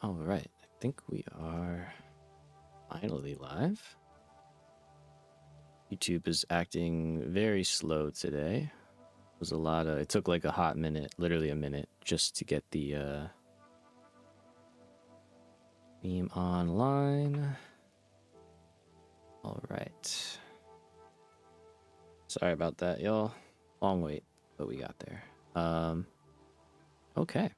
All right. I think we are finally live. YouTube is acting very slow today. It took like a hot minute, literally a minute, just to get the theme online. All right. Sorry about that, y'all. Long wait, but we got there. Okay.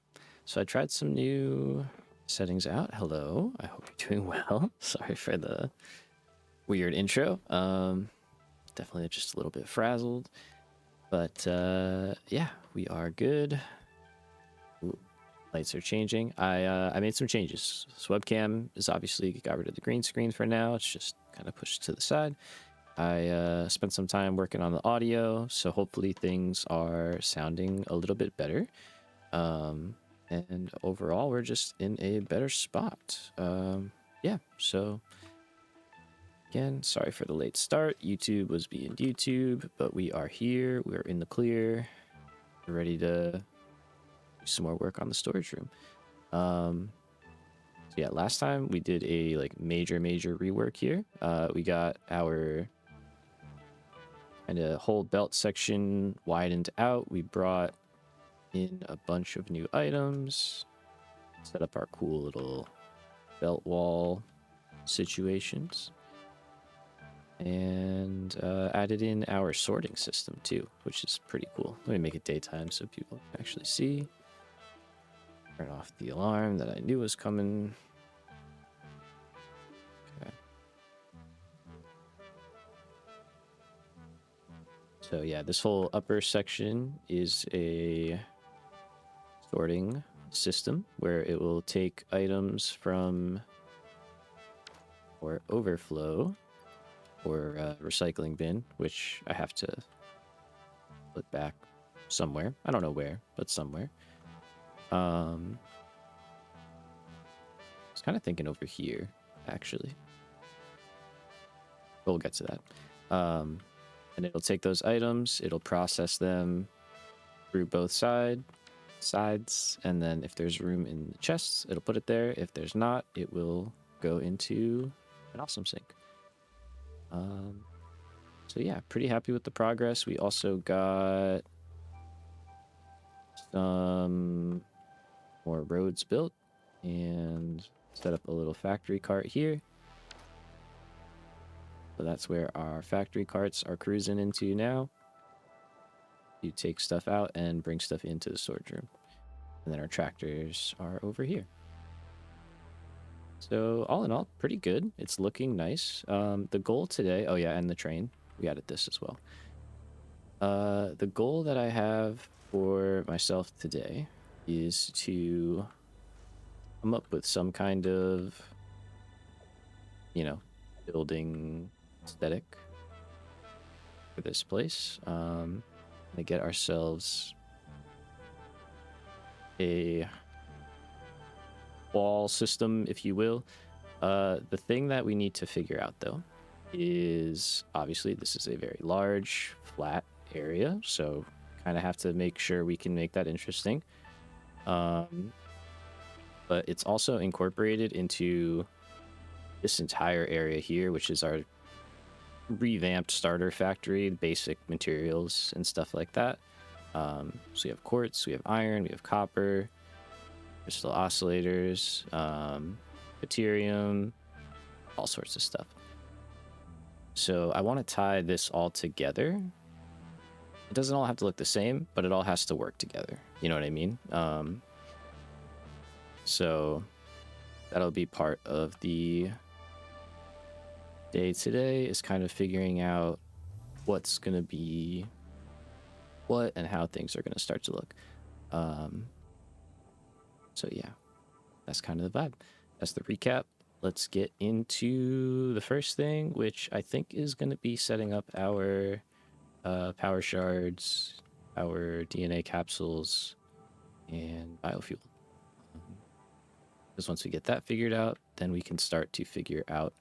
So I tried some new settings out. Hello. I hope you're doing well. Sorry for the weird intro. Definitely just a little bit frazzled. But yeah, we are good. Ooh, lights are changing. I made some changes. This webcam is obviously got rid of the green screen for now. It's just kind of pushed to the side. I spent some time working on the audio, so hopefully things are sounding a little bit better. And overall, we're just in a better spot. Yeah, so again, sorry for the late start. YouTube was being YouTube, but we are here. We're in the clear. We're ready to do some more work on the storage room. So yeah, last time we did a major rework here. We got our kind of whole belt section widened out. We brought in a bunch of new items, set up our cool little belt wall situations, and added in our sorting system too, which is pretty cool. Let me make it daytime so people can actually see. Turn off the alarm that I knew was coming. Okay. So yeah, this whole upper section is a sorting system where it will take items from or overflow or recycling bin, which I have to put back somewhere. I don't know where, but somewhere. I was kind of thinking over here, actually. We'll get to that. And it'll take those items, it'll process them through both sides, and then if there's room in the chests, it'll put it there. If there's not, it will go into an awesome sink. So yeah, pretty happy with the progress. We also got some more roads built and set up a little factory cart here. So that's where our factory carts are cruising into now. You take stuff out and bring stuff into the storage room. And then our tractors are over here. So all in all, pretty good. It's looking nice. The goal today, oh yeah, and the train. We added this as well. The goal that I have for myself today is to come up with some kind of, building aesthetic for this place. To get ourselves a wall system, if you will. The thing that we need to figure out, though, is obviously this is a very large, flat area, so kind of have to make sure we can make that interesting. But it's also incorporated into this entire area here, which is our revamped starter factory, basic materials and stuff like that. So we have quartz, we have iron, we have copper, crystal oscillators, deuterium, all sorts of stuff. So I want to tie this all together. It doesn't all have to look the same, but it all has to work together. You know what I mean? So that'll be part of the day today, is kind of figuring out what's going to be what and how things are going to start to look. So yeah, that's kind of the vibe. That's the recap. Let's get into the first thing, which I think is going to be setting up our power shards, our DNA capsules, and biofuel. Because once we get that figured out, then we can start to figure out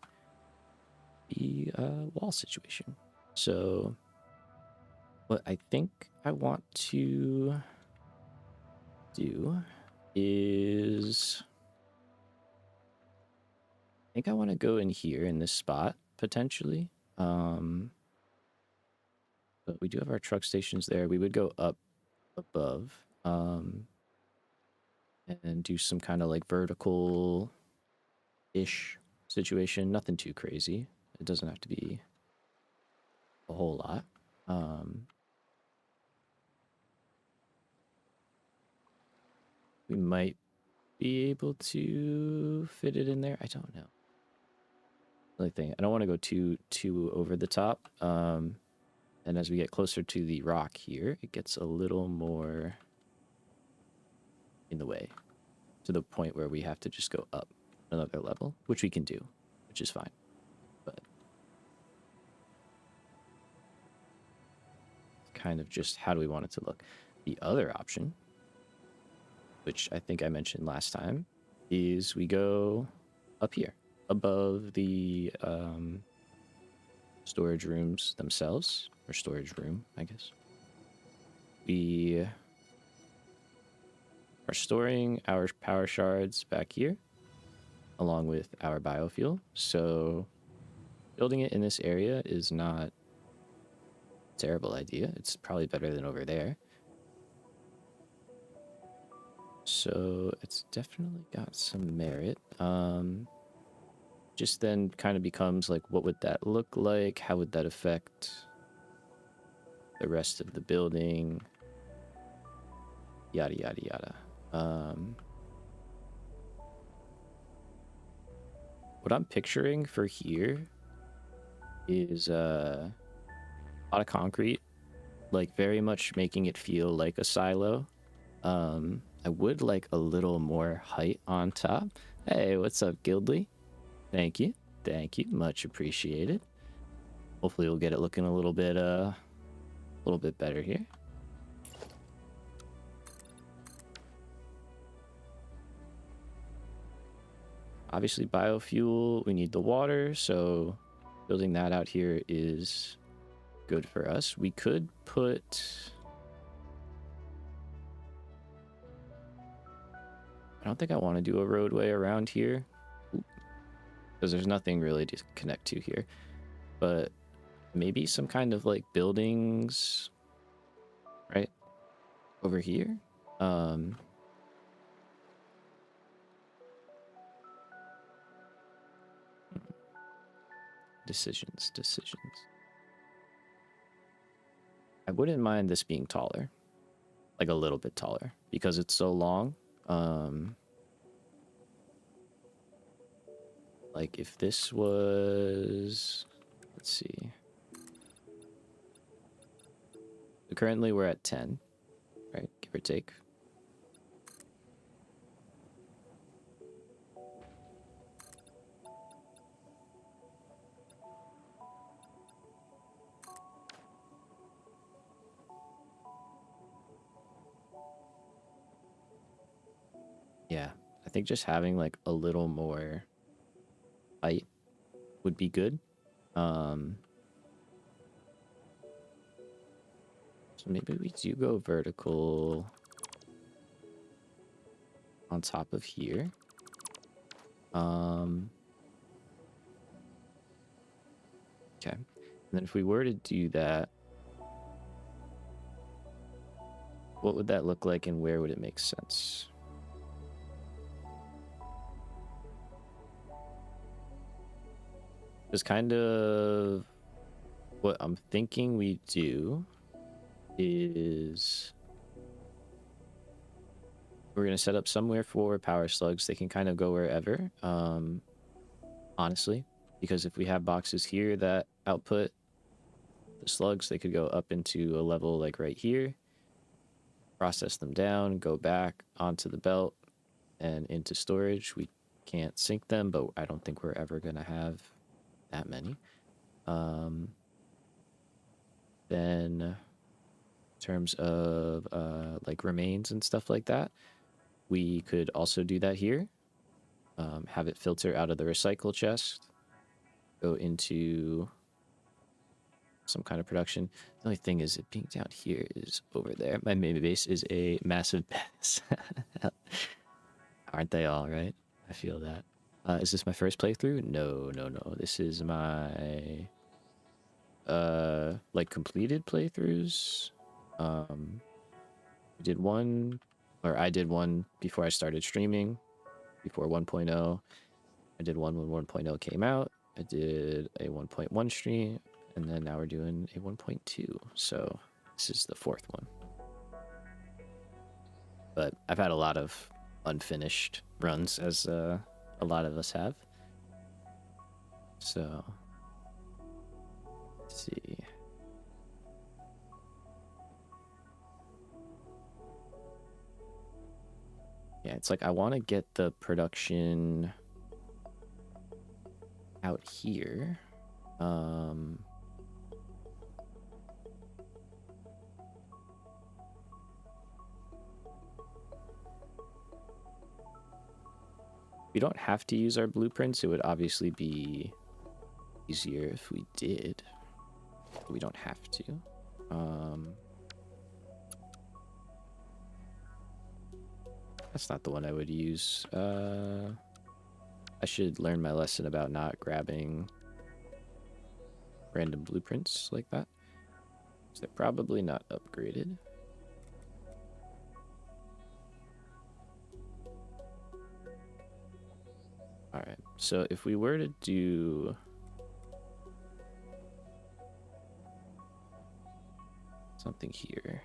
the wall situation. So what I think I want to do is think I want to go in here in this spot, potentially. But we do have our truck stations there. We would go up above and do some kind of like vertical-ish situation. Nothing too crazy. It doesn't have to be a whole lot. We might be able to fit it in there. I don't know. Only thing, I don't want to go too over the top. And as we get closer to the rock here, it gets a little more in the way, to the point where we have to just go up another level, which we can do, which is fine. But kind of just how do we want it to look? The other option, which I think I mentioned last time, is we go up here above the storage rooms themselves, or storage room, I guess. We are storing our power shards back here along with our biofuel. So building it in this area is not a terrible idea. It's probably better than over there. So it's definitely got some merit. Just then kind of becomes like, what would that look like? How would that affect the rest of the building? Yada, yada, yada. What I'm picturing for here is a lot of concrete, like very much making it feel like a silo. I would like a little more height on top. Hey, what's up, Guildly? Thank you. Thank you. Much appreciated. Hopefully we'll get it looking a little bit better here. Obviously biofuel, we need the water, so building that out here is good for us. We could put... I don't think I want to do a roadway around here, because there's nothing really to connect to here. But maybe some kind of like buildings right over here. Decisions. I wouldn't mind this being taller, like a little bit taller, because it's so long. Like if this was, let's see. So currently we're at 10, right? Give or take. Yeah, I think just having like a little more height would be good. So maybe we do go vertical on top of here. Okay. And then if we were to do that, what would that look like and where would it make sense? Because kind of what I'm thinking we do is we're going to set up somewhere for power slugs. They can kind of go wherever, honestly, because if we have boxes here that output the slugs, they could go up into a level like right here, process them down, go back onto the belt and into storage. We can't sync them, but I don't think we're ever going to have that many. Then in terms of like remains and stuff like that, we could also do that here. Have it filter out of the recycle chest, go into some kind of production. The only thing is, it being down here is over there. My main base is a massive mess. Aren't they all, right? I feel that. Is this my first playthrough? No, no, no. This is my like completed playthroughs. We did one, or I did one before I started streaming, before 1.0. I did one when 1.0 came out. I did a 1.1 stream, and then now we're doing a 1.2. So this is the fourth one. But I've had a lot of unfinished runs, as a lot of us have. So let's see. Yeah, it's like I want to get the production out here. We don't have to use our blueprints. It would obviously be easier if we did. But we don't have to. That's not the one I would use. I should learn my lesson about not grabbing random blueprints like that. So they're probably not upgraded. All right, so if we were to do something here.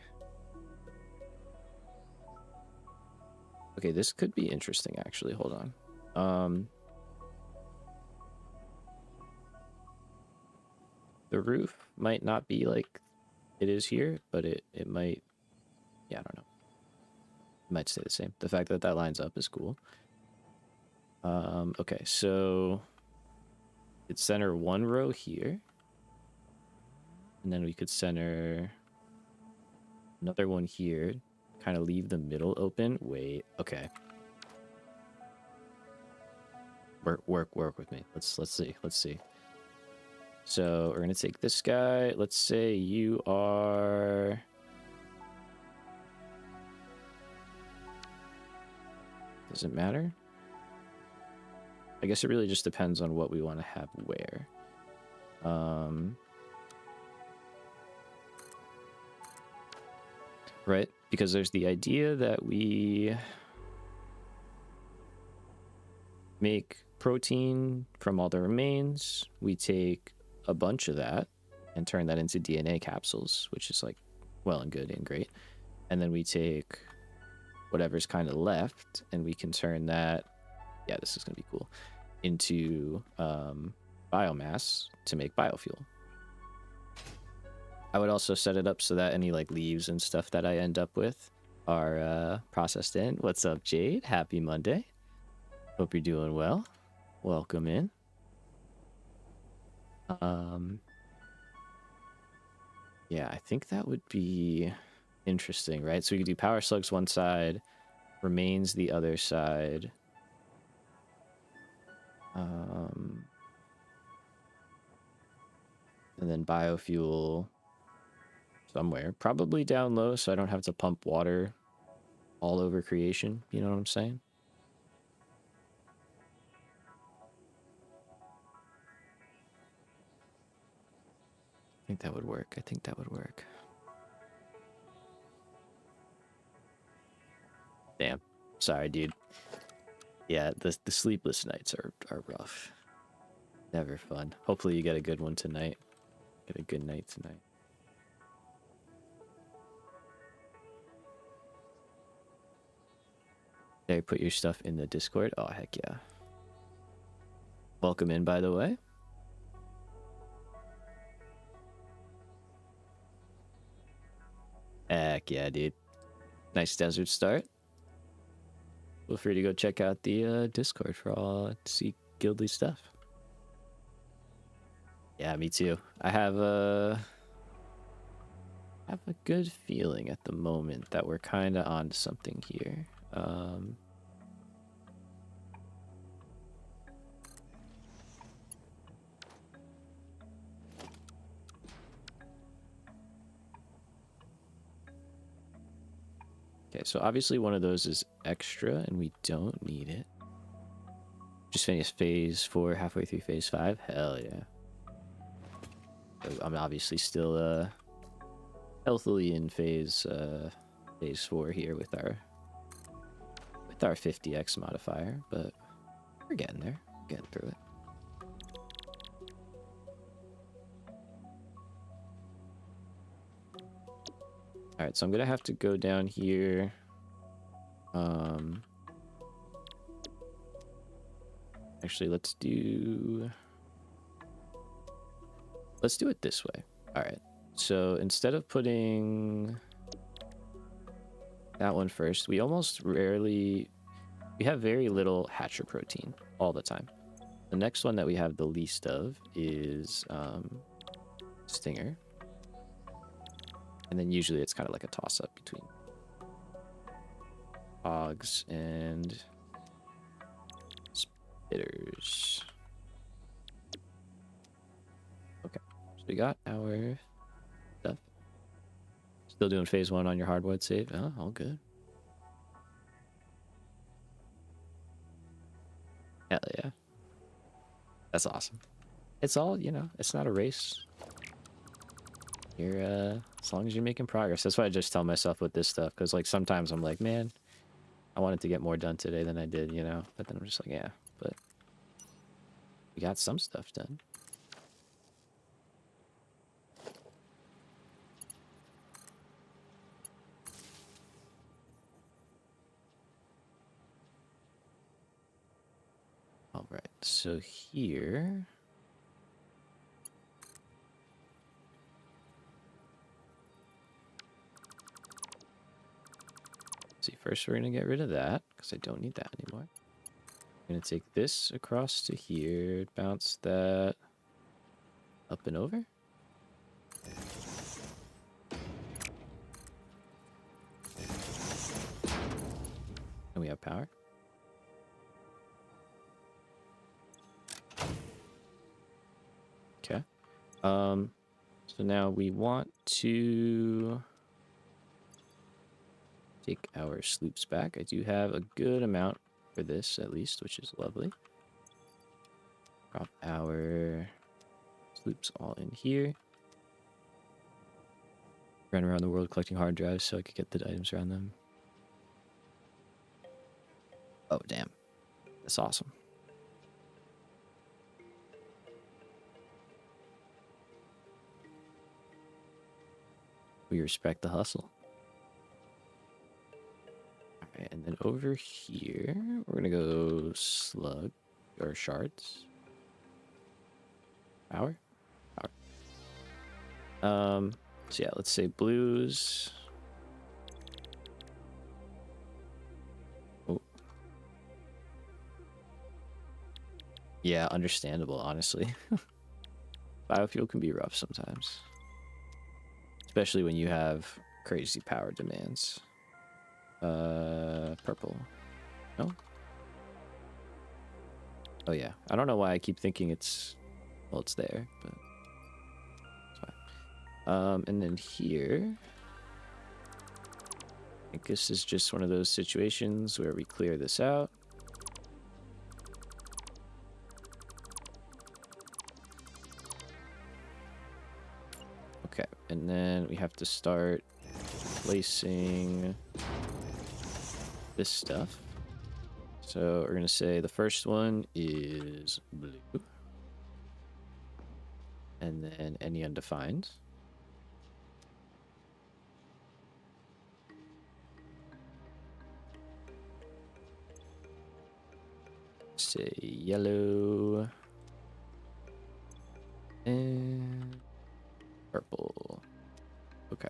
Okay, this could be interesting, actually. Hold on. The roof might not be like it is here, but it might, yeah, I don't know. It might stay the same. The fact that that lines up is cool. Okay, so it's center one row here. And then we could center another one here. Kind of leave the middle open. Wait, okay. Work with me. Let's see. So we're gonna take this guy. Let's say you are. Does it matter? I guess it really just depends on what we want to have where. Right? Because there's the idea that we make protein from all the remains. We take a bunch of that and turn that into DNA capsules, which is like well and good and great. And then we take whatever's kind of left and we can turn that, yeah, this is gonna be cool, into biomass to make biofuel. I would also set it up so that any like leaves and stuff that I end up with are processed in. What's up, Jade? Happy Monday. Hope you're doing well. Welcome in. Yeah, I think that would be interesting, right? So we could do power slugs one side, remains the other side. And then biofuel somewhere, probably down low, so I don't have to pump water all over creation. You know what I'm saying? I think that would work. I think that would work. Damn. Sorry, dude. Yeah, the sleepless nights are rough. Never fun. Hopefully you get a good one tonight. Get a good night tonight. There, put your stuff in the Discord. Oh, heck yeah. Welcome in, by the way. Heck yeah, dude. Nice desert start. Feel free to go check out the Discord for all see guildly stuff. Yeah, me too. I have a good feeling at the moment that we're kind of on something here. Okay, so obviously one of those is extra and we don't need it. Just finished phase 4, halfway through phase 5. Hell yeah. So I'm obviously still healthily in phase 4 here with our 50x modifier, but we're getting there. We're getting through it. All right, so I'm gonna have to go down here. Actually, let's do it this way. All right. So instead of putting that one first, we have very little hatcher protein all the time. The next one that we have the least of is Stinger. And then usually it's kind of like a toss-up between hogs and spitters. Okay, so we got our stuff. Still doing phase 1 on your hardwood save. Oh, all good. Hell yeah. That's awesome. It's all, you know, it's not a race. You're, as long as you're making progress. That's why I just tell myself with this stuff, because, like, sometimes I'm like, man, I wanted to get more done today than I did, you know? But then I'm just like, yeah, but we got some stuff done. All right, so here... see, first we're going to get rid of that, because I don't need that anymore. I'm going to take this across to here, bounce that up and over. And we have power. Okay. So now we want to take our sloops back. I do have a good amount for this, at least, which is lovely. Drop our sloops all in here. Run around the world collecting hard drives so I could get the items around them. Oh, damn. That's awesome. We respect the hustle. Alright, and then over here, we're gonna go slug or shards. Power? Power. So yeah, let's say blues. Oh. Yeah, understandable, honestly. Biofuel can be rough sometimes. Especially when you have crazy power demands. Purple. No? Oh yeah. I don't know why I keep thinking it's... well, it's there, but... it's fine. And then here... I think this is just one of those situations where we clear this out. Okay, and then we have to start placing this stuff. So we're gonna say the first one is blue, and then any undefined. Say yellow and purple. Okay.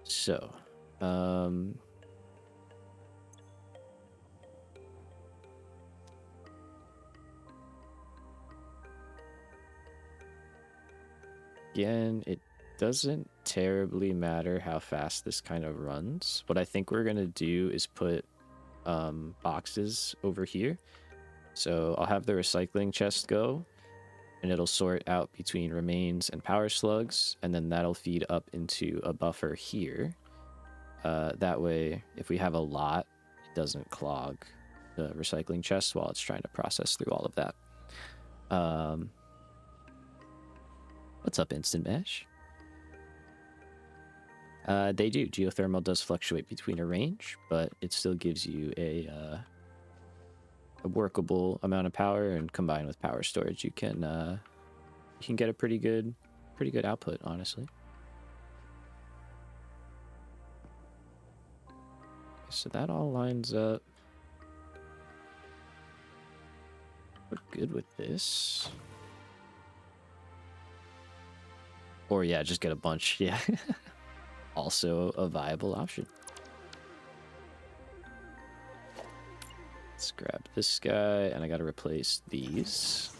So, again, it doesn't terribly matter how fast this kind of runs. What I think we're gonna do is put boxes over here. So I'll have the recycling chest go, and it'll sort out between remains and power slugs, and then that'll feed up into a buffer here. That way, if we have a lot, it doesn't clog the recycling chest while it's trying to process through all of that. What's up, Instant Mesh? They do. Geothermal does fluctuate between a range, but it still gives you a workable amount of power, and combined with power storage, you can get a pretty good output, honestly. So that all lines up. We're good with this. Or yeah, just get a bunch. Yeah. Also a viable option. Let's grab this guy, and I gotta replace these.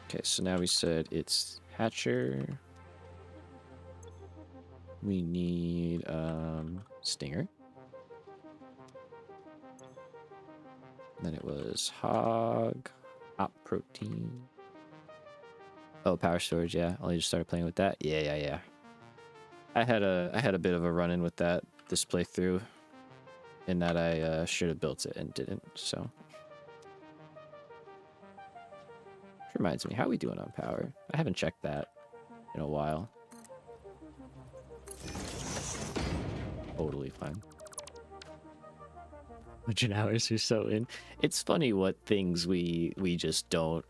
Okay, so now we said it's Hatcher. We need Stinger. Then it was Hog, Hop Protein. Oh, power storage, yeah. I just started playing with that. Yeah. I had a bit of a run-in with that this playthrough, in that I should have built it and didn't, so. Which reminds me, how are we doing on power? I haven't checked that in a while. Totally fine. 100 hours or so in. It's funny what things we just don't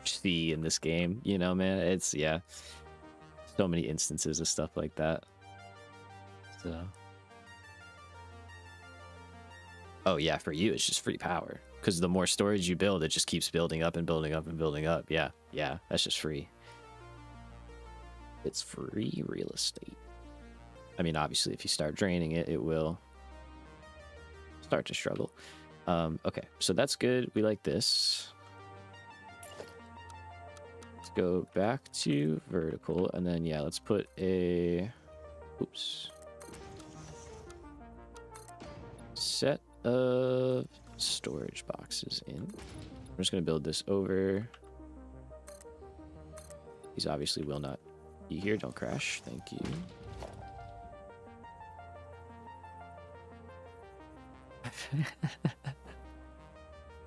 see in this game, you know, man. It's, yeah, so many instances of stuff like that. So, oh yeah, for you it's just free power, because the more storage you build, it just keeps building up and building up and building up. Yeah, that's just free. It's free real estate. I mean, obviously if you start draining it, it will start to struggle. Okay, so that's good. We like this. Let's go back to vertical, and then yeah, let's put a set of storage boxes in. I'm just gonna build this over. These obviously will not be here. Don't crash. Thank you.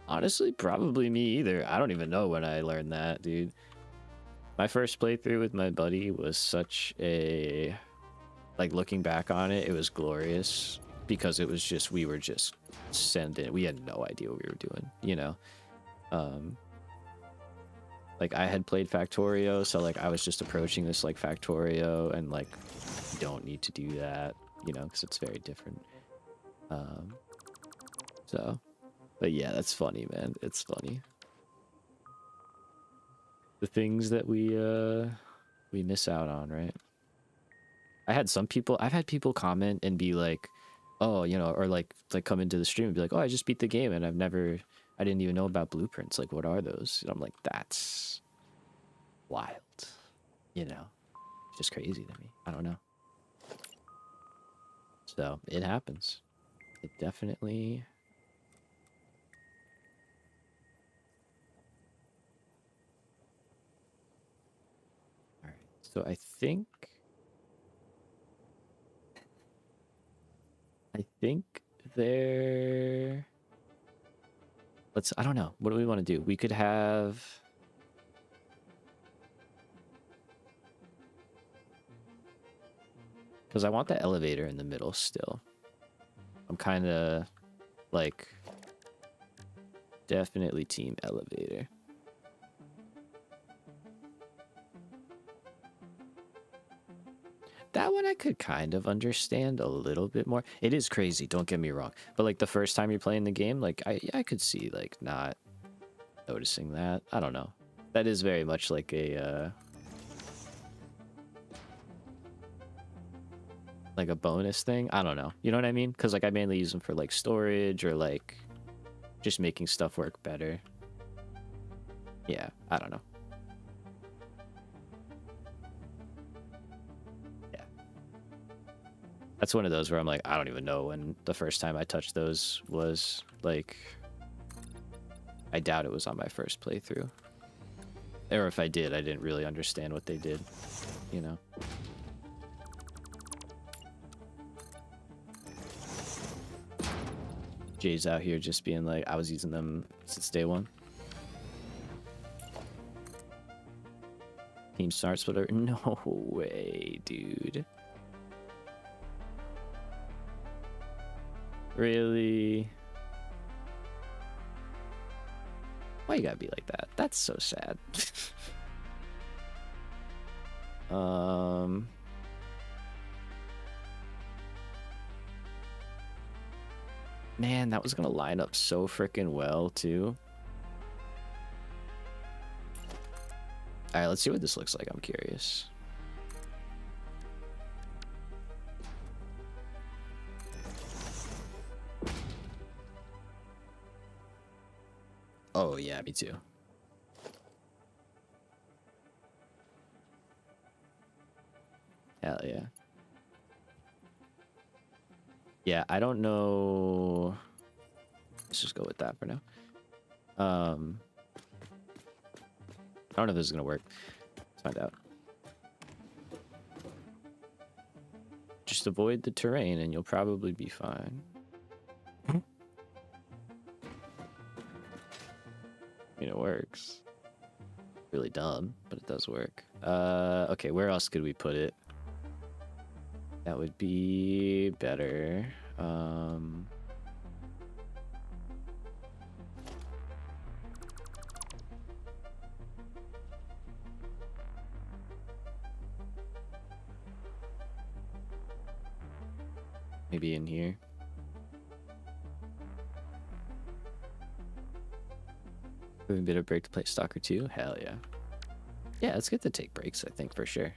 Honestly, probably me either. I don't even know when I learned that, dude. My first playthrough with my buddy was such a... Like, looking back on it, it was glorious. Because it was just, we were just sending... We had no idea what we were doing, you know? Like, I had played Factorio, so, like, I was just approaching this like Factorio, and, like, you don't need to do that, you know, because it's very different. So, but yeah, that's funny, man. It's funny. The things that we miss out on, right? I've had people comment and be like, oh, you know, or like come into the stream and be like, oh, I just beat the game and I didn't even know about blueprints. Like, what are those? And I'm like, that's wild, you know? It's just crazy to me. I don't know. So it happens. It definitely... All right. So I think there... I don't know. What do we want to do? We could have... Because I want the elevator in the middle still. I'm kind of like definitely team elevator. That one I could kind of understand a little bit more. It is crazy, don't get me wrong. But like the first time you're playing the game, like I could see like not noticing that. I don't know. That is very much like a bonus thing. I don't know. You know what I mean? Because like I mainly use them for like storage or like just making stuff work better. Yeah, I don't know. Yeah. That's one of those where I'm like, I don't even know when the first time I touched those was. Like, I doubt it was on my first playthrough. Or if I did, I didn't really understand what they did, you know? Jay's out here just being like, I was using them since day one. Team starts whatever. No way, dude. Really? Why you gotta be like that? That's so sad. Man, that was gonna line up so freaking well too. All right, let's see what this looks like. I'm curious. Oh yeah, me too. Hell yeah. Yeah, I don't know. Let's just go with that for now. I don't know if this is gonna work. Let's find out. Just avoid the terrain and you'll probably be fine. I mean, it works. Really dumb, but it does work. Okay, where else could we put it? That would be better. Maybe in here. Having a bit of break to play Stalker 2? Hell yeah. Yeah, it's good to take breaks, I think, for sure.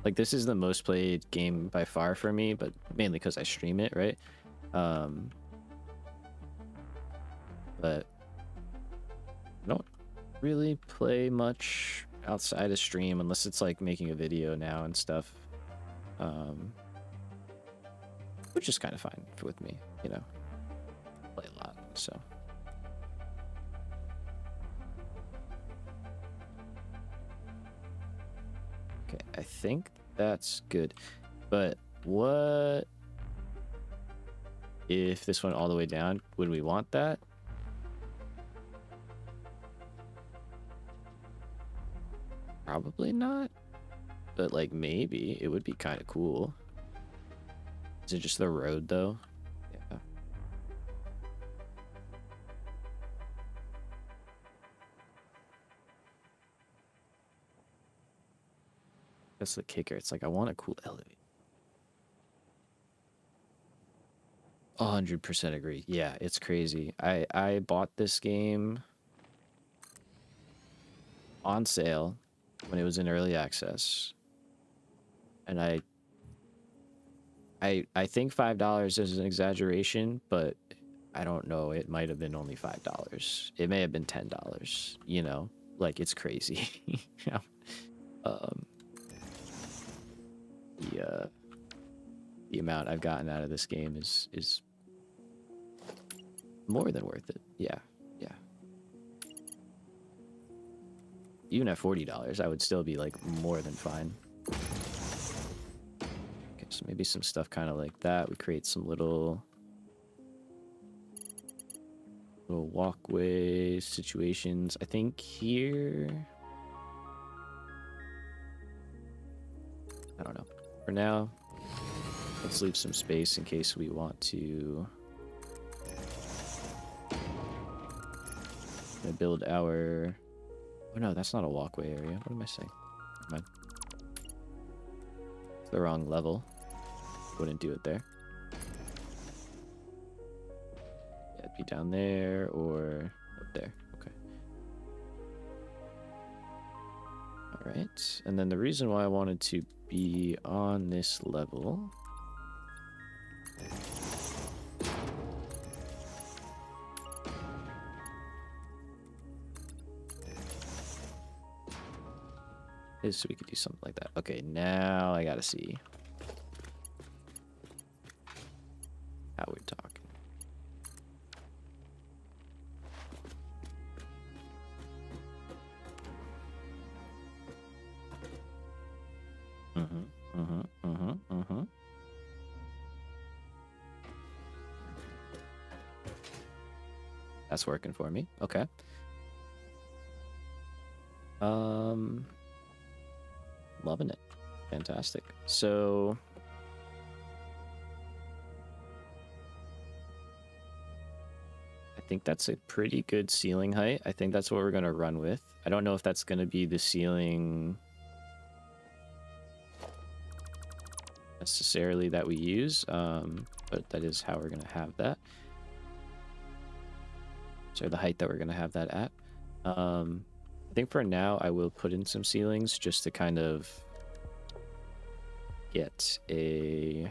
Like, this is the most played game by far for me, but mainly because I stream it, right? But I don't really play much outside of stream unless it's like making a video now and stuff. Which is kind of fine with me, you know. Play a lot, so. Okay, I think that's good. But what if this went all the way down? Would we want that? Probably not. But like maybe it would be kind of cool. Is it just the road though? Yeah. That's the kicker. It's like I want a cool elevator. 100% agree. Yeah, it's crazy. I bought this game on sale when it was in early access. And I think $5 is an exaggeration, but I don't know. It might have been only $5. It may have been $10, you know? Like, it's crazy. The amount I've gotten out of this game is more than worth it. Yeah, yeah. Even at $40, I would still be like more than fine. Okay, so maybe some stuff kind of like that. We create some little walkways, situations. I think here, I don't know. For now, let's leave some space in case we want to build our... Oh no, that's not a walkway area. What am I saying? Never mind. It's the wrong level. Wouldn't do it there. Yeah, it'd be down there or up there. Okay. All right. And then the reason why I wanted to be on this level is so we could do something like that. Okay, now I gotta see how we're talking. That's working for me. Okay. Loving it. Fantastic. So I think that's a pretty good ceiling height. I think that's what we're going to run with. I don't know if that's going to be the ceiling necessarily that we use, but that is how we're going to have that. So the height that we're going to have that at. I think for now I will put in some ceilings just to kind of get a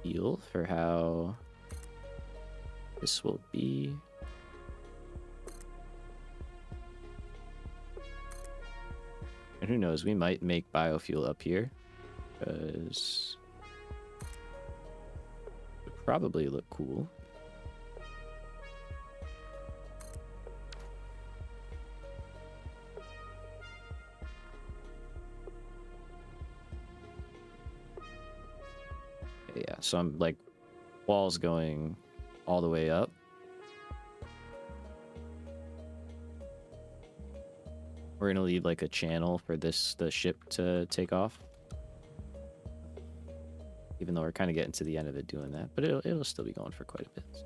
feel for how this will be. And who knows, we might make biofuel up here because it would probably look cool. Yeah, so I'm like walls going all the way up. We're gonna leave like a channel for the ship to take off. Even though we're kind of getting to the end of it doing that, but it'll still be going for quite a bit.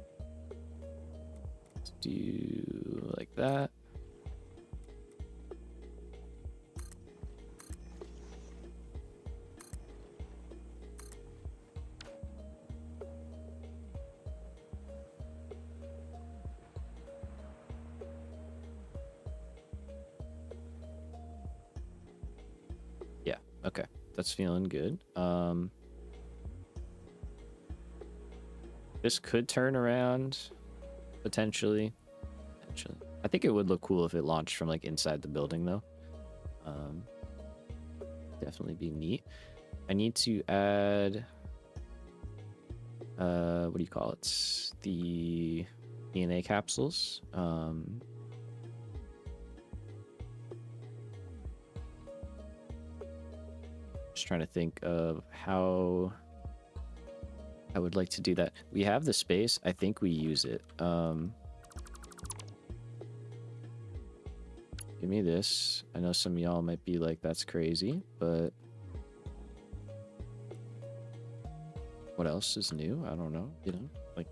Let's do like that. Yeah, okay. That's feeling good. This could turn around potentially. I think it would look cool if it launched from like inside the building though. Definitely be neat. I need to add what do you call it? The DNA capsules. Just trying to think of how I would like to do that. We have the space. I think we use it. Give me this. I know some of y'all might be like, that's crazy, but what else is new? I don't know. You know, like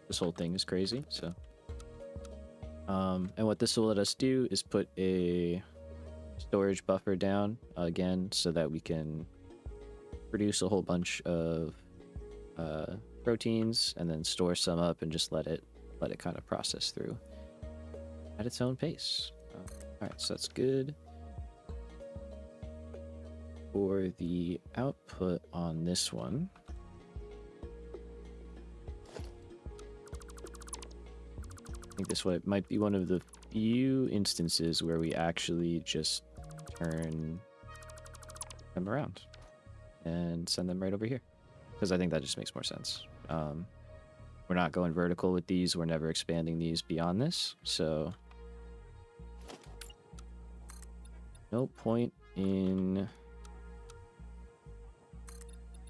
this whole thing is crazy. So, and what this will let us do is put a storage buffer down again so that we can produce a whole bunch of proteins and then store some up and just let it kind of process through at its own pace. All right, so that's good. For the output on this one, I think this might be one of the few instances where we actually just turn them around and send them right over here, because I think that just makes more sense. We're not going vertical with these. We're never expanding these beyond this, so no point in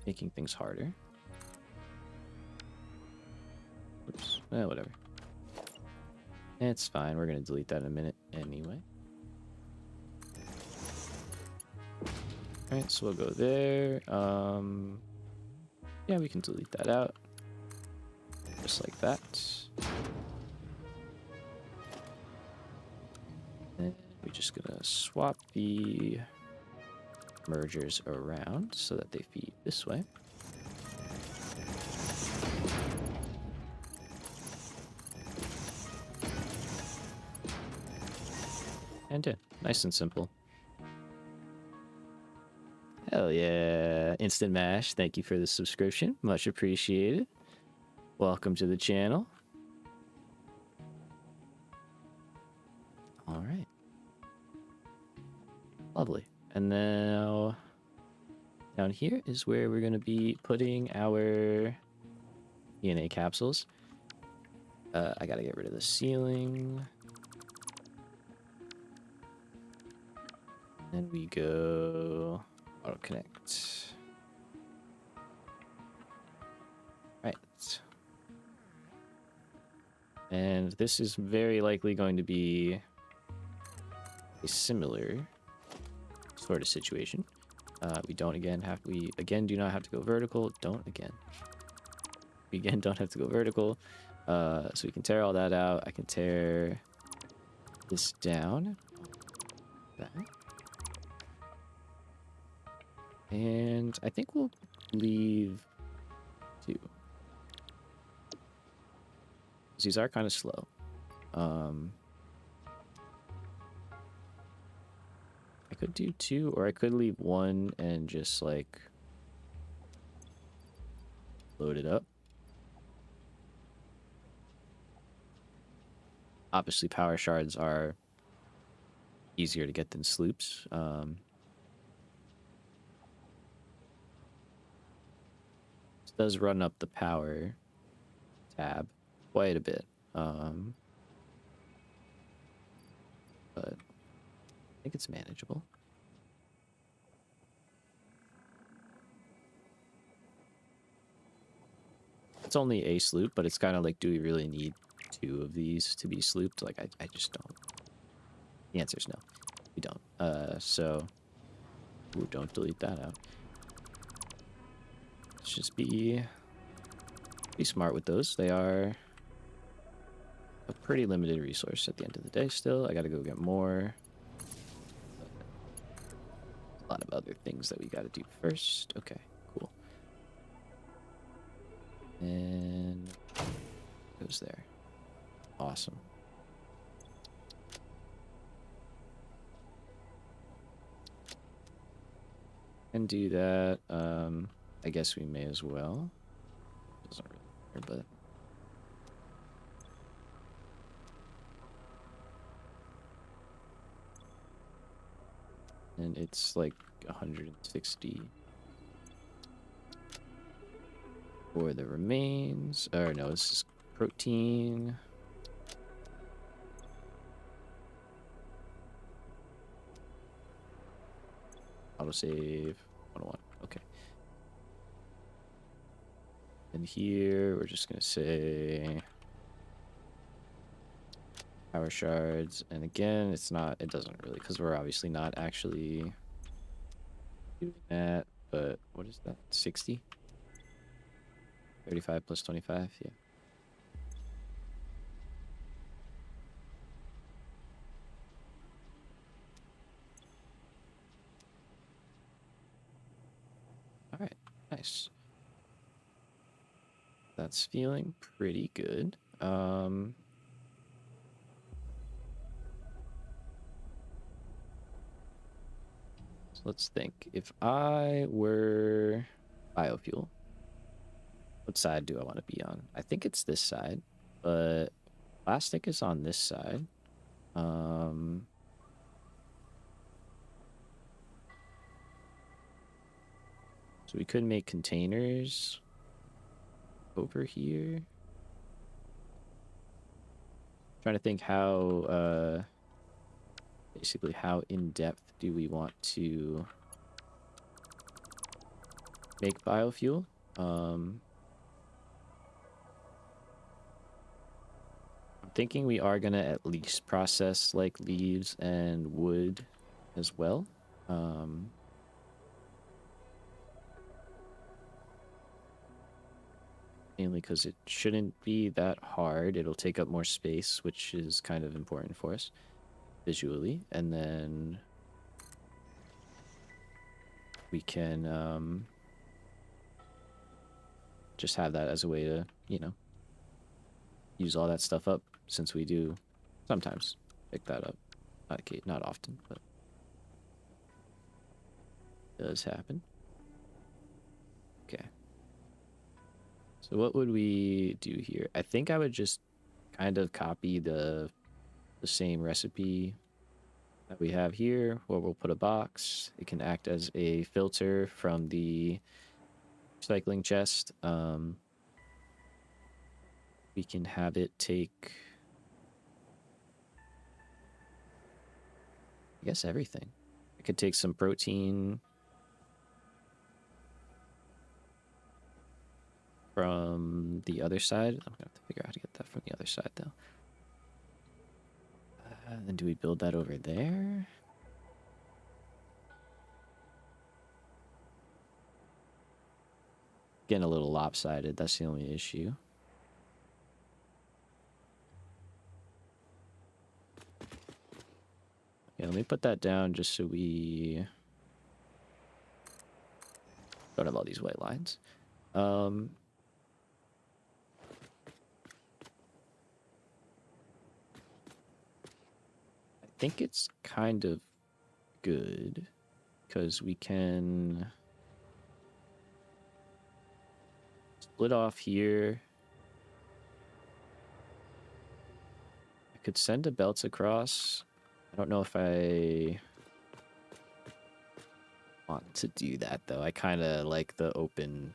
making things harder. Oops. Whatever. It's fine. We're going to delete that in a minute anyway. Alright, so we'll go there. Yeah, we can delete that out. Just like that. And we're just going to swap the mergers around so that they feed this way. And done. Nice and simple. Hell yeah. Instant Mash, thank you for the subscription. Much appreciated. Welcome to the channel. All right. Lovely. And now down here is where we're going to be putting our DNA capsules. I got to get rid of the ceiling. Then we go auto connect. Right. And this is very likely going to be a similar sort of situation. We do not have to go vertical. We again don't have to go vertical. So we can tear all that out. I can tear this down. That. And I think we'll leave 2. These are kind of slow. I could do 2, or I could leave 1 and just like load it up. Obviously, power shards are easier to get than sloops. This does run up the power tab quite a bit. But I think it's manageable. It's only a sloop, but it's kind of like, do we really need 2 of these to be slooped? Like, I just don't. The answer is no. We don't. So... Ooh, don't delete that out. Let's just be smart with those. They are a pretty limited resource at the end of the day still. I gotta go get more. A lot of other things that we gotta do first. Okay, cool. And goes there. Awesome. And do that. I guess we may as well. Doesn't really matter, but and it's like 160 for the remains. Or no, this is protein. Autosave 101. Okay. And here we're just gonna say power shards, and again it doesn't really, because we're obviously not actually doing that, but what is that, 60? 35 plus 25, yeah. All right, nice. That's feeling pretty good. So let's think. If I were biofuel, what side do I want to be on? I think it's this side, but plastic is on this side. So we could make containers over here. Trying to think how, basically how in-depth do we want to make biofuel? I'm thinking we are gonna at least process like leaves and wood as well. Mainly because it shouldn't be that hard. It'll take up more space, which is kind of important for us visually. And then we can just have that as a way to, you know, use all that stuff up, since we do sometimes pick that up. Not often, but it does happen. Okay. So what would we do here? I think I would just kind of copy the same recipe that we have here, where we'll put a box. It can act as a filter from the recycling chest. We can have it take, I guess, everything. I could take some protein from the other side. I'm gonna have to figure out how to get that from the other side though. Then do we build that over there? Getting a little lopsided, that's the only issue. Yeah, let me put that down just so we don't have all these white lines. I think it's kind of good because we can split off here. I could send the belts across. I don't know if I want to do that though. I kind of like the open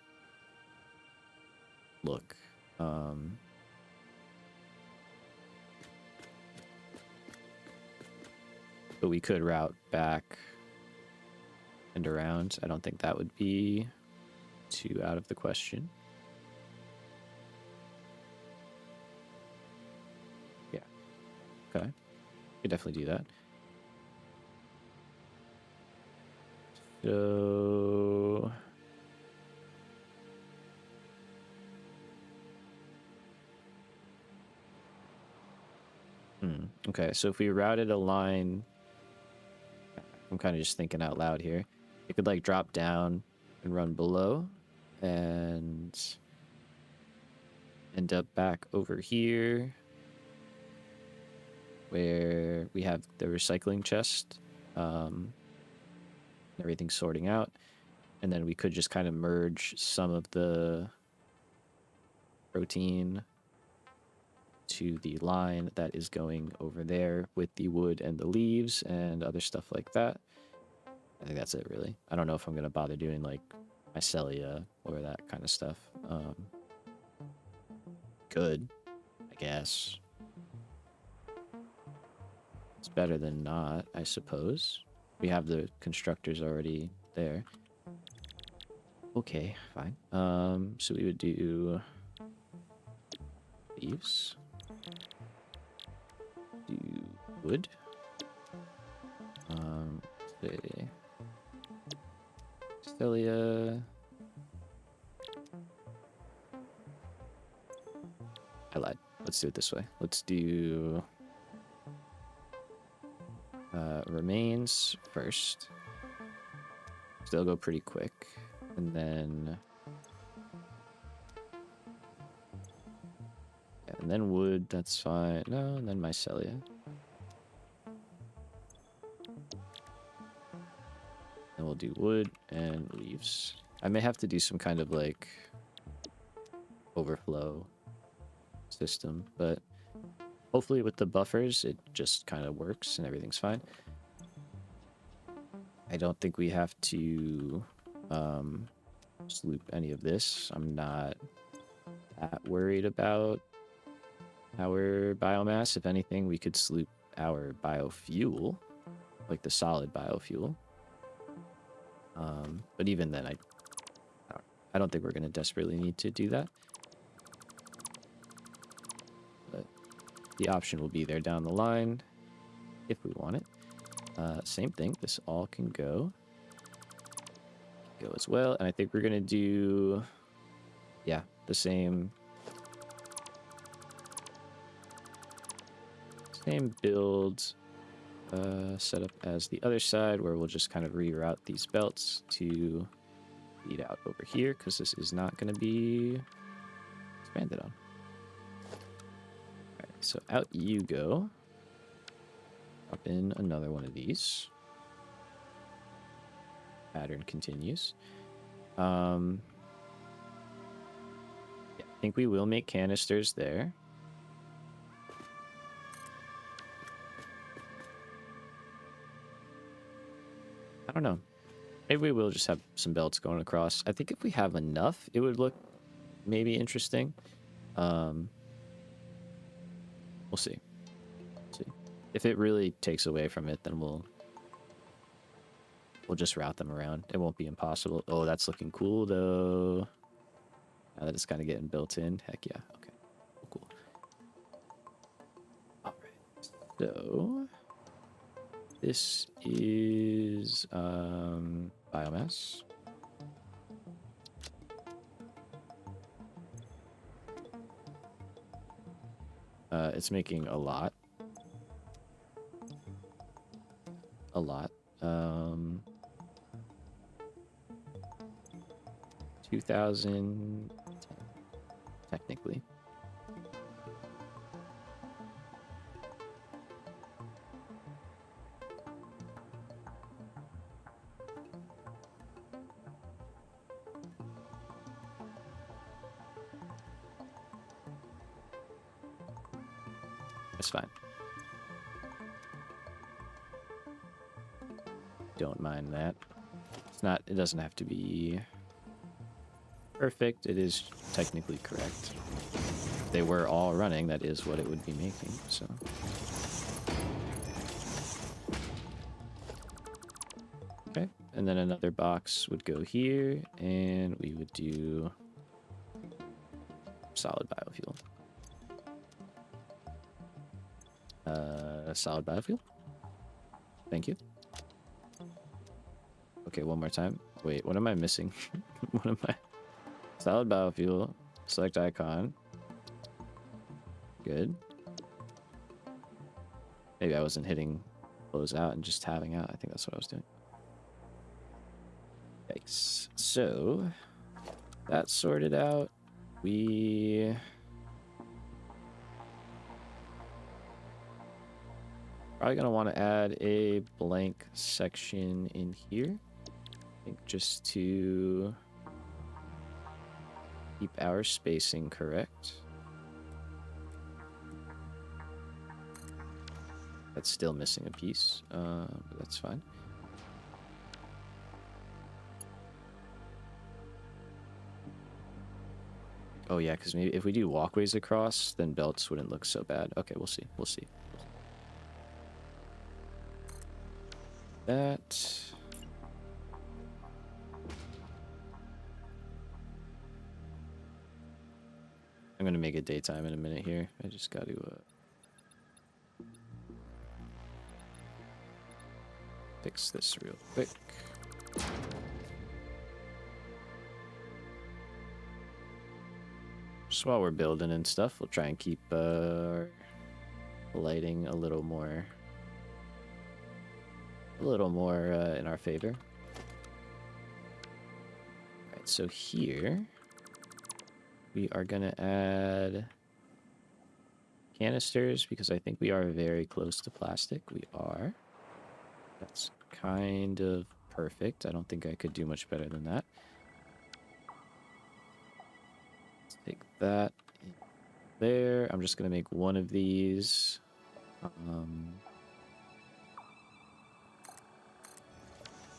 look. But we could route back and around. I don't think that would be too out of the question. Yeah. Okay. Could definitely do that. So okay, so if we routed a line, I'm kind of just thinking out loud here. It could like drop down and run below and end up back over here where we have the recycling chest. Everything's sorting out. And then we could just kind of merge some of the protein to the line that is going over there with the wood and the leaves and other stuff like that. I think that's it, really. I don't know if I'm going to bother doing, like, mycelia or that kind of stuff. Could, I guess. It's better than not, I suppose. We have the constructors already there. Okay, fine. So we would do leaves. Do wood. Say Celia. I lied. Let's do it this way. Let's do remains first. So they'll go pretty quick. And then yeah, and then wood, that's fine. No, and then mycelia. Then we'll do wood and leaves. I may have to do some kind of like overflow system, but hopefully with the buffers it just kind of works and everything's fine. I don't think we have to sloop any of this. I'm not that worried about our biomass. If anything, we could sloop our biofuel, like the solid biofuel. But even then, I don't think we're going to desperately need to do that. But the option will be there down the line if we want it. Same thing. This all can go as well. And I think we're going to do, yeah, the same build setup as the other side, where we'll just kind of reroute these belts to feed out over here, because this is not going to be expanded on. All right, so out you go. Drop in another one of these. Pattern continues. Yeah, I think we will make canisters there. I don't know. Maybe we will just have some belts going across. I think if we have enough, it would look maybe interesting. We'll see. If it really takes away from it, then we'll just route them around. It won't be impossible. Oh, that's looking cool, though. Now that it's kind of getting built in. Heck yeah. Okay. Cool. All right. So This is biomass. It's making a lot. A lot. 2010, technically. That's fine. Don't mind that. It's not, it doesn't have to be perfect. It is technically correct. If they were all running, that is what it would be making, so. Okay, and then another box would go here, and we would do solid biofuel. Solid biofuel. Thank you. Okay, one more time. Wait, what am I missing? What am I? Solid biofuel. Select icon. Good. Maybe I wasn't hitting close out and just tabbing out. I think that's what I was doing. Yikes. So, that's sorted out. We... probably gonna want to add a blank section in here. I think just to keep our spacing correct. That's still missing a piece, but that's fine. Oh yeah, because maybe if we do walkways across, then belts wouldn't look so bad. Okay, we'll see. We'll see. That. I'm gonna make it daytime in a minute here. I just got to fix this real quick. Just while we're building and stuff, we'll try and keep lighting a little more in our favor. Alright, so here we are gonna add canisters because I think we are very close to plastic. We are. That's kind of perfect. I don't think I could do much better than that. Let's take that in there. I'm just gonna make one of these.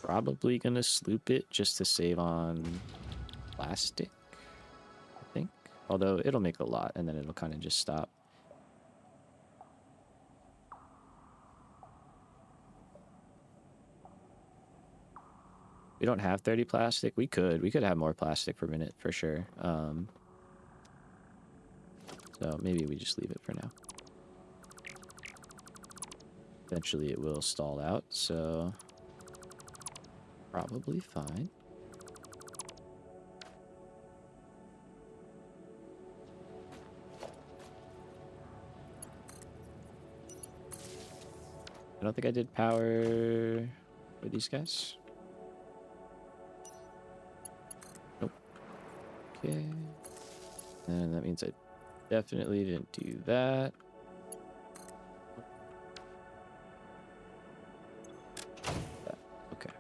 Probably gonna sloop it just to save on plastic, I think. Although it'll make a lot and then it'll kind of just stop. We don't have 30 plastic. We could have more plastic per minute for sure. So maybe we just leave it for now. Eventually it will stall out, so probably fine. I don't think I did power for these guys. Nope. Okay. And that means I definitely didn't do that. Okay.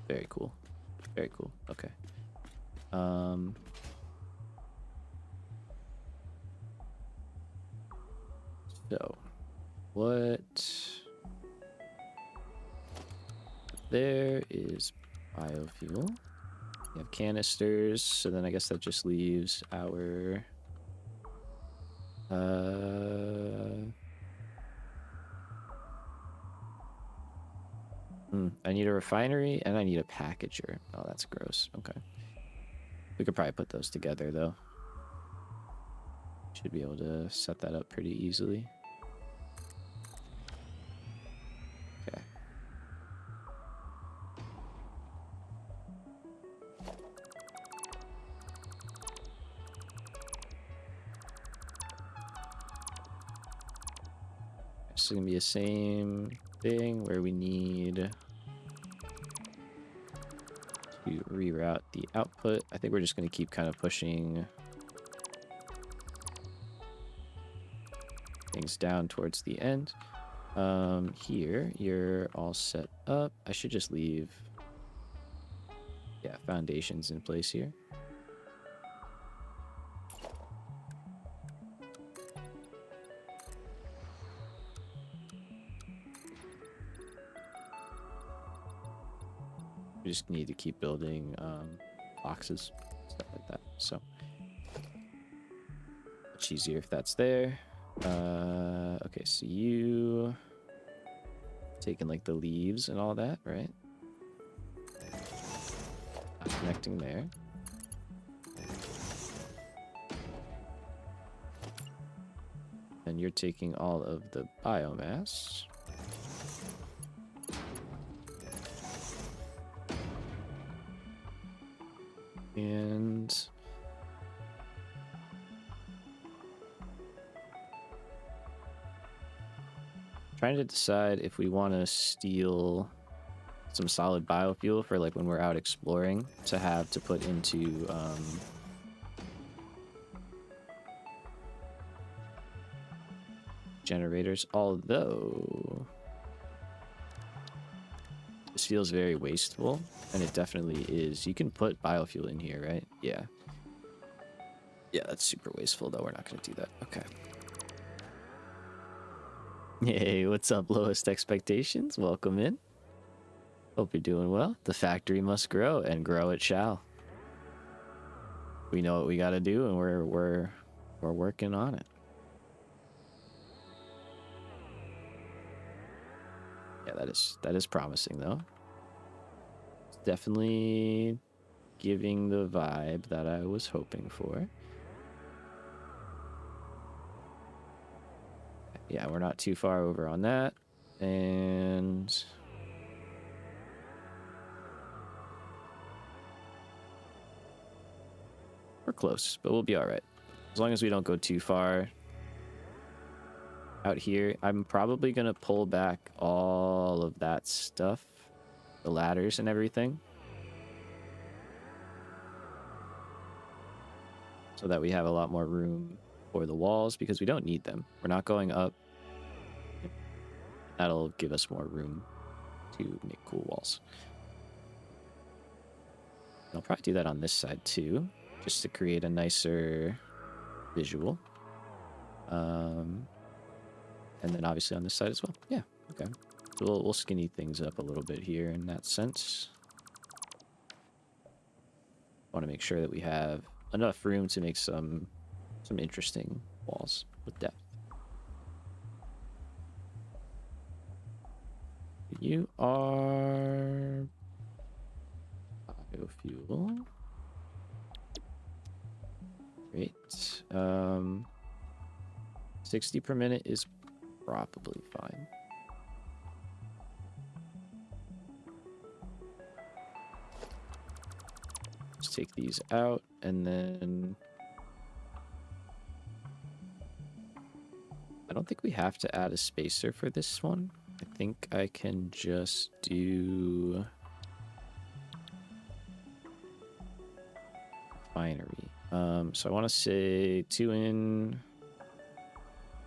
Very cool. Very cool. Okay. So, what there is biofuel. We have canisters, so then I guess that just leaves our I need a refinery and I need a packager. Oh, that's gross. Okay. We could probably put those together though. Should be able to set that up pretty easily. Okay. It's gonna be the same thing where we need to reroute the output. I think we're just gonna keep kind of pushing things down towards the end. Here, you're all set up. I should just leave, yeah, foundations in place here. We just need to keep building boxes, stuff like that. So much easier if that's there. Okay, so you taking like the leaves and all that, right? Not connecting there. And you're taking all of the biomass. And trying to decide if we want to steal some solid biofuel for like when we're out exploring to have to put into generators, although this feels very wasteful, and it definitely is. You can put biofuel in here, right? Yeah. Yeah, that's super wasteful, though. We're not going to do that. Okay. Hey, what's up, Lowest Expectations? Welcome in. Hope you're doing well. The factory must grow, and grow it shall. We know what we got to do, and we're working on it. Yeah, that is promising, though. It's definitely giving the vibe that I was hoping for. Yeah, we're not too far over on that. And we're close, but we'll be all right. As long as we don't go too far out here. I'm probably going to pull back all of that stuff, the ladders and everything, so that we have a lot more room for the walls, because we don't need them. We're not going up. That'll give us more room to make cool walls. I'll probably do that on this side too, just to create a nicer visual. And then obviously on this side as well. Yeah, okay. So we'll skinny things up a little bit here in that sense. Want to make sure that we have enough room to make some interesting walls with depth. You are biofuel. Great. 60 per minute is probably fine. Let's take these out, and then I don't think we have to add a spacer for this one. I think I can just do refinery. So I want to say 2 in,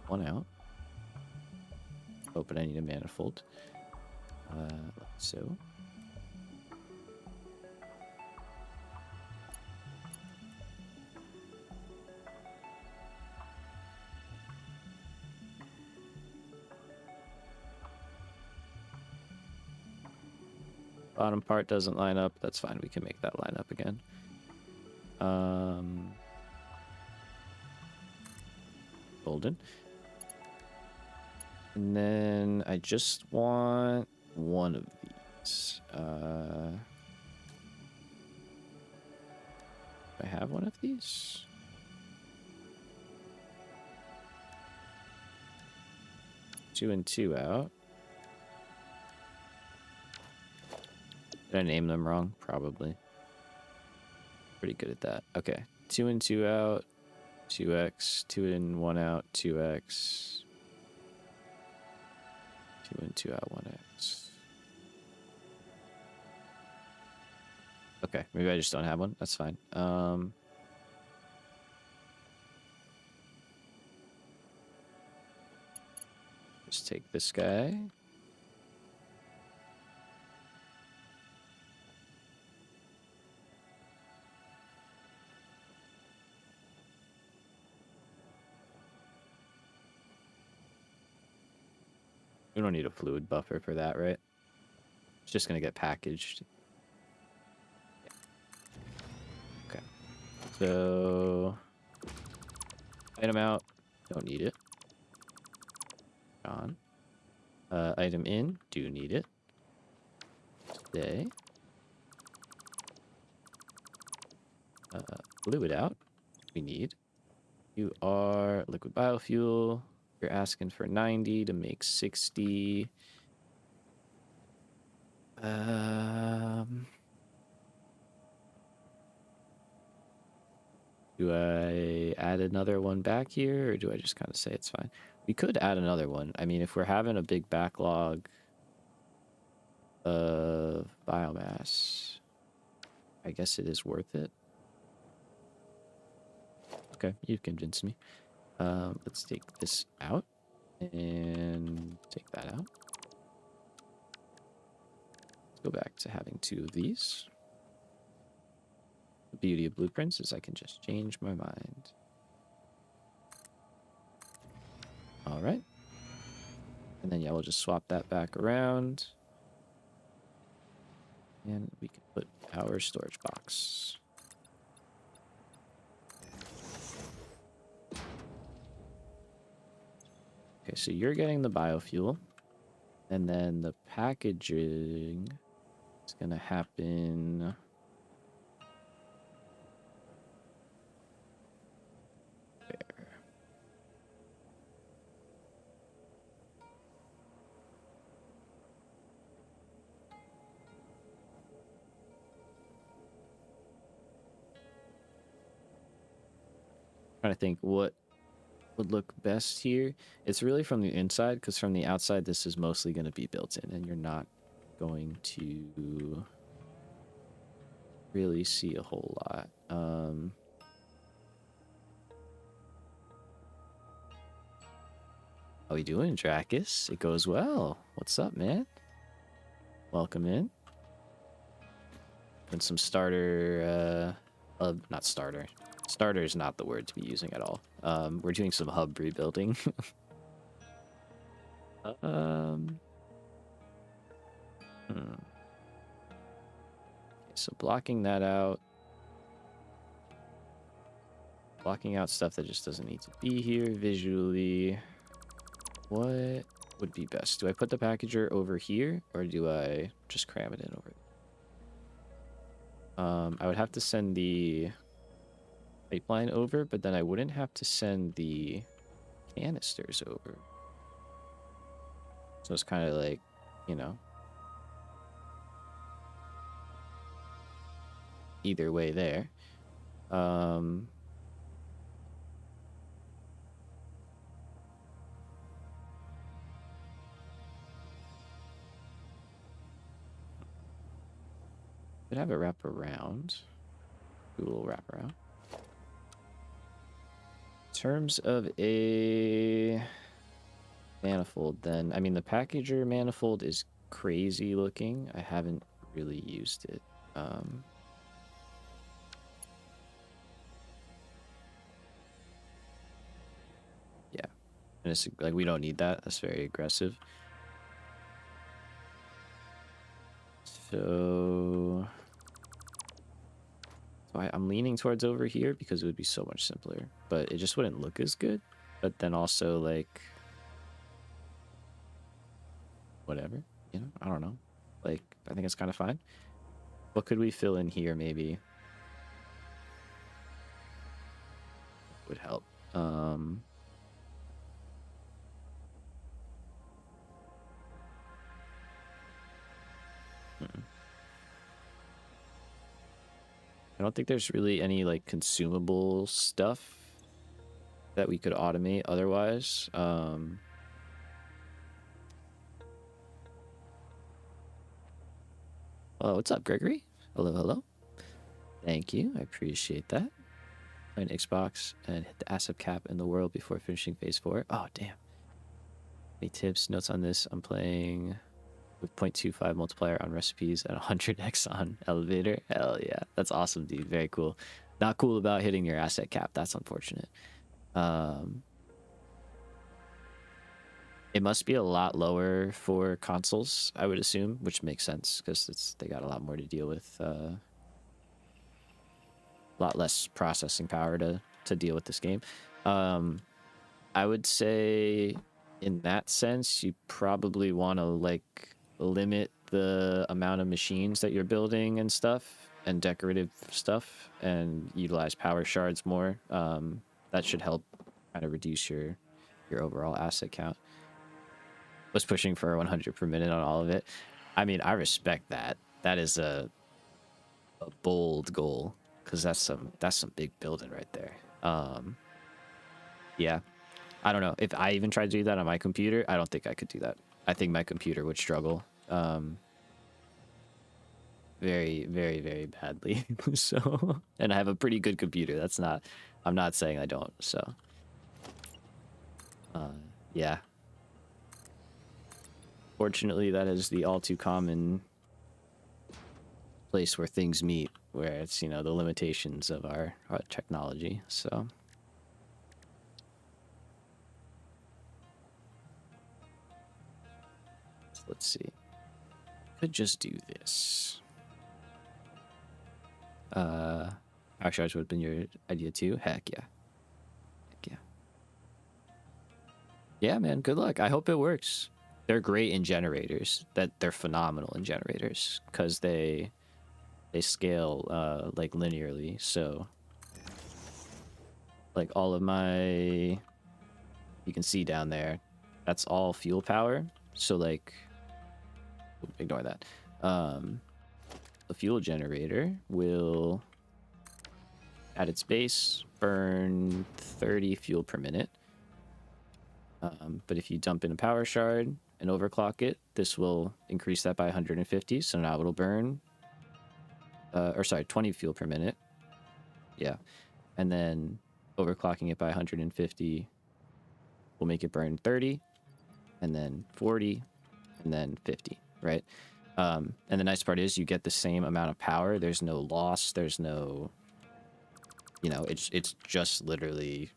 1 out. Oh, but I need a manifold. So bottom part doesn't line up. That's fine. We can make that line up again. Golden. And then I just want one of these. Do I have one of these? Two and two out. Did I name them wrong? Probably. Pretty good at that. Okay. 2 and 2 out. 2x. 2 and 1 out. 2x. 2 and 2 out. 1x. Okay. Maybe I just don't have one. That's fine. Just take this guy. We don't need a fluid buffer for that, right? It's just going to get packaged. Okay. So, item out. Don't need it. Gone. Item in. Do need it. Stay. Fluid out. We need. You are liquid biofuel. You're asking for 90 to make 60. Do I add another one back here, or do I just kind of say it's fine? We could add another one. I mean, if we're having a big backlog of biomass, I guess it is worth it. Okay, you've convinced me. Let's take this out and take that out. Let's go back to having 2 of these. The beauty of blueprints is I can just change my mind. All right. And then, yeah, we'll just swap that back around. And we can put our storage box. Okay, so you're getting the biofuel. And then the packaging is going to happen... there. Trying to think what would look best here. It's really from the inside, because from the outside this is mostly going to be built in, and you're not going to really see a whole lot. How we doing, Dracus? It goes well. What's up, man? Welcome in. And some starter not starter. Starter is not the word to be using at all. We're doing some hub rebuilding. So blocking that out. Blocking out stuff that just doesn't need to be here visually. What would be best? Do I put the packager over here, or do I just cram it in over there? I would have to send the pipeline over, but then I wouldn't have to send the canisters over. So it's kind of like, you know, either way there. Could have it wrap around. Do a little wrap around. In terms of a manifold, then, I mean, the packager manifold is crazy looking. I haven't really used it. Yeah, and it's like, we don't need that. That's very aggressive. So I'm leaning towards over here because it would be so much simpler, but it just wouldn't look as good. But then also, like, whatever, you know, I don't know. Like, I think it's kind of fine. What could we fill in here, maybe? Would help. I don't think there's really any like consumable stuff that we could automate otherwise. Oh, what's up, Gregory? Hello, hello. Thank you. I appreciate that. Play an Xbox and hit the asset cap in the world before finishing phase 4. Oh, damn. Any tips, notes on this? I'm playing with 0.25 multiplier on recipes and 100x on elevator. Hell yeah. That's awesome, dude. Very cool. Not cool about hitting your asset cap. That's unfortunate. It must be a lot lower for consoles, I would assume, which makes sense because they got a lot more to deal with. A lot less processing power to deal with this game. I would say in that sense, you probably want to like limit the amount of machines that you're building and stuff and decorative stuff and utilize power shards more. That should help kind of reduce your overall asset count. Was pushing for 100 per minute on all of it. I mean, I respect that. That is a bold goal because that's some big building right there. Yeah, I don't know if I even tried to do that on my computer. I don't think I could do that. I think my computer would struggle very, very, very badly. So, and I have a pretty good computer. That's not. I'm not saying I don't. So, yeah. Fortunately, that is the all too common place where things meet, where it's, you know, the limitations of our technology. So let's see. Could just do this. Power charge would have been your idea too. Heck yeah. Heck yeah. Yeah, man. Good luck. I hope it works. They're great in generators. They're phenomenal in generators because they scale like linearly. So like all of my, you can see down there, that's all fuel power. So like, ignore that. The fuel generator will at its base burn 30 fuel per minute. But if you dump in a power shard and overclock it, this will increase that by 150. So now it'll burn, 20 fuel per minute. Yeah. And then overclocking it by 150 will make it burn 30, and then 40, and then 50, right? And the nice part is you get the same amount of power. There's no loss. There's no, you know, it's just literally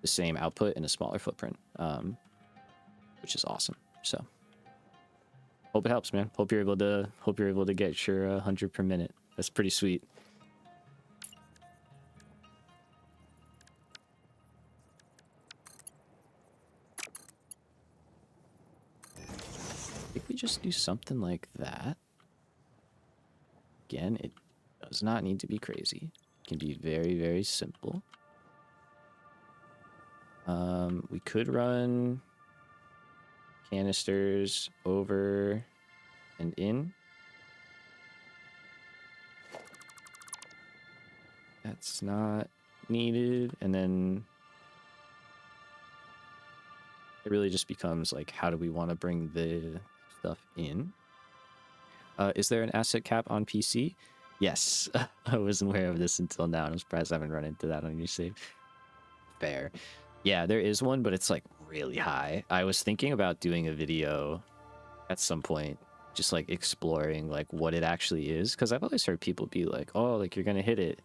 the same output in a smaller footprint, which is awesome. So hope it helps, man. Hope you're able to get your 100 per minute. That's pretty sweet. I think we just do something like that. Again, it does not need to be crazy. It can be very, very simple. We could run canisters over and in. That's not needed. And then it really just becomes like, how do we want to bring the stuff in? Is there an asset cap on PC? Yes. I wasn't aware of this until now, and I'm surprised I haven't run into that on your save. Fair. Yeah, there is one, but it's like really high. I was thinking about doing a video at some point, just like exploring like what it actually is, because I've always heard people be like, oh, like you're gonna hit it.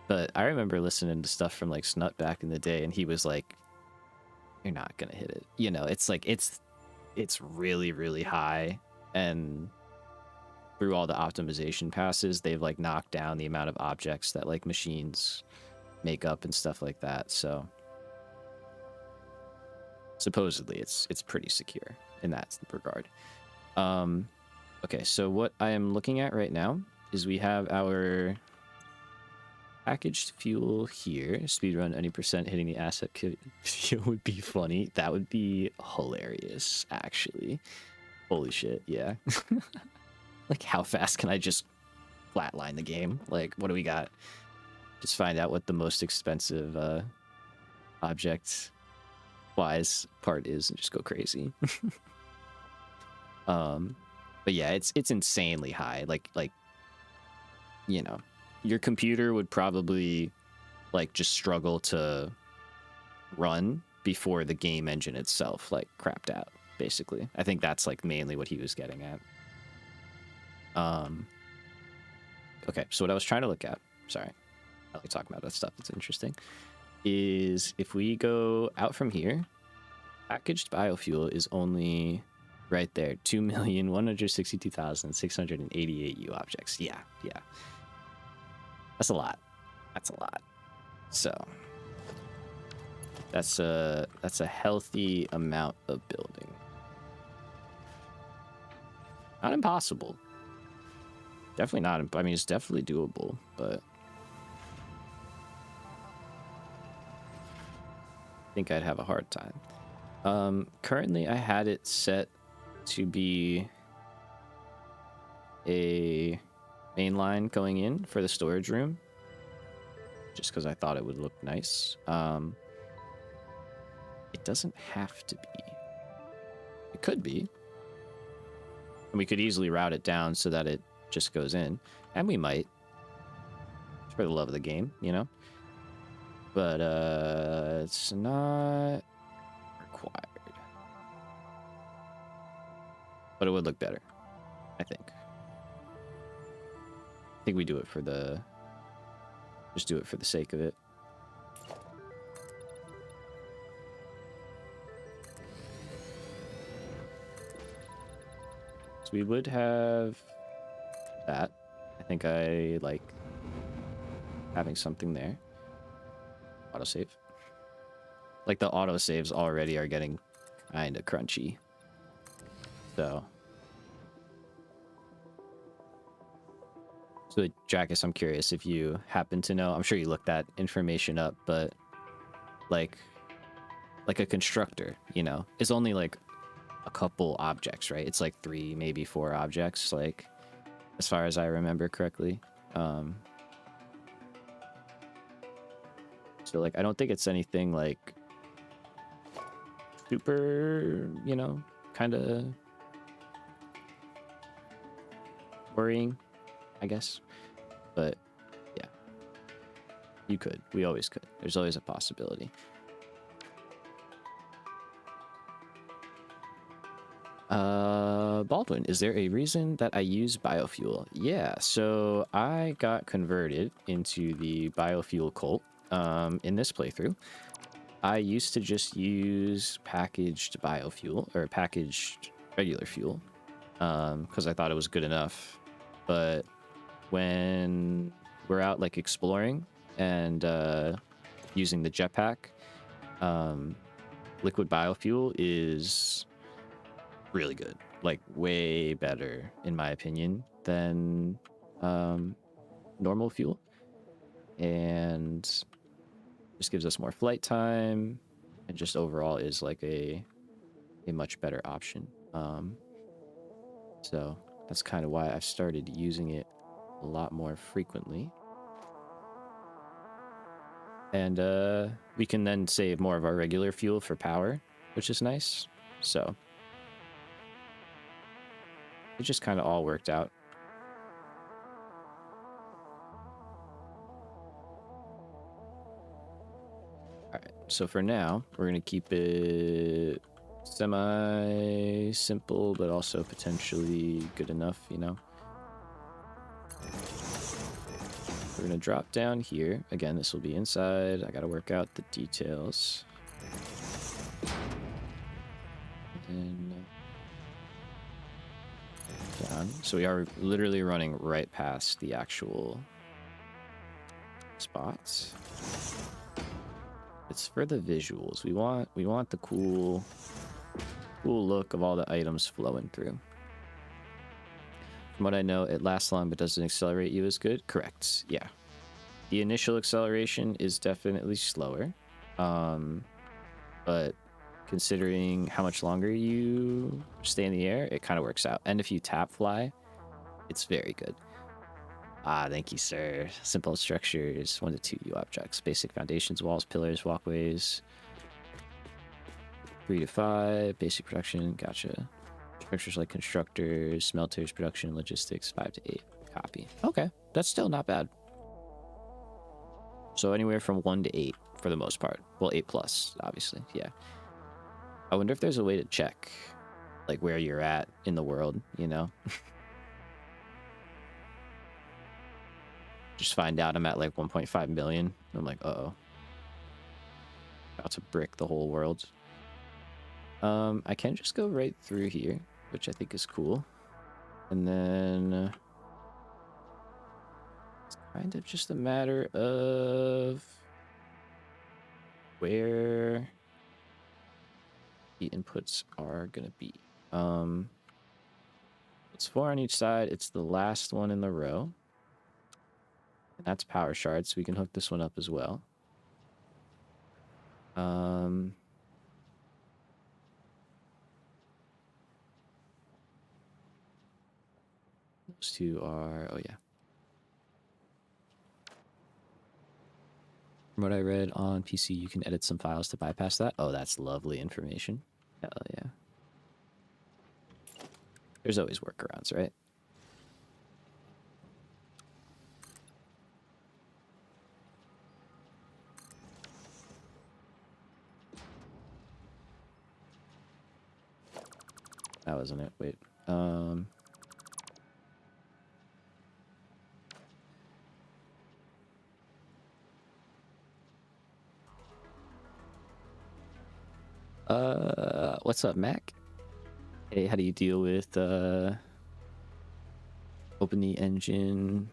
But I remember listening to stuff from like Snut back in the day, and he was like, you're not gonna hit it. You know, it's like it's really, really high, and through all the optimization passes, they've like knocked down the amount of objects that like machines make up and stuff like that. So supposedly it's pretty secure in that regard. Okay, so what I am looking at right now is we have our packaged fuel here. Speedrun any percent hitting the asset kit would be funny. That would be hilarious, actually. Holy shit, yeah. Like, how fast can I just flatline the game? Like, what do we got? Just find out what the most expensive object wise part is and just go crazy. But yeah, it's insanely high. Like you know, your computer would probably like just struggle to run before the game engine itself like crapped out, basically. I think that's like mainly what he was getting at. Okay, so what I was trying to look at, sorry, I like talking about that stuff that's interesting, is if we go out from here, packaged biofuel is only right there, 2,162,688 U objects. Yeah. That's a lot. That's a lot. So that's a healthy amount of building. Not impossible. Definitely not. I mean, it's definitely doable, but I think I'd have a hard time. Currently, I had it set to be a main line going in for the storage room, just because I thought it would look nice. It doesn't have to be. It could be. And we could easily route it down so that it just goes in. And we might. For the love of the game, you know? But it's not required. But it would look better, I think. I think we do it for the... Just do it for the sake of it. So we would have that. I think I like having something there. Autosave. Like the autosaves already are getting kind of crunchy. So Jackus, I'm curious if you happen to know, I'm sure you looked that information up, but like a constructor, you know, is only like a couple objects, right? It's like 3, maybe 4 objects, like as far as I remember correctly. So like I don't think it's anything like super, you know, kind of worrying, I guess. But yeah, you could. We always could. There's always a possibility. Baldwin, is there a reason that I use biofuel? Yeah, so I got converted into the biofuel cult in this playthrough. I used to just use packaged biofuel or packaged regular fuel because I thought it was good enough. But when we're out like exploring and using the jetpack, liquid biofuel is really good, like way better in my opinion than normal fuel, and just gives us more flight time and just overall is like a much better option. So that's kind of why I've started using it a lot more frequently, and we can then save more of our regular fuel for power, which is nice. So it just kind of all worked out. All right, so for now, we're going to keep it semi-simple, but also potentially good enough, you know? We're going to drop down here. Again, this will be inside. I got to work out the details. And down. So we are literally running right past the actual spots. It's for the visuals. We want the cool look of all the items flowing through. From what I know, it lasts long but doesn't accelerate you as good. Correct. Yeah. The initial acceleration is definitely slower. But considering how much longer you stay in the air, it kind of works out. And if you tap fly, it's very good. Ah, thank you, sir. Simple structures, 1 to 2 U objects. Basic foundations, walls, pillars, walkways. 3 to 5. Basic production, gotcha. Structures like constructors, smelters, production, logistics, 5 to 8. Copy. Okay, that's still not bad. So anywhere from 1 to 8 for the most part. Well, 8 plus, obviously. Yeah. I wonder if there's a way to check, like, where you're at in the world, you know? Just find out I'm at like 1.5 million. I'm like, uh-oh. About to brick the whole world. I can just go right through here, which I think is cool. And then it's kind of just a matter of where the inputs are gonna be. It's 4 on each side. It's the last one in the row. And that's power shards, so we can hook this one up as well. Those two are, oh yeah. From what I read on PC, you can edit some files to bypass that. Oh, that's lovely information. Hell yeah. There's always workarounds, right? That wasn't it. Wait. What's up, Mac? Hey, how do you deal with open the engine?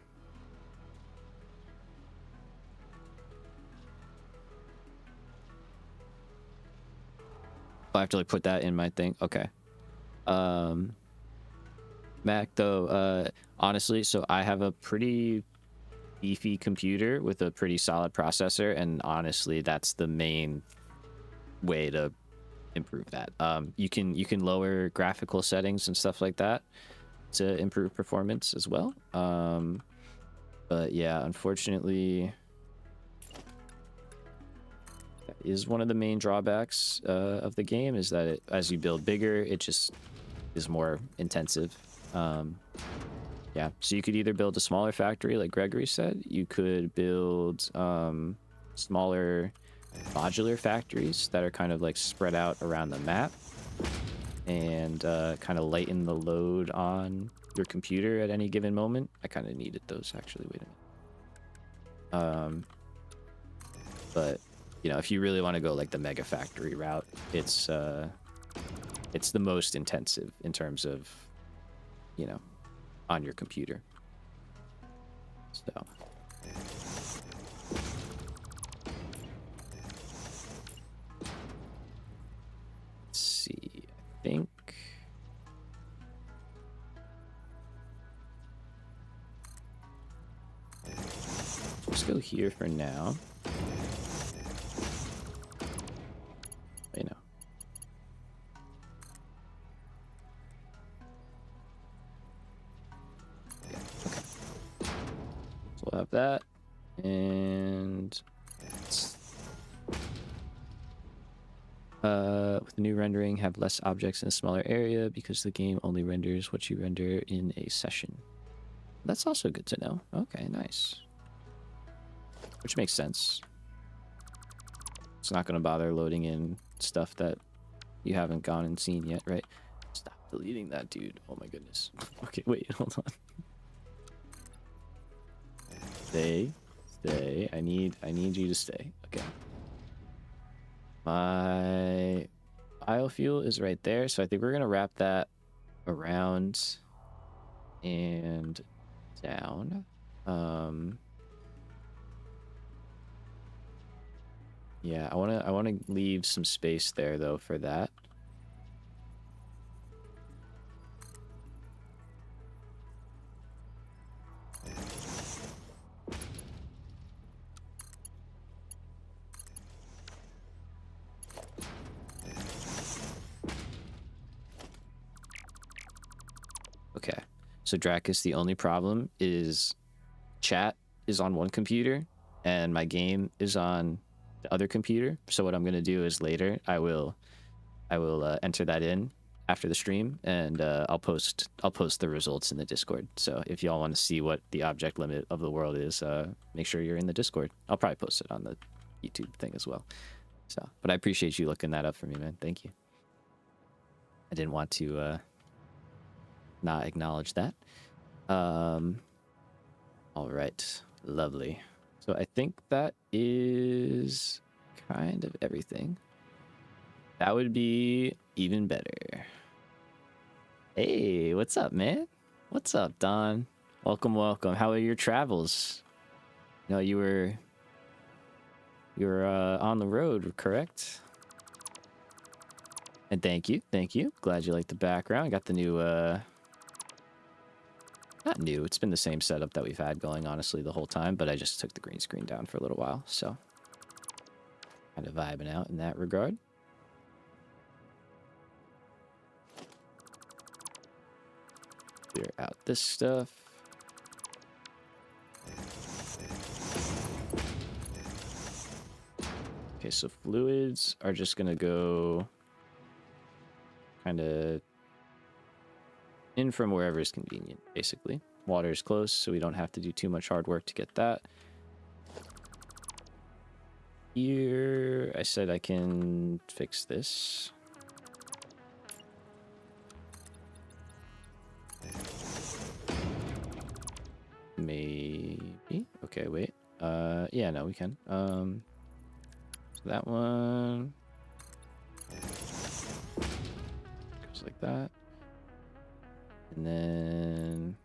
Oh, I have to like put that in my thing. Okay. Mac though, honestly, so I have a pretty beefy computer with a pretty solid processor, and honestly, that's the main way to improve that. You can lower graphical settings and stuff like that to improve performance as well. But yeah, unfortunately, that is one of the main drawbacks of the game, is that as you build bigger, it just is more intensive. Yeah, so you could either build a smaller factory like Gregory said, you could build smaller modular factories that are kind of like spread out around the map and kind of lighten the load on your computer at any given moment. I kind of needed those actually. Wait a minute. But you know, if you really want to go like the mega factory route, it's the most intensive in terms of, you know, on your computer. So let's see. I think let's go here for now. You know. Yeah, okay. So we'll have that, and with the new rendering, have less objects in a smaller area because the game only renders what you render in a session. That's also good to know. Okay, nice. Which makes sense. It's not going to bother loading in stuff that you haven't gone and seen yet, right? Stop deleting that, dude. Oh my goodness. Okay, wait, hold on. Stay. I need you to stay. Okay. My biofuel is right there, so I think we're gonna wrap that around and down. Yeah, I wanna leave some space there though for that. Okay. So Dracus, the only problem is chat is on one computer and my game is on the other computer. So what I'm gonna do is later I will enter that in after the stream, and I'll post the results in the Discord. So if y'all want to see what the object limit of the world is, make sure you're in the Discord. I'll probably post it on the YouTube thing as well. So, but I appreciate you looking that up for me, man. Thank you. I didn't want to not acknowledge that. All right, lovely. So I think that is kind of everything. That would be even better. Hey, what's up, man? What's up, Don? Welcome, welcome. How are your travels? No, you were on the road, correct? And thank you, thank you. Glad you like the background. I got the new, not new. It's been the same setup that we've had going, honestly, the whole time. But I just took the green screen down for a little while, so kind of vibing out in that regard. Clear out this stuff. Okay, so fluids are just gonna go kind of in from wherever is convenient, basically. Water is close, so we don't have to do too much hard work to get that. Here, I said I can fix this. Maybe. Okay, wait. Yeah, no, we can. So that one goes like that. And then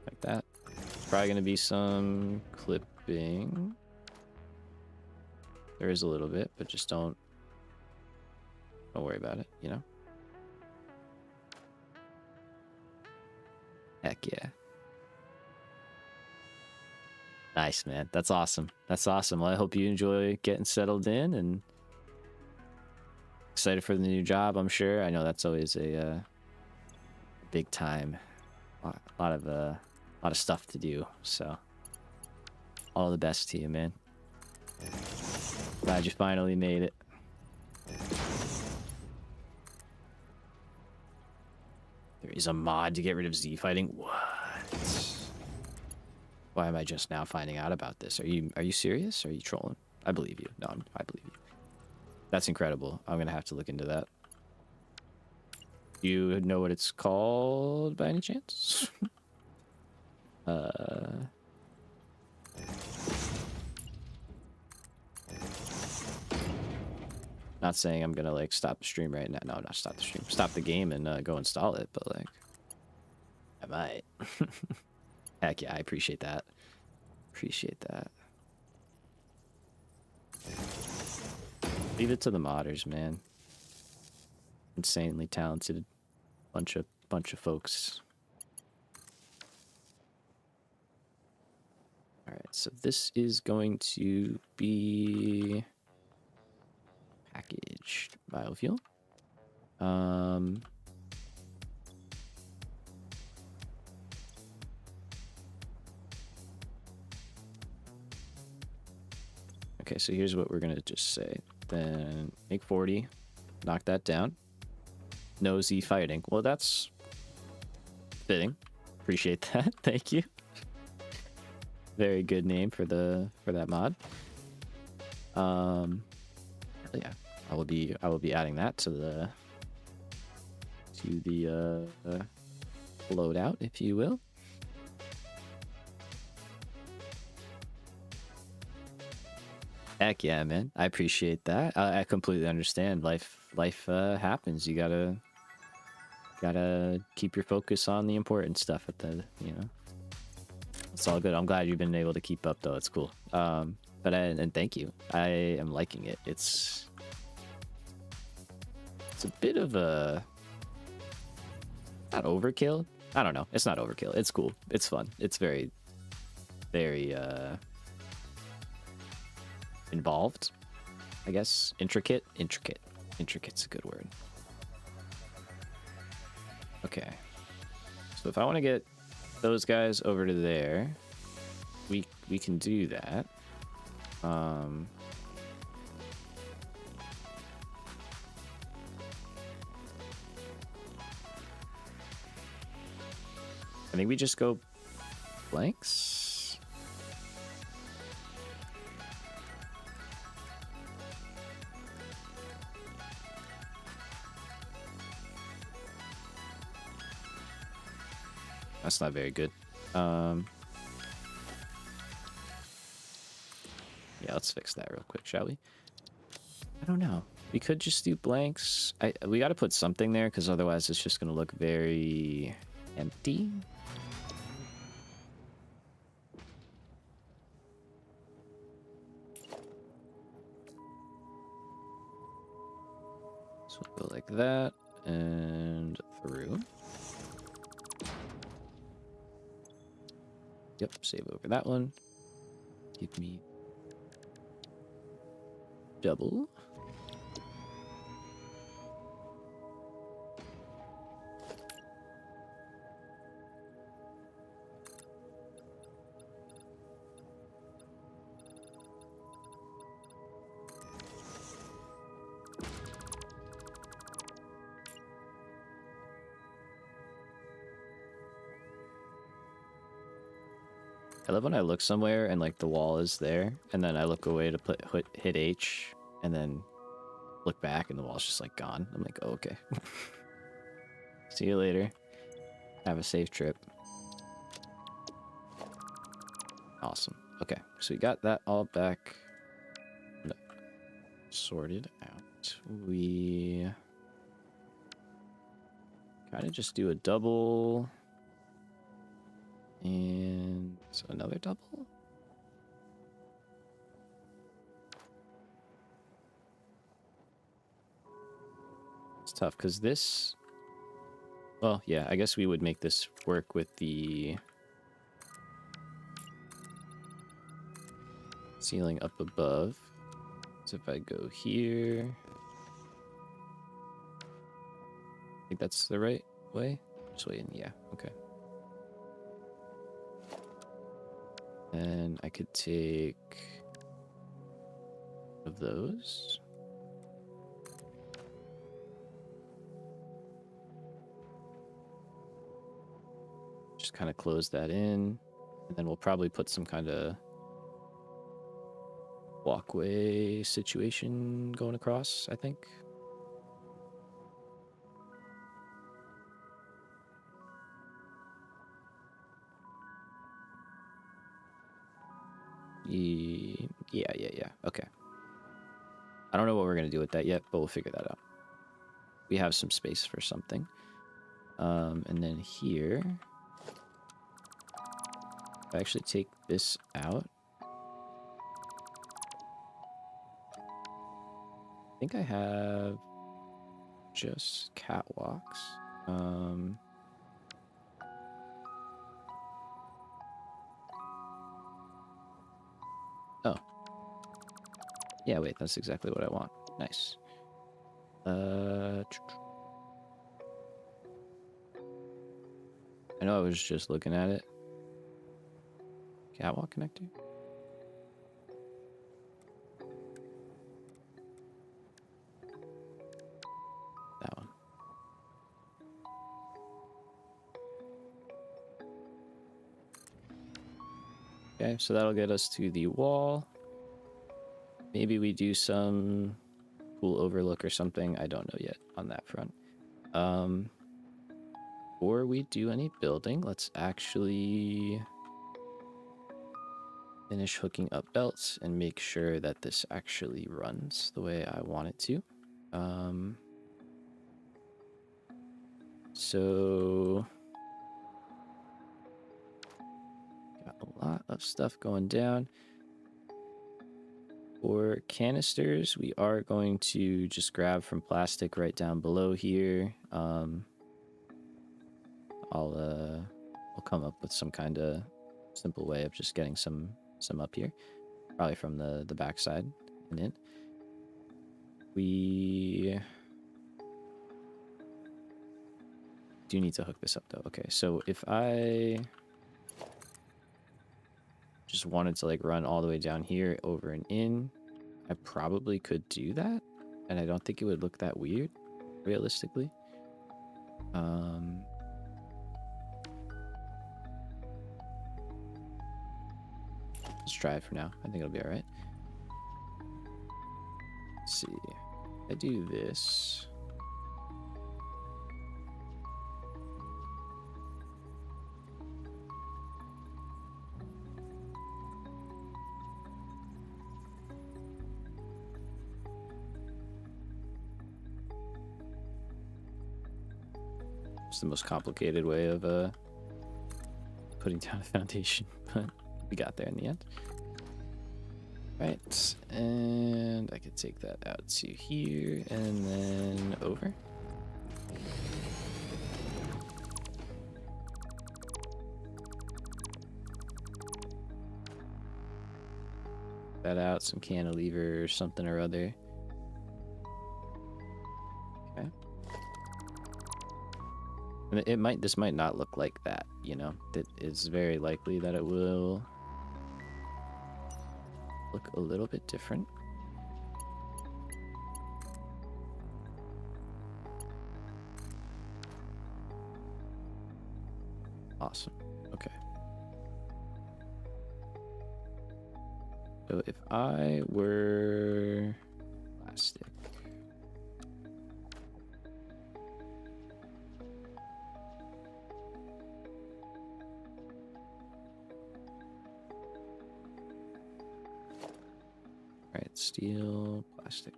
like that. Probably gonna be some clipping. There is a little bit, but just don't worry about it, you know? Heck yeah. Nice, man. That's awesome. That's awesome. Well, I hope you enjoy getting settled in and excited for the new job, I'm sure. I know that's always a big time. A lot of stuff to do. So all the best to you, man. Glad you finally made it. There is a mod to get rid of Z fighting. What? Why am I just now finding out about this? Are you serious? Are you trolling? I believe you. No, I believe you. That's incredible. I'm gonna have to look into that. You know what it's called by any chance? Not saying I'm gonna like stop the stream right now. No, not stop the stream. Stop the game and go install it, but like I might. Heck yeah, I appreciate that. Appreciate that. Leave it to the modders, man. Insanely talented bunch of folks. All right, so this is going to be packaged biofuel. Okay, so here's what we're gonna just say. Then make 40, knock that down. No Z fighting. Well, that's fitting. Appreciate that. Thank you. Very good name for that mod. Yeah, I will be adding that to the loadout, if you will. Heck yeah, man. I appreciate that. I completely understand. Life happens. You gotta keep your focus on the important stuff at the, you know. It's all good. I'm glad you've been able to keep up though. It's cool. And thank you. I am liking it. It's a bit of a, not overkill. I don't know. It's not overkill. It's cool. It's fun. It's very involved, I guess. Intricate's a good word. Okay. So if I want to get those guys over to there, we can do that. I think we just go blanks. That's not very good. Yeah, let's fix that real quick, shall we? I don't know. We could just do blanks. We got to put something there because otherwise it's just going to look very empty. So we'll go like that and through. Yep, save over that one. Give me double. I love when I look somewhere and like the wall is there, and then I look away to hit H, and then look back and the wall's just like gone. I'm like, oh, okay. See you later. Have a safe trip. Awesome. Okay, so we got that all back sorted out. We kind of just do a double and another double. It's tough because this, well, yeah, I guess we would make this work with the ceiling up above. So if I go here, I think that's the right way. Just waiting, yeah, okay. And I could take of those. Just kind of close that in, and then we'll probably put some kind of walkway situation going across, I think. Yeah. Okay. I don't know what we're going to do with that yet, but we'll figure that out. We have some space for something. And then here, if I actually take this out, I think I have just catwalks. Oh. Yeah, wait, that's exactly what I want. Nice. I know I was just looking at it. Catwalk connector? That one. Okay, so that'll get us to the wall. Maybe we do some cool overlook or something. I don't know yet on that front. Before we do any building, let's actually finish hooking up belts and make sure that this actually runs the way I want it to. So got a lot of stuff going down. For canisters, we are going to just grab from plastic right down below here. I'll come up with some kind of simple way of just getting some up here, probably from the backside and in. We Do need to hook this up though. Okay, so if I just wanted to like run all the way down here, over and in, I probably could do that, and I don't think it would look that weird, realistically. Let's try it for now. I think it'll be all right. Let's see. I do this. It's the most complicated way of putting down a foundation, but we got there in the end. Right, and I could take that out to here and then over. That out, some cantilever or something or other. Okay. And this might not look like that, you know. That is very likely that it will look a little bit different. Awesome. Okay. So if I were plastic. Alright, steel, plastic.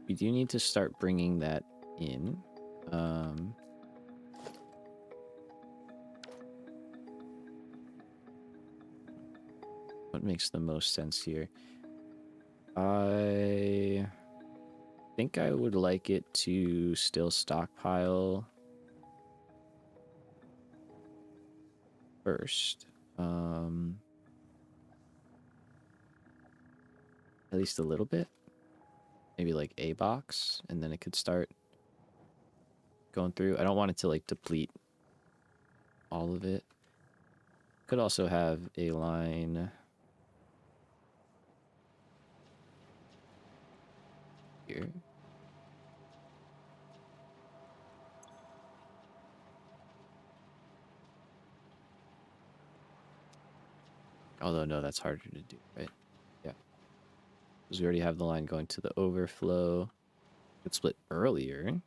We do need to start bringing that in. What makes the most sense here? I think I would like it to still stockpile first. At least a little bit. Maybe like a box, and then it could start going through. I don't want it to like deplete all of it. Could also have a line here. Although, no, that's harder to do, right? Yeah. Because we already have the line going to the overflow. It split earlier,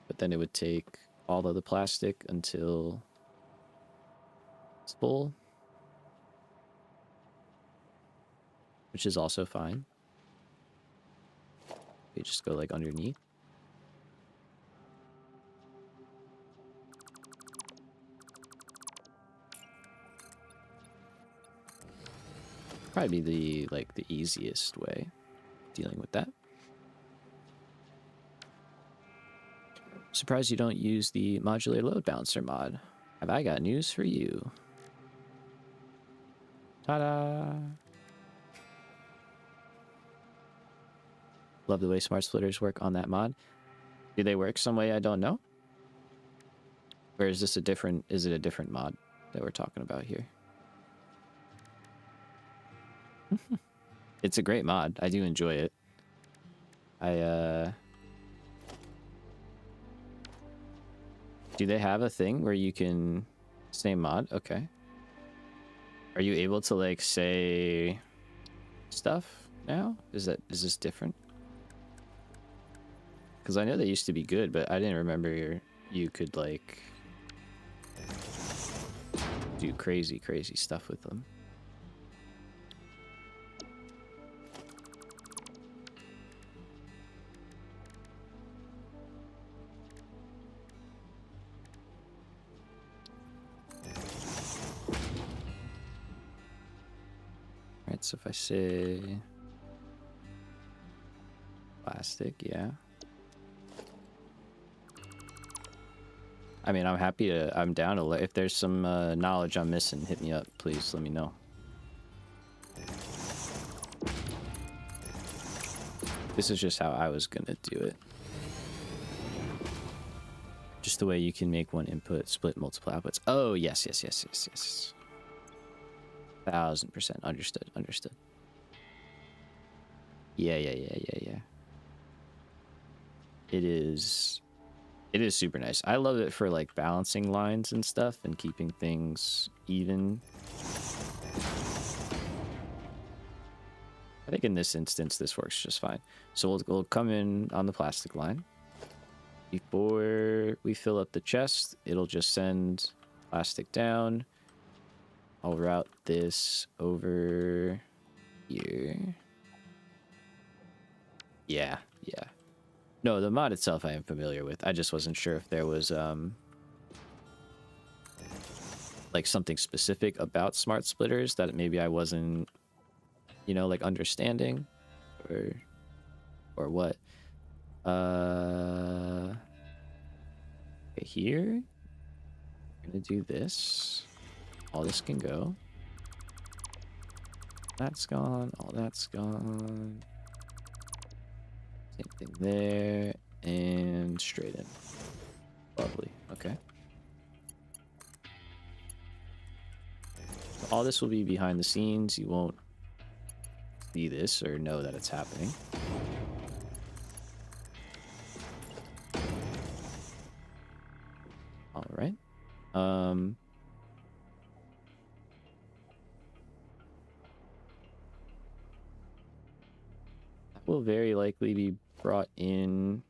but then it would take all of the plastic until it's full, which is also fine. You just go like underneath. Probably be the easiest way of dealing with that. Surprised you don't use the modular load balancer mod. Have I got news for you? Ta-da! Love the way smart splitters work on that mod. Do they work some way I don't know? Or is this is it a different mod that we're talking about here? It's a great mod. I do enjoy it. Do they have a thing where you can... Same mod? Okay. Are you able to, like, say... stuff now? Is this different? Because I know they used to be good, but I didn't remember you could, like... do crazy stuff with them. Alright, so if I say... plastic, yeah. I mean, I'm down to... If there's some knowledge I'm missing, hit me up. Please, let me know. This is just how I was gonna do it. Just the way you can make one input split multiple outputs. Oh, yes, yes, yes, yes, yes. 1000% understood, understood. Yeah. It is super nice. I love it for like balancing lines and stuff and keeping things even. I think in this instance, this works just fine. So we'll come in on the plastic line. Before we fill up the chest, it'll just send plastic down. I'll route this over here. Yeah. No, the mod itself I am familiar with. I just wasn't sure if there was like something specific about smart splitters that maybe I wasn't, you know, like understanding or what. Okay, here I'm gonna do this. All this can go. That's gone. All that's gone. Same thing there. And straight in. Lovely. Okay. So all this will be behind the scenes. You won't see this or know that it's happening. All right. That will very likely be brought in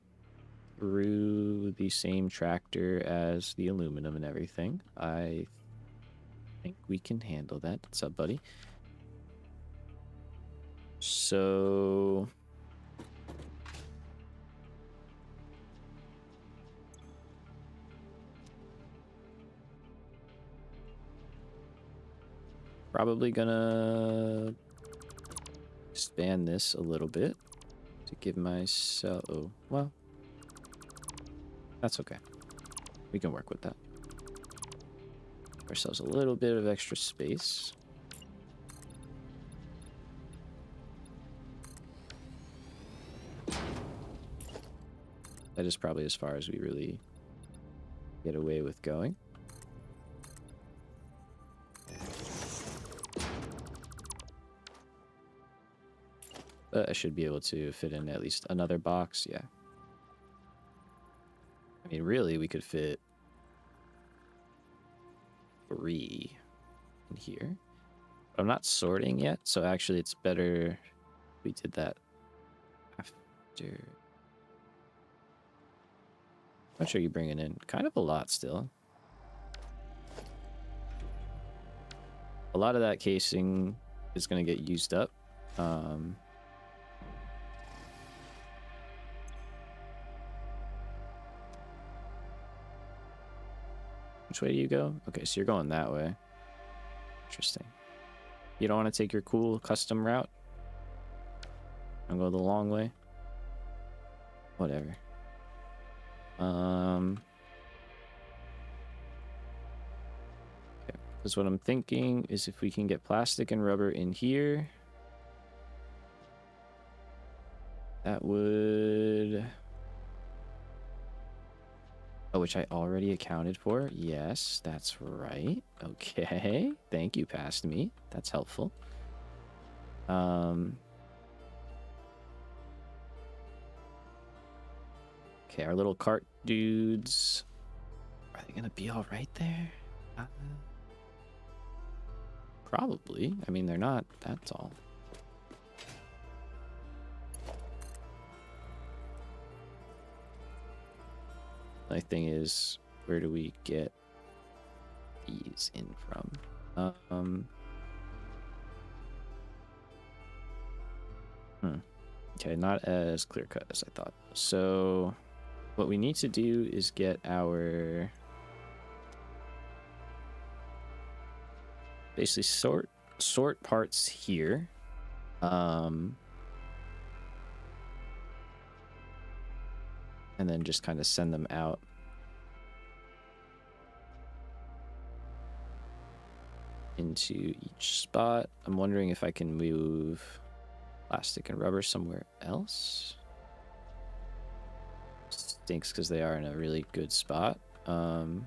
through the same tractor as the aluminum and everything. I think we can handle that. What's up, buddy? So probably gonna expand this a little bit to give myself... Oh, well, that's okay. We can work with that. Give ourselves a little bit of extra space. That is probably as far as we really get away with going. But I should be able to fit in at least another box, yeah. I mean, really, we could fit 3 in here. But I'm not sorting yet, so actually it's better we did that after. How much are you bringing in? Kind of a lot still. A lot of that casing is going to get used up. Which way do you go? Okay, so you're going that way. Interesting. You don't want to take your cool custom route? I'll go the long way. Whatever. Okay, because what I'm thinking is if we can get plastic and rubber in here, that would... Oh, which I already accounted for. Yes, that's right. Okay. Thank you, past me. That's helpful. Okay, our little cart dudes. Are they gonna be all right there? Probably. I mean, they're not that tall. My thing is, where do we get these in from? Okay, not as clear cut as I thought. So what we need to do is get our... basically sort parts here. And then just kind of send them out. Into each spot. I'm wondering if I can move plastic and rubber somewhere else. Stinks because they are in a really good spot. You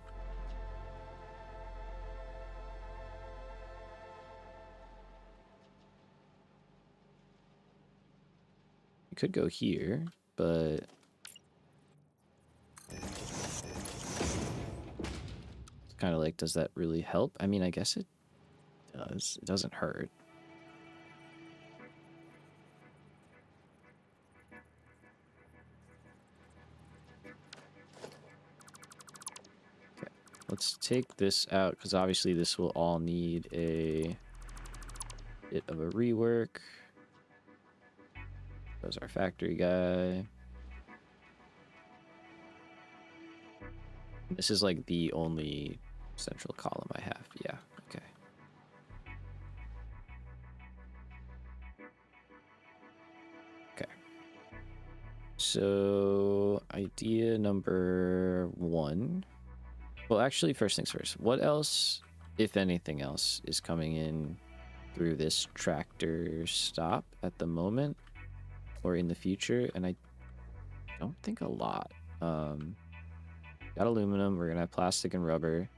could go here, but it's kind of like, does that really help? I mean, I guess it does. It doesn't hurt. Okay, let's take this out because obviously this will all need a bit of a rework. There's our factory guy. This is like the only central column I have. Yeah, okay. Okay. So, idea number 1. Well, actually, first things first. What else, if anything else, is coming in through this tractor stop at the moment or in the future? And I don't think a lot. Got aluminum. We're going to have plastic and rubber.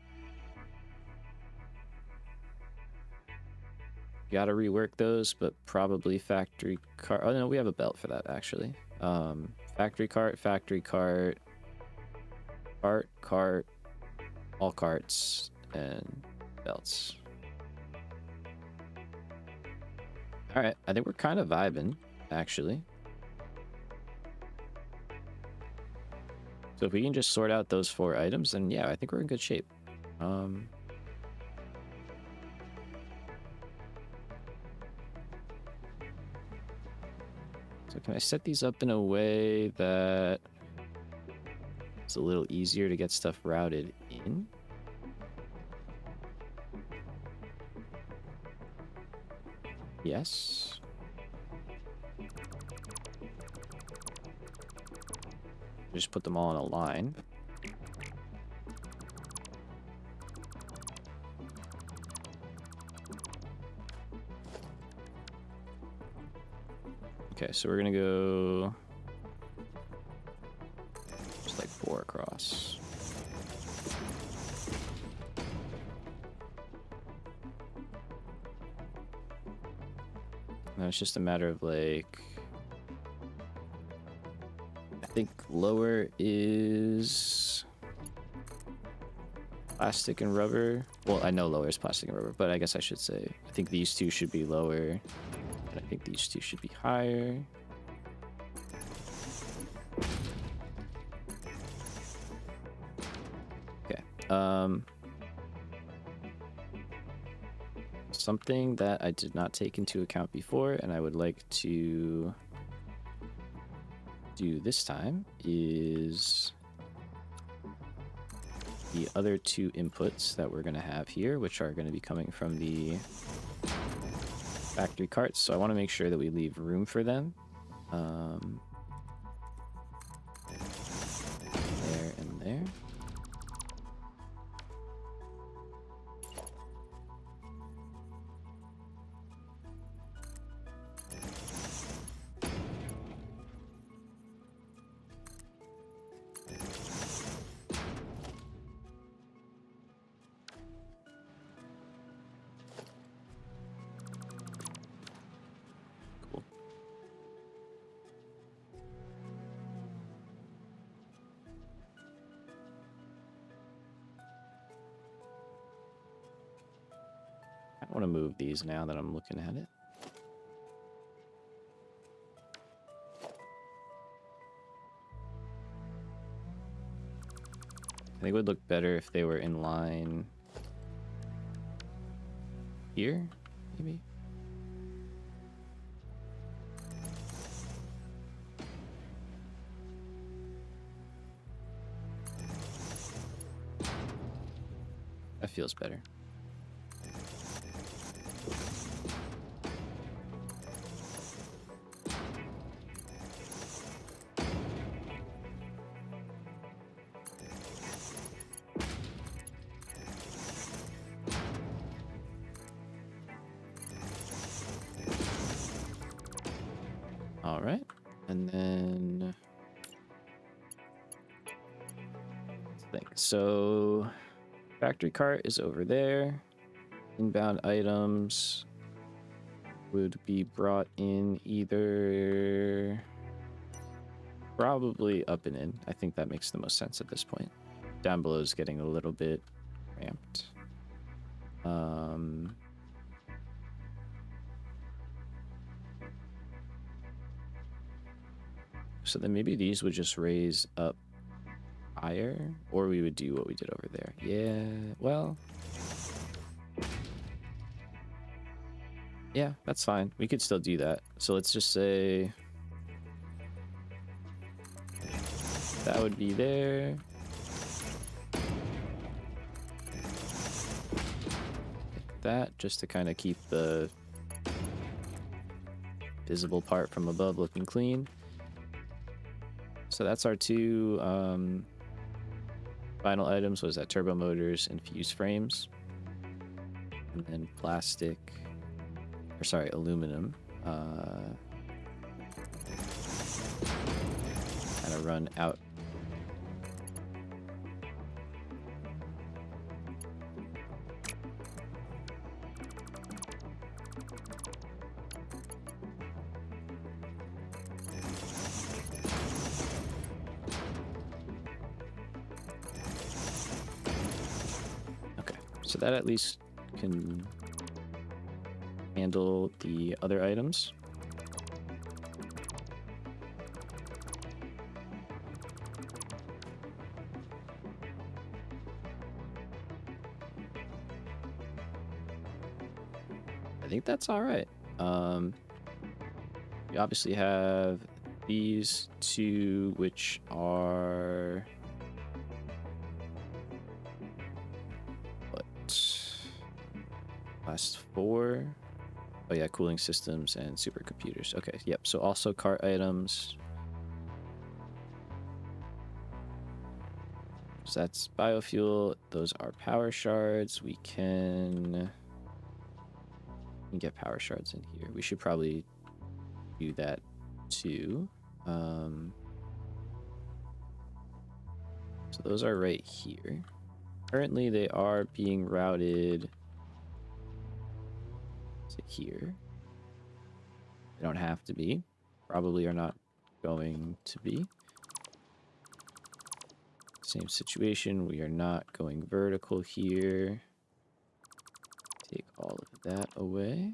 Got to rework those, but probably factory cart. Oh, no, we have a belt for that, actually. Factory cart, cart, all carts, and belts. All right, I think we're kind of vibing, actually. So if we can just sort out those 4 items, then yeah, I think we're in good shape. So can I set these up in a way that it's a little easier to get stuff routed in? Yes. Just put them all in a line. Okay, so we're gonna go just like 4 across. Now it's just a matter of like, I think lower is plastic and rubber. Well, I know lower is plastic and rubber, but I guess I should say, I think these 2 should be lower, and I think these 2 should be higher. Okay. Something that I did not take into account before, and I would like to do this time, is the other 2 inputs that we're going to have here, which are going to be coming from the factory carts. So I want to make sure that we leave room for them. There and there. I want to move these now that I'm looking at it. I think it would look better if they were in line here, maybe. That feels better. All right, and then think. So factory cart is over there. Inbound items would be brought in either probably up and in. I think that makes the most sense at this point. Down below is getting a little bit cramped. So then maybe these would just raise up higher, or we would do what we did over there. Yeah, well, yeah, that's fine. We could still do that. So let's just say that would be there. Like that, just to kind of keep the visible part from above looking clean. So that's our two final items. Was that turbo motors and fuse frames, and then plastic, or sorry, aluminum. Kind of run out. So that at least can handle the other items. I think that's all right. We obviously have these two, which are last four. Oh yeah, cooling systems and supercomputers. Okay, yep. So also cart items. So that's biofuel. Those are power shards. We can get power shards in here. We should probably do that too. So those are right here. Currently they are being routed to here. They don't have to be. Probably are not going to be. Same situation. We are not going vertical here. Take all of that away.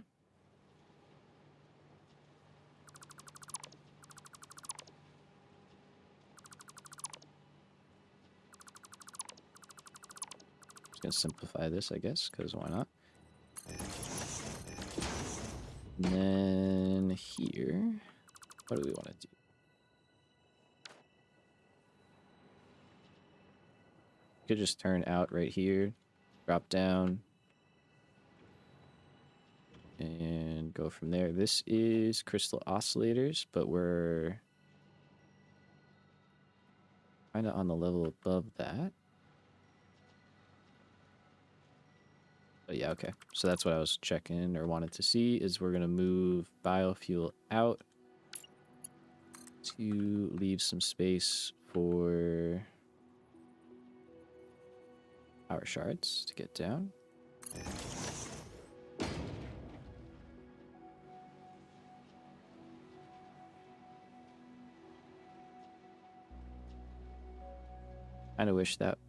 Just gonna simplify this, I guess, because why not? And then here, what do we want to do? Could just turn out right here, drop down, and go from there. This is crystal oscillators, but we're kind of on the level above that. But yeah, okay. So that's what I was checking or wanted to see is we're going to move biofuel out to leave some space for power shards to get down. Kind of wish that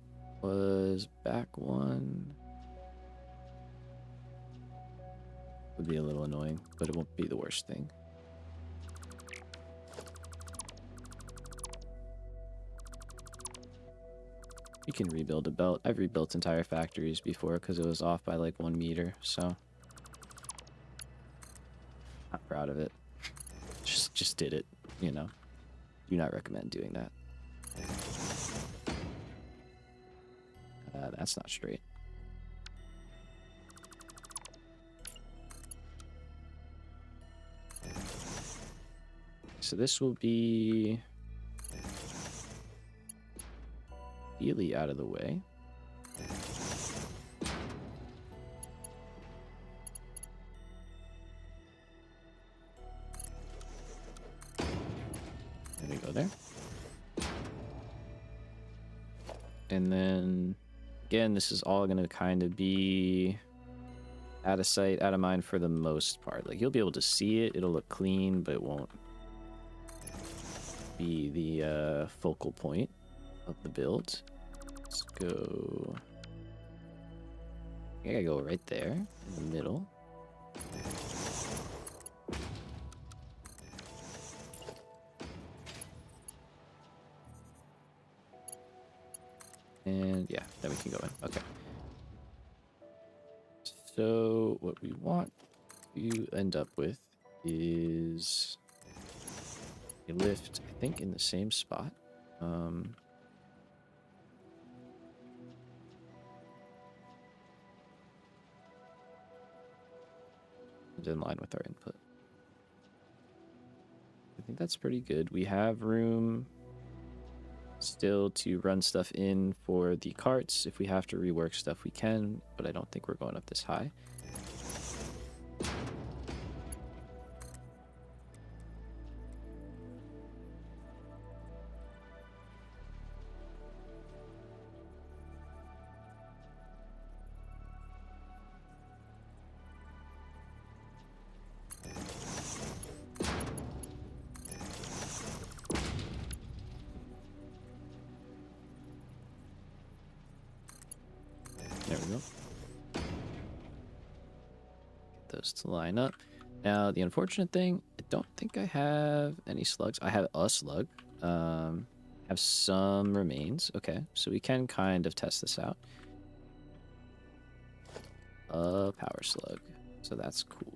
was back one. Would be a little annoying, but it won't be the worst thing. You can rebuild a belt. I've rebuilt entire factories before because it was off by like 1 meter, so not proud of it. Just did it, you know. Do not recommend doing that. That's not straight. So this will be ideally out of the way. There we go there. And then then again, this is all going to kind of be out of sight, out of mind for the most part. Like, you'll be able to see it, it'll look clean, but it won't be the focal point of the build. Let's go. I gotta go right there in the middle. And yeah, then we can go in. Okay. So what we want to end up with is a lift, I think, in the same spot. In line with our input. I think that's pretty good. We have room still to run stuff in for the carts. If we have to rework stuff, we can, but I don't think we're going up this high. There we go. Get those to line up. Now, the unfortunate thing, I don't think I have any slugs. I have a slug. Have some remains. Okay, so we can kind of test this out. A power slug. So that's cool.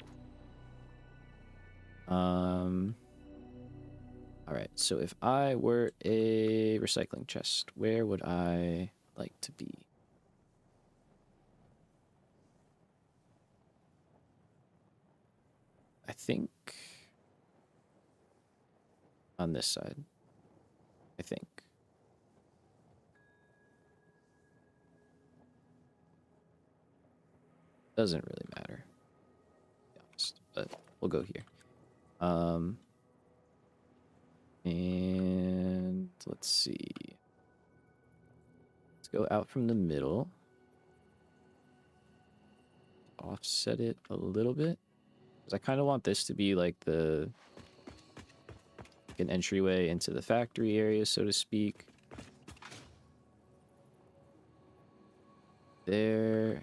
Alright, so if I were a recycling chest, where would I like to be? I think on this side. I think. Doesn't really matter, to be honest, but we'll go here. And let's see. Let's go out from the middle. Offset it a little bit. Because I kind of want this to be like an entryway into the factory area, so to speak. There.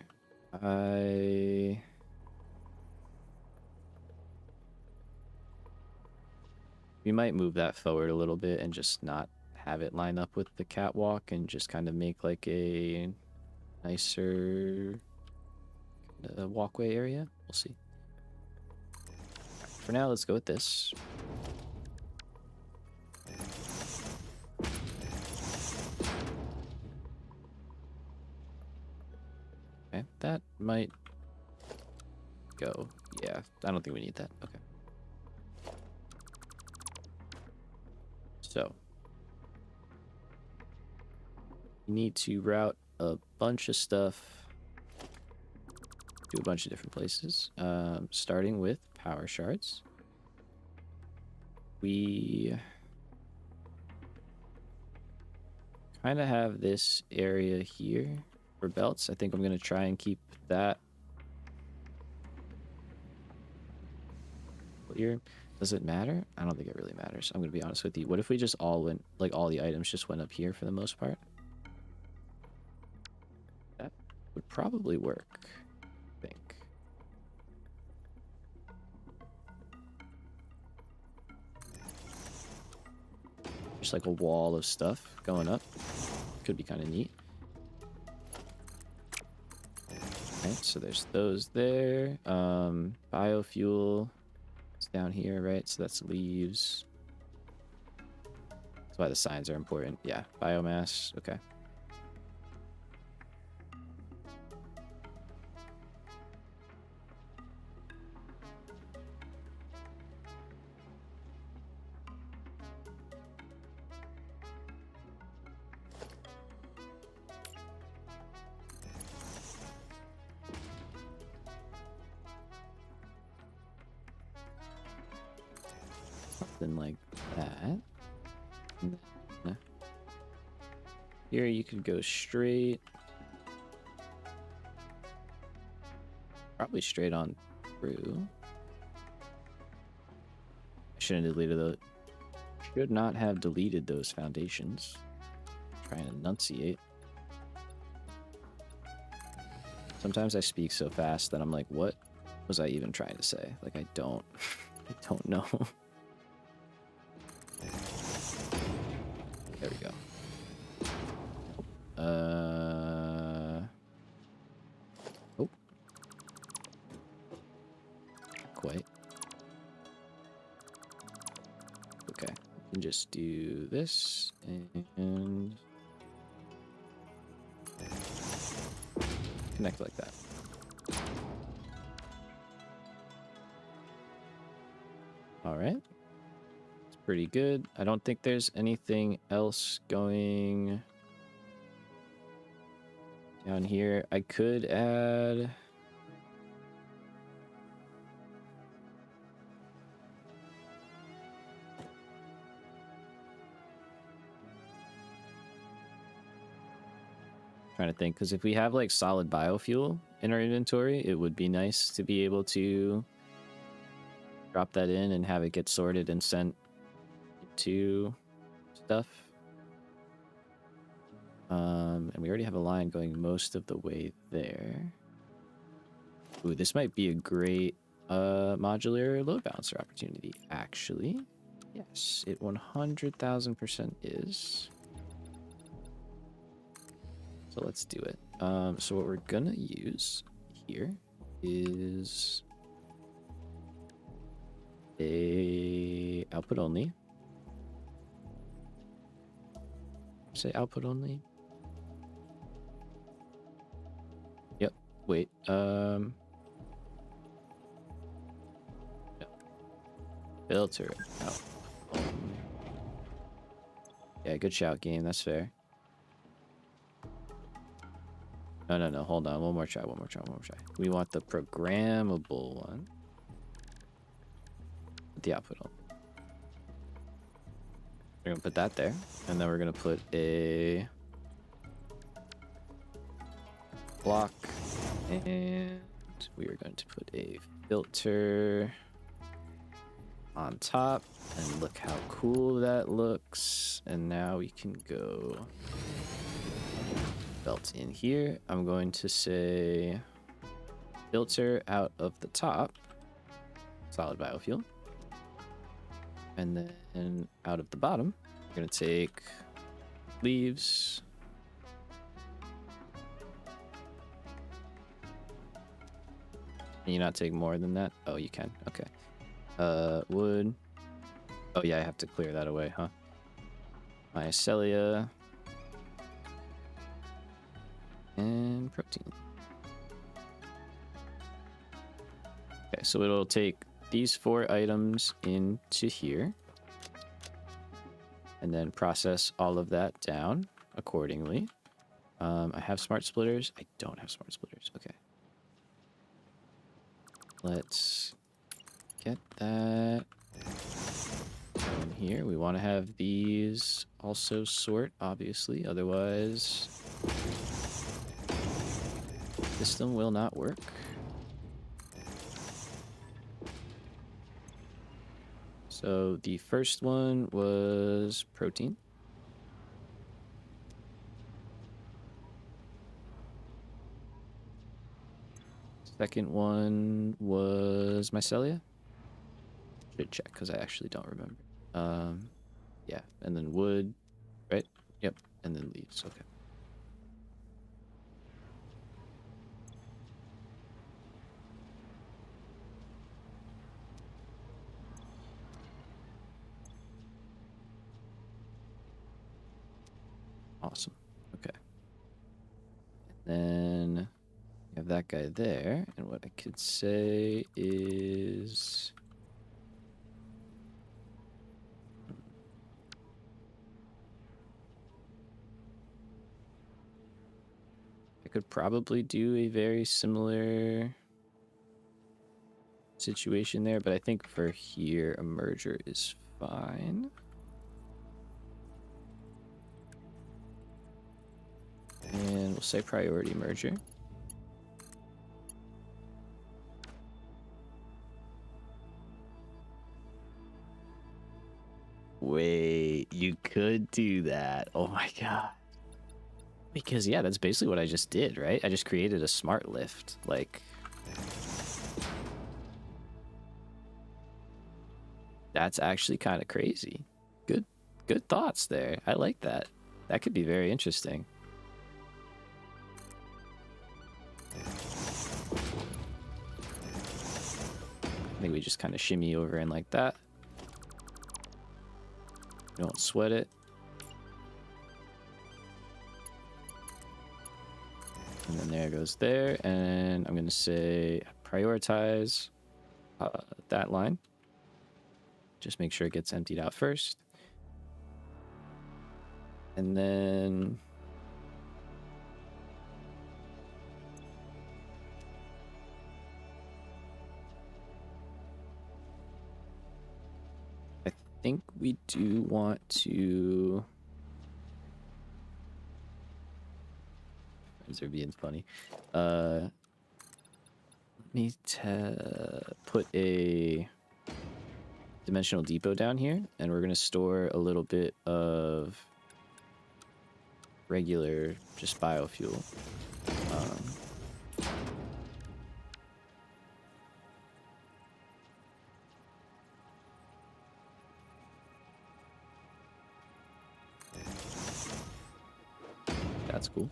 We might move that forward a little bit and just not have it line up with the catwalk and just kind of make like a nicer walkway area. We'll see. For now, let's go with this. Okay, that might go. Yeah, I don't think we need that. Okay. So, you need to route a bunch of stuff to a bunch of different places, starting with power shards. We kind of have this area here for belts. I think I'm going to try and keep that clear. Does it matter? I don't think it really matters. I'm going to be honest with you. What if we just all went, like all the items just went up here for the most part? That would probably work, I think. Just like a wall of stuff going up. Could be kind of neat. Okay, so there's those there. Biofuel. Down here, right? So that's leaves. That's why the signs are important. Yeah, biomass. Okay. Something like that. Here you could go straight. Probably straight on through. I shouldn't have deleted those. Should not have deleted those foundations. Trying to enunciate. Sometimes I speak so fast that I'm like, what was I even trying to say? Like, I don't know. There we go. Oh. Not quite. Okay. We can just do this and connect like that. All right. It's pretty good. I don't think there's anything else going down here. I could add... Trying to think, because if we have like solid biofuel in our inventory, it would be nice to be able to drop that in and have it get sorted and sent to stuff. And we already have a line going most of the way there. Ooh, this might be a great modular load balancer opportunity, actually. Yes, it 100,000% is. So let's do it. So what we're gonna use here is a output only. Say output only. Yep. Wait. No. Filter out. Yeah, good shout, game. That's fair. No. Hold on. One more try. We want the programmable one. The output on. We're gonna put that there, and then we're gonna put a block, and we are going to put a filter on top, and look how cool that looks. And now we can go belt in here. I'm going to say filter out of the top, solid biofuel. And then out of the bottom, we're going to take leaves. Can you not take more than that? Oh, you can. Okay. Wood. Oh, yeah, I have to clear that away, huh? Mycelia. And protein. Okay, so it'll take these 4 items into here and then process all of that down accordingly. I have smart splitters. I don't have smart splitters. Okay. Let's get that in here. We want to have these also sort, obviously. Otherwise, the system will not work. So the first one was protein. Second one was mycelia. Should check because I actually don't remember. Yeah, and then wood, right? Yep, and then leaves. Okay. Awesome. Okay. And then you have that guy there, and what I could say is I could probably do a very similar situation there, but I think for here a merger is fine. And we'll say priority merger. Wait, you could do that. Oh my god. Because yeah, that's basically what I just did, right? I just created a smart lift. Like, that's actually kind of crazy. Good thoughts there. I like that. That could be very interesting. I think we just kind of shimmy over in like that. Don't sweat it. And then there goes there. And I'm going to say prioritize that line. Just make sure it gets emptied out first. And then I think we do want to... These are being funny. Let me put a dimensional depot down here, and we're going to store a little bit of regular just biofuel. That's cool.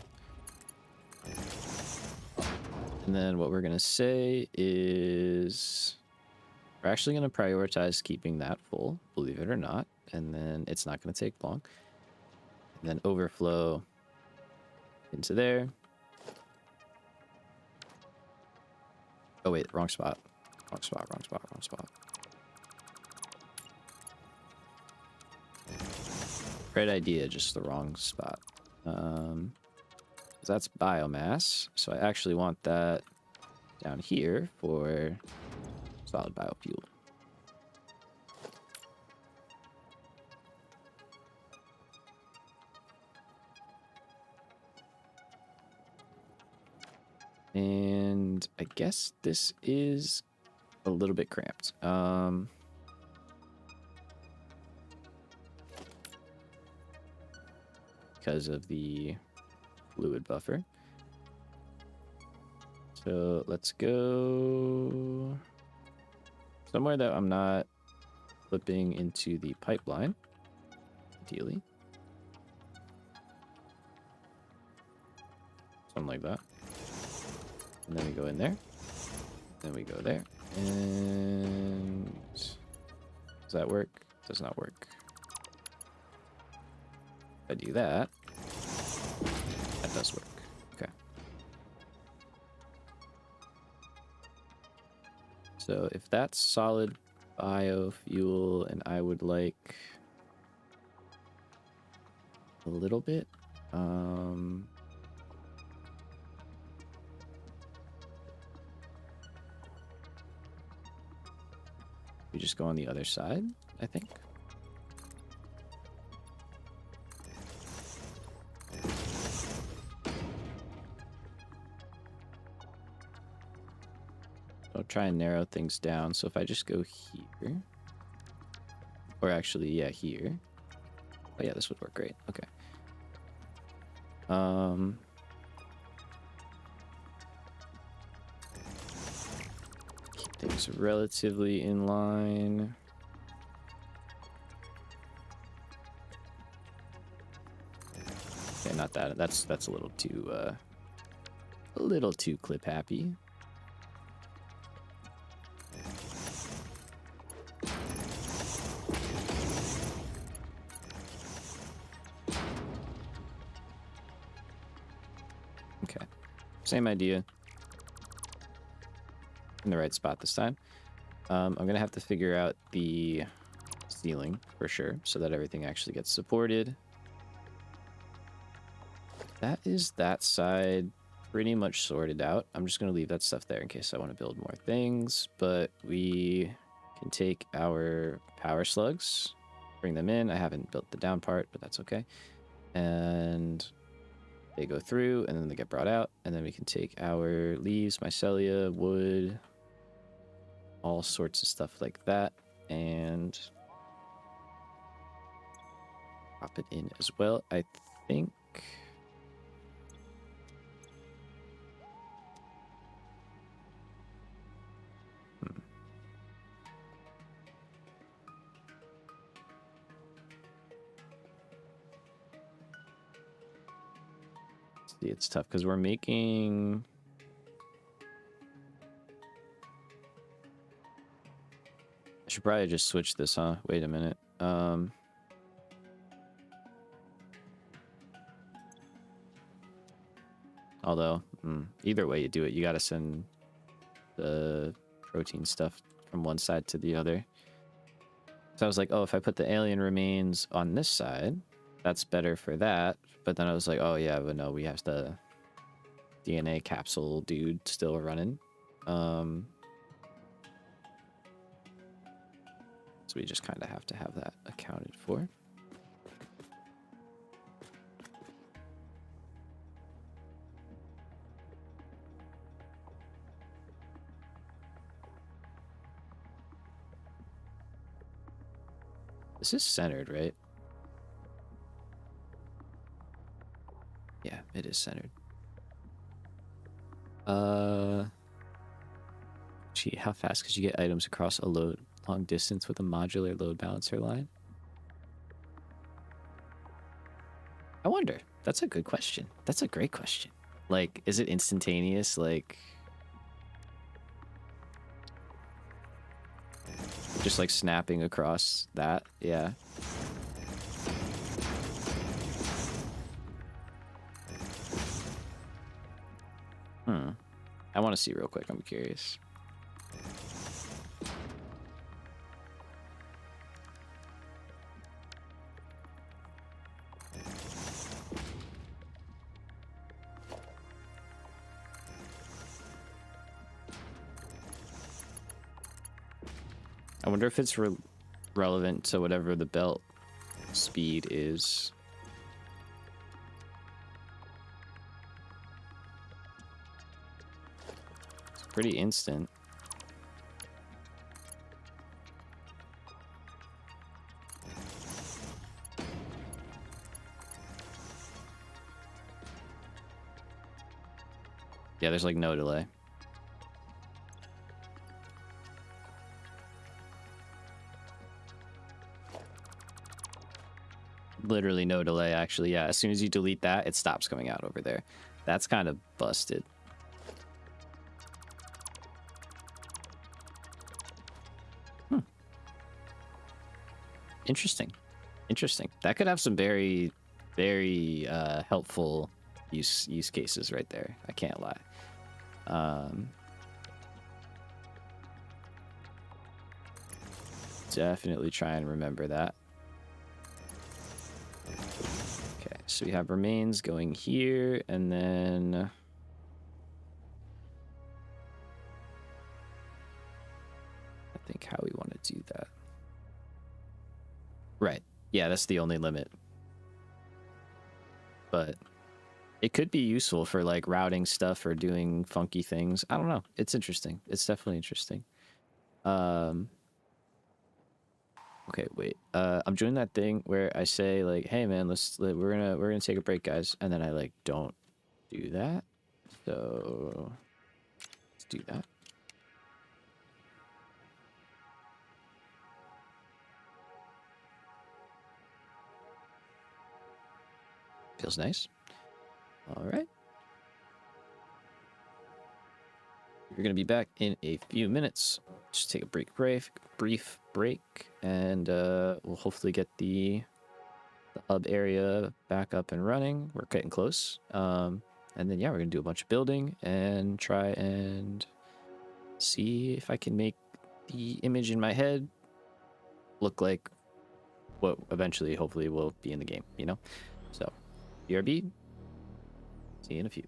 And then what we're going to say is we're actually going to prioritize keeping that full, believe it or not. And then it's not going to take long. And then overflow into there. Oh, wait, wrong spot. Wrong spot, wrong spot, wrong spot. Great idea, just the wrong spot. That's biomass, so I actually want that down here for solid biofuel. And I guess this is a little bit cramped. Because of the fluid buffer. So let's go somewhere that I'm not flipping into the pipeline, ideally. Something like that. And then we go in there. Then we go there. And does that work? Does not work. If I do that, that does work. Okay. So if that's solid biofuel, and I would like a little bit, we just go on the other side, I think. I'll try and narrow things down. So if I just go here, or actually, yeah, here. Oh yeah, this would work great. Okay. Keep things relatively in line. Okay, not that. That's a little too clip happy. Okay, same idea. In the right spot this time. I'm gonna have to figure out the ceiling for sure, so that everything actually gets supported. That is that side pretty much sorted out. I'm just gonna leave that stuff there in case I want to build more things, but we can take our power slugs, bring them in. I haven't built the down part, but that's okay. And They go through, and then they get brought out, and then we can take our leaves, mycelia, wood, all sorts of stuff like that, and drop it in as well. I think... See, it's tough because we're making... I should probably just switch this, huh? Wait a minute. Although, either way you do it, you gotta send the protein stuff from one side to the other. So I was like, oh, if I put the alien remains on this side, that's better for that. But then I was like, oh yeah, but no, we have the DNA capsule dude still running. So we just kind of have to have that accounted for. This is centered, right? Yeah, it is centered. Gee, how fast could you get items across a long distance with a modular load balancer line? I wonder. That's a good question. That's a great question. Like, is it instantaneous? Like, just like snapping across that? Yeah. I want to see real quick. I'm curious. I wonder if it's relevant to whatever the belt speed is. It's pretty instant. Yeah, there's like no delay. Literally no delay, actually. Yeah, as soon as you delete that, it stops coming out over there. That's kind of busted. Interesting. Interesting. That could have some very, very helpful use cases right there. I can't lie. Definitely try and remember that. Okay, so we have remains going here, and then I think how we want to do that. Right. Yeah, that's the only limit. But it could be useful for like routing stuff or doing funky things. I don't know. It's interesting. It's definitely interesting. Okay, wait. I'm doing that thing where I say like, "Hey man, we're gonna take a break, guys," and then I like don't do that. So let's do that. Feels nice. All right. We're gonna be back in a few minutes. Just take a brief break, and we'll hopefully get the hub area back up and running. We're getting close. And then yeah, we're gonna do a bunch of building and try and see if I can make the image in my head look like what eventually hopefully will be in the game, you know? So BRB, see you in a few.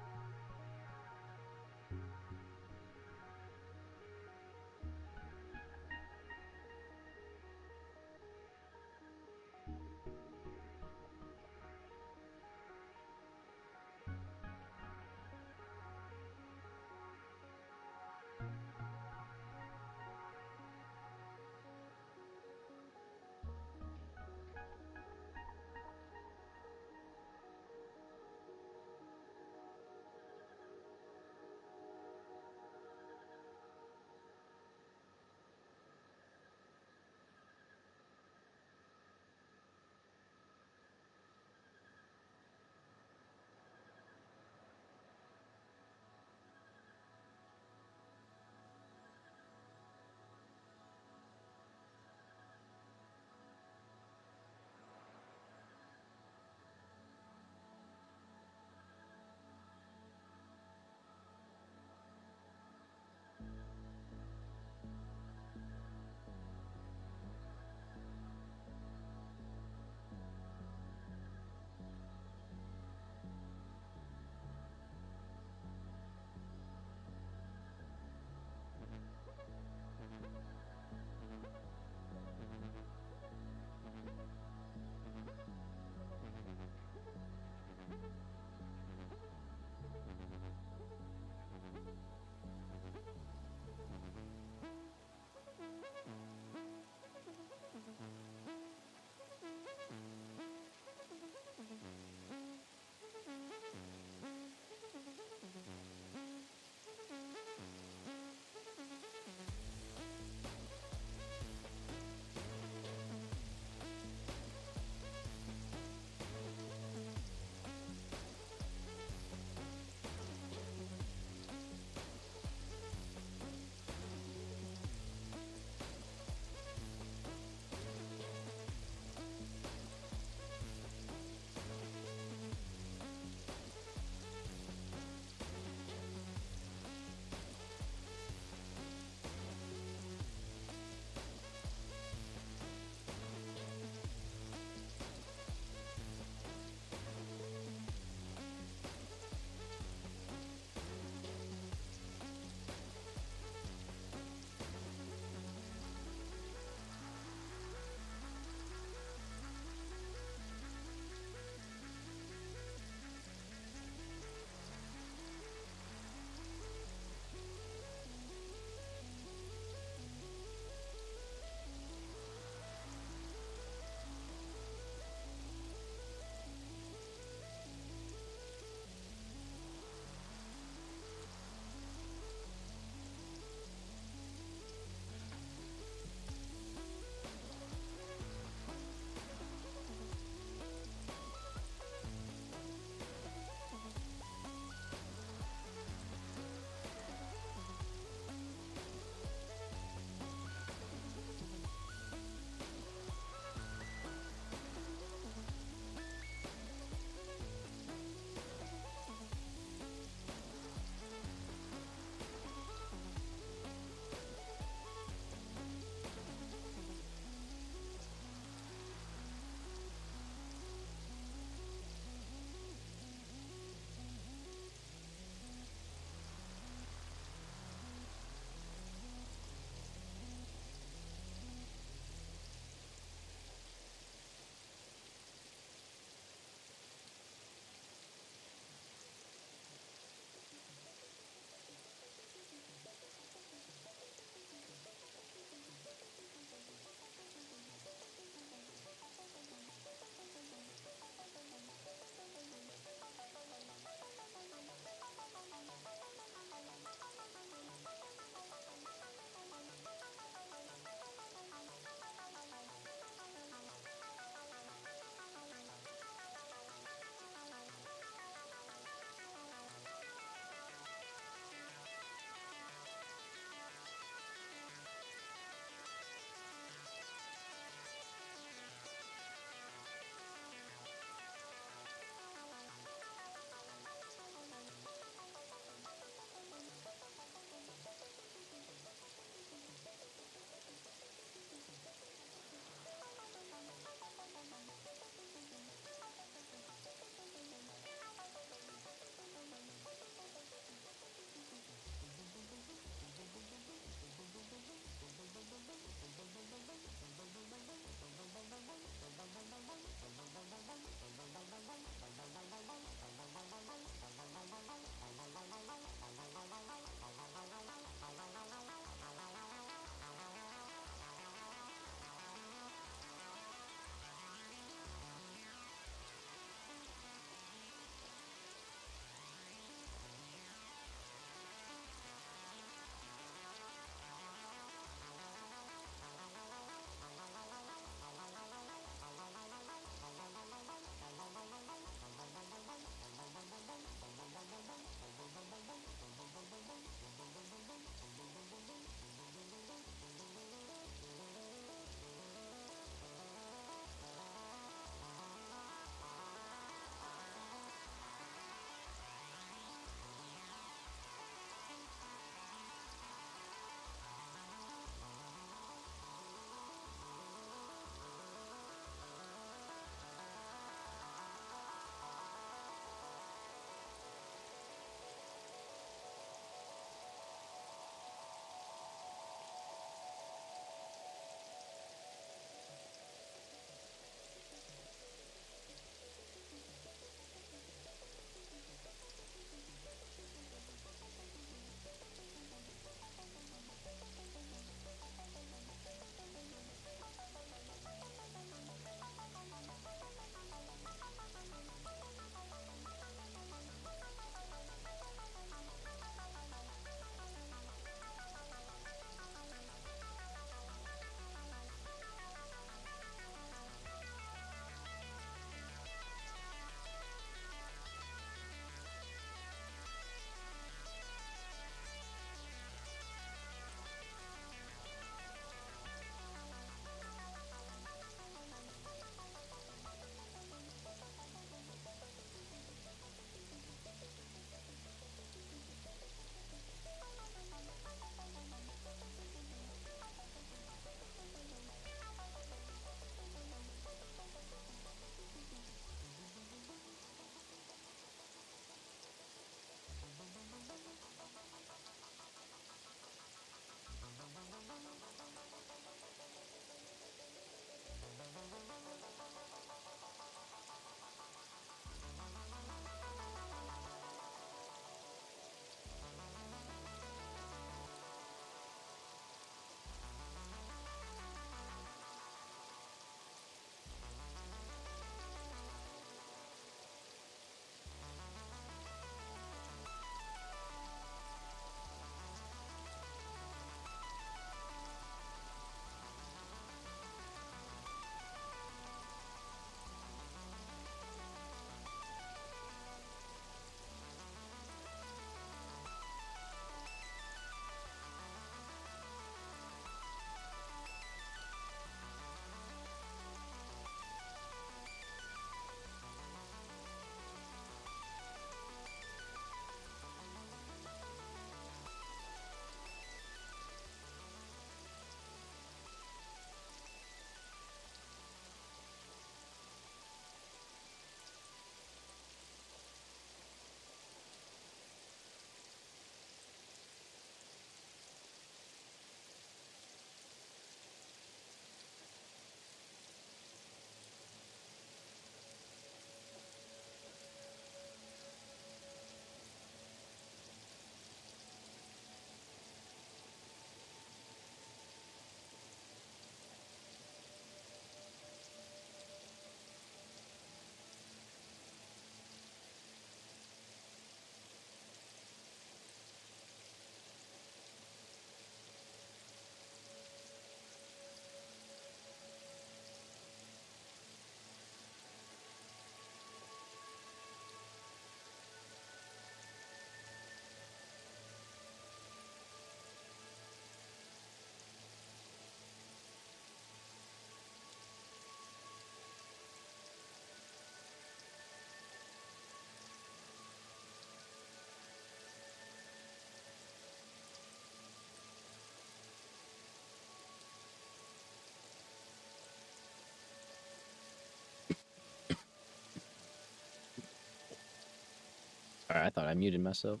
I thought I muted myself.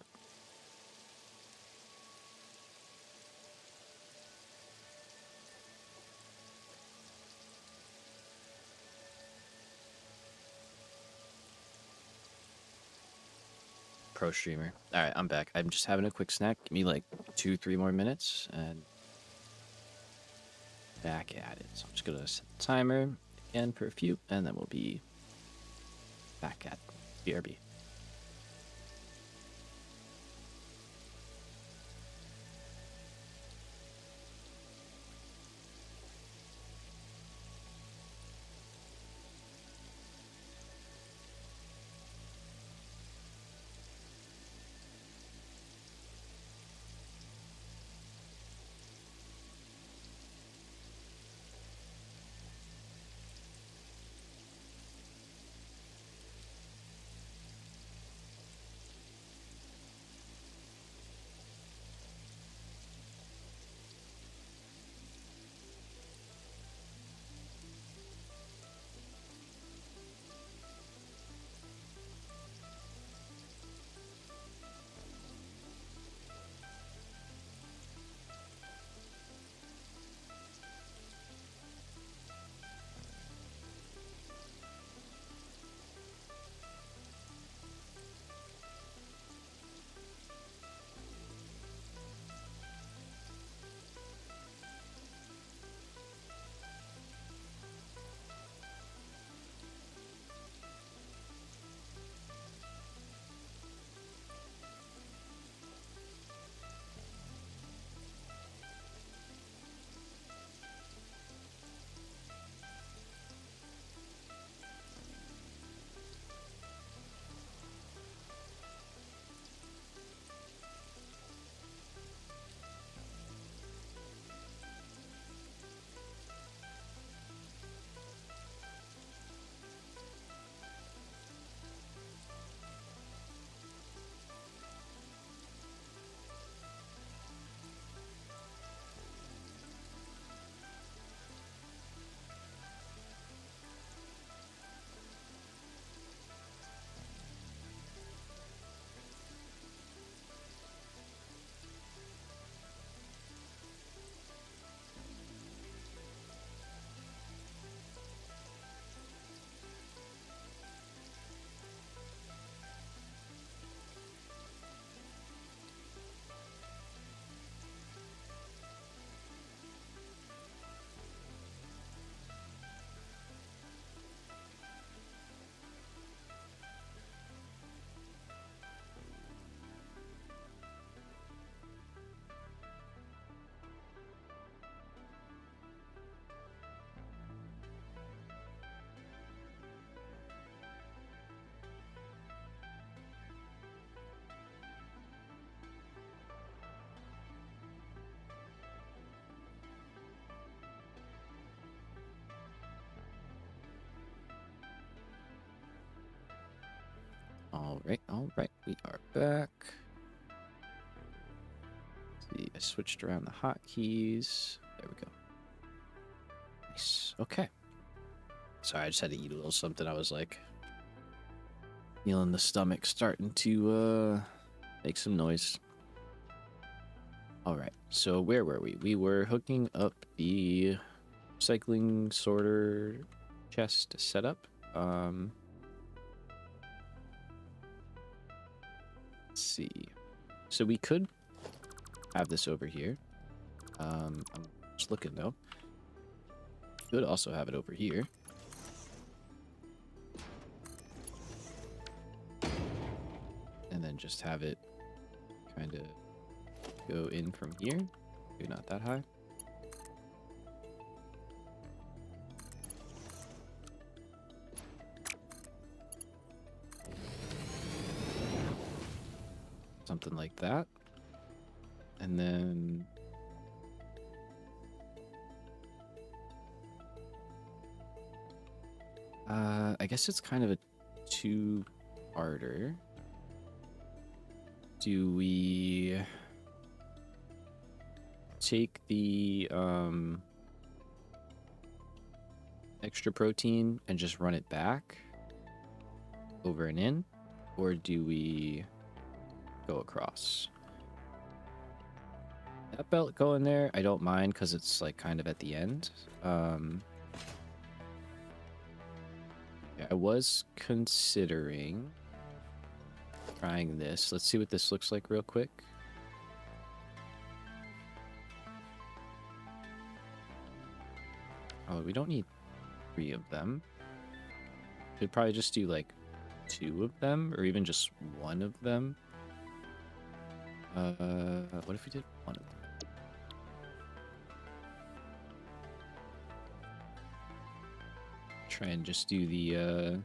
Pro streamer. All right, I'm back. I'm just having a quick snack. Give me like 2-3 more minutes and back at it. So I'm just gonna set the timer again for a few, and then we'll be back at BRB. All right, we are back. Let's see, I switched around the hotkeys. There we go. Nice. Okay. Sorry, I just had to eat a little something. I was like feeling the stomach starting to make some noise. All right. So where were we? We were hooking up the recycling sorter chest setup. Let's see. So we could have this over here. I'm just looking though. Could also have it over here. And then just have it kind of go in from here. Maybe not that high. Something like that. And then I guess it's kind of a two-parter. Do we take the extra protein and just run it back over and in? Or do we go across. That belt going there, I don't mind because it's like kind of at the end. Yeah, I was considering trying this. Let's see what this looks like real quick. Oh, we don't need 3 of them. Could probably just do like 2 of them, or even just 1 of them. What if we did 1 of them? Try and just do the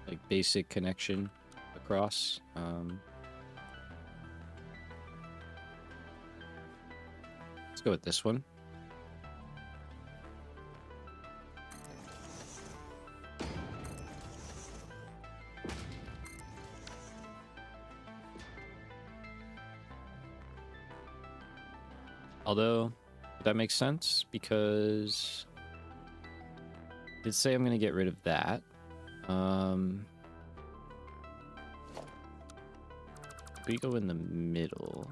like basic connection across. Let's go with this one. Although, that makes sense because I did say I'm going to get rid of that. We go in the middle.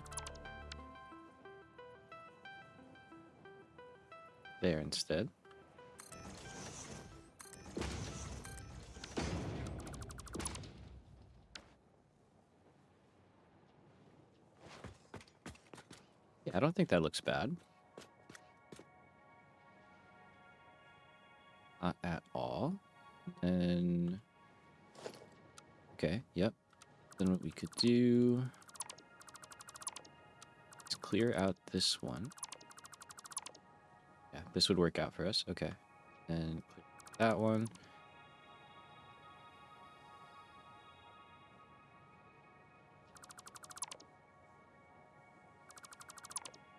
There instead. Yeah, I don't think that looks bad. Not at all. And okay, yep. Then what we could do is clear out this one. Yeah, this would work out for us. Okay. And clear that one.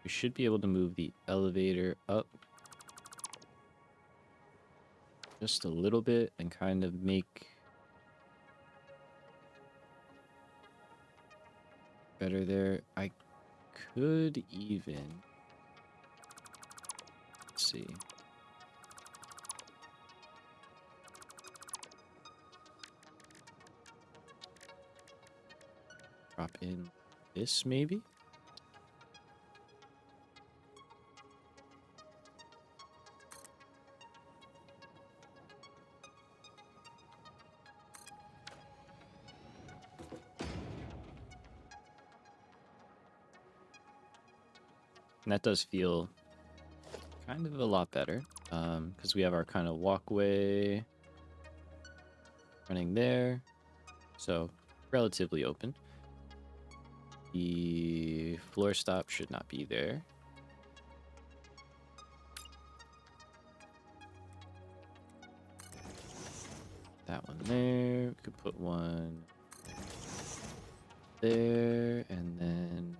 We should be able to move the elevator up just a little bit and kind of make better there. I could even, let's see. Drop in this maybe? And that does feel kind of a lot better, because we have our kind of walkway running there, so relatively open. The floor stop should not be there. That one there. We could put one there, and then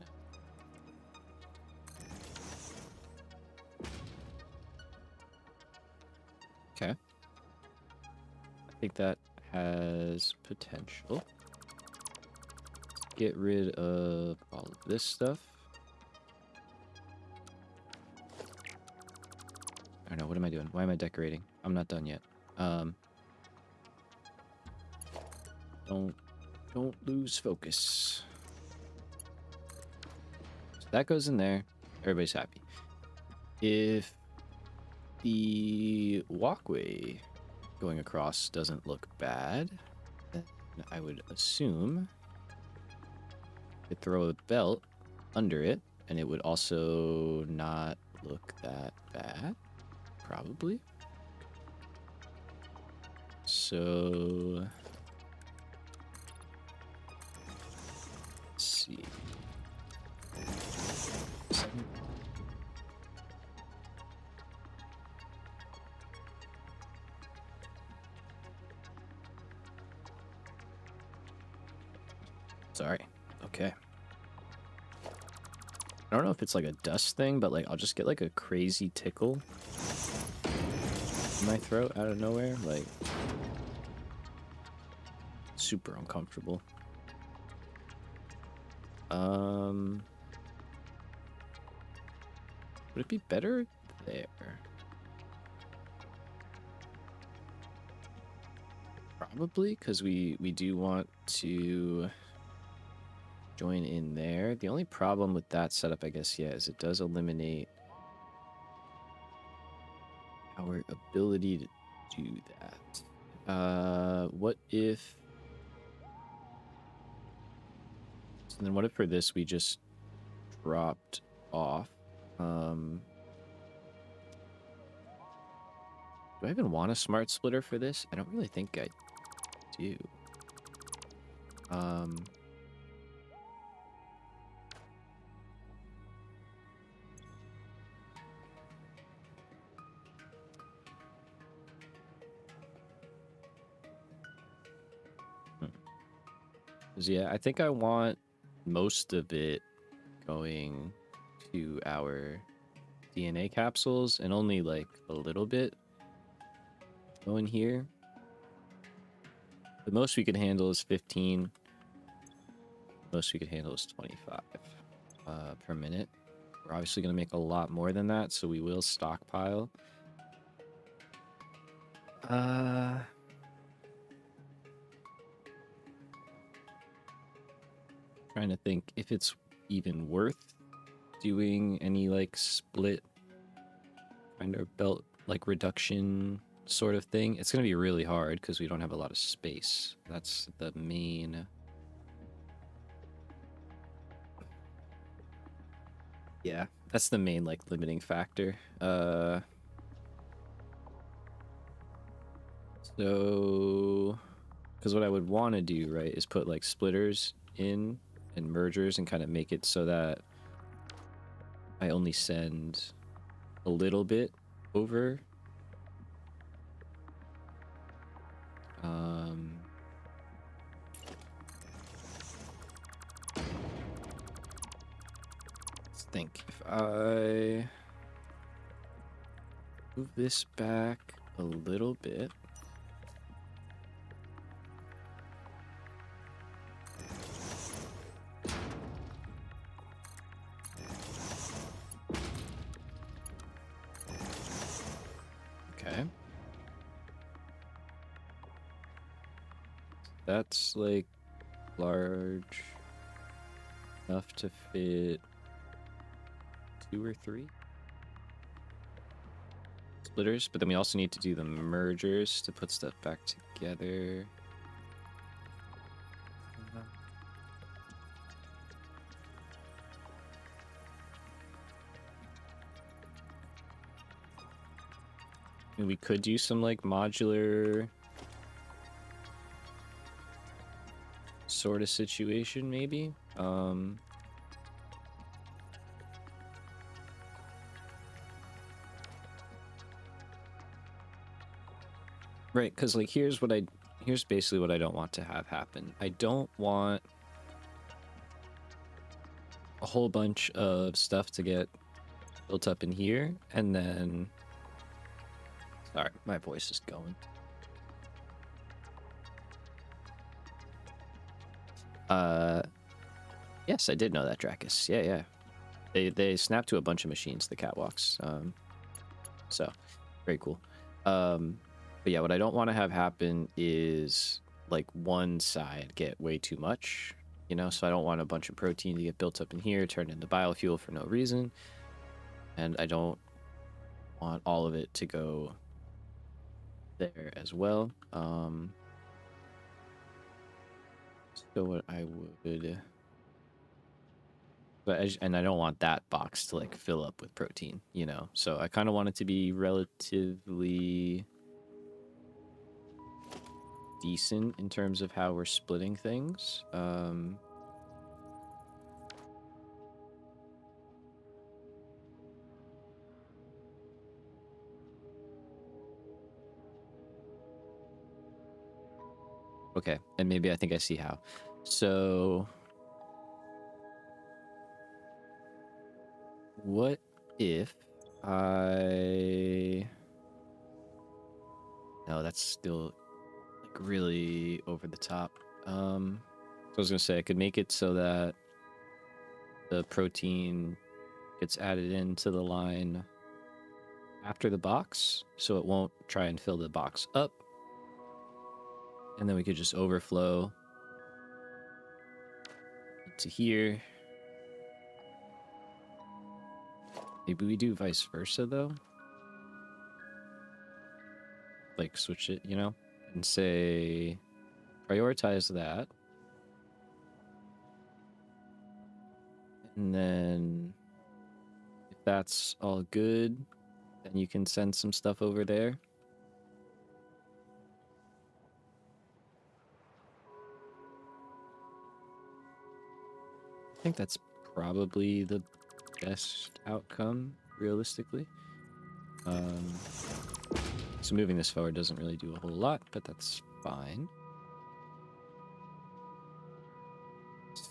okay. I think that has potential. Get rid of all of this stuff. I don't know, what am I doing? Why am I decorating? I'm not done yet. Don't lose focus. So that goes in there. Everybody's happy. If the walkway going across doesn't look bad, then I would assume I could throw a belt under it, and it would also not look that bad, probably. So let's see. Sorry. Okay. I don't know if it's like a dust thing, but like I'll just get like a crazy tickle in my throat out of nowhere, like super uncomfortable. Would it be better there? Probably, because we do want to join in there. The only problem with that setup, I guess, yeah, is it does eliminate our ability to do that. What if... So then what if for this we just dropped off? Do I even want a smart splitter for this? I don't really think I do. Yeah, I think I want most of it going to our DNA capsules and only like a little bit going here. The most we could handle is 15. Most we could handle is 25 per minute. We're obviously going to make a lot more than that, so we will stockpile. Trying to think if it's even worth doing any like split kind of belt like reduction sort of thing. It's going to be really hard because we don't have a lot of space. That's the main... Yeah, that's the main like limiting factor. So, because what I would want to do, right, is put like splitters in and mergers and kind of make it so that I only send a little bit over. Let's think. If I move this back a little bit. Okay. That's like large enough to fit 2 or 3 splitters, but then we also need to do the mergers to put stuff back together. And we could do some like modular sort of situation, maybe. Right, because like here's basically what I don't want to have happen. I don't want a whole bunch of stuff to get built up in here, and then... Sorry, my voice is going. Yes, I did know that, Dracus. Yeah. They snap to a bunch of machines, the catwalks. So, very cool. But yeah, what I don't want to have happen is like one side get way too much, you know? So I don't want a bunch of protein to get built up in here, turned into biofuel for no reason. And I don't want all of it to go there as well. So what I would... and I don't want that box to like fill up with protein, you know? So I kind of want it to be relatively decent in terms of how we're splitting things. Okay, and maybe I think I see how. So what if I... No, that's still like really over the top. So I was gonna say I could make it so that the protein gets added into the line after the box, so it won't try and fill the box up. and then we could just overflow into here. Maybe we do vice versa though. Like switch it, you know, and say prioritize that. And then if that's all good, then you can send some stuff over there. I think that's probably the best outcome, realistically. So moving this forward doesn't really do a whole lot, but that's fine.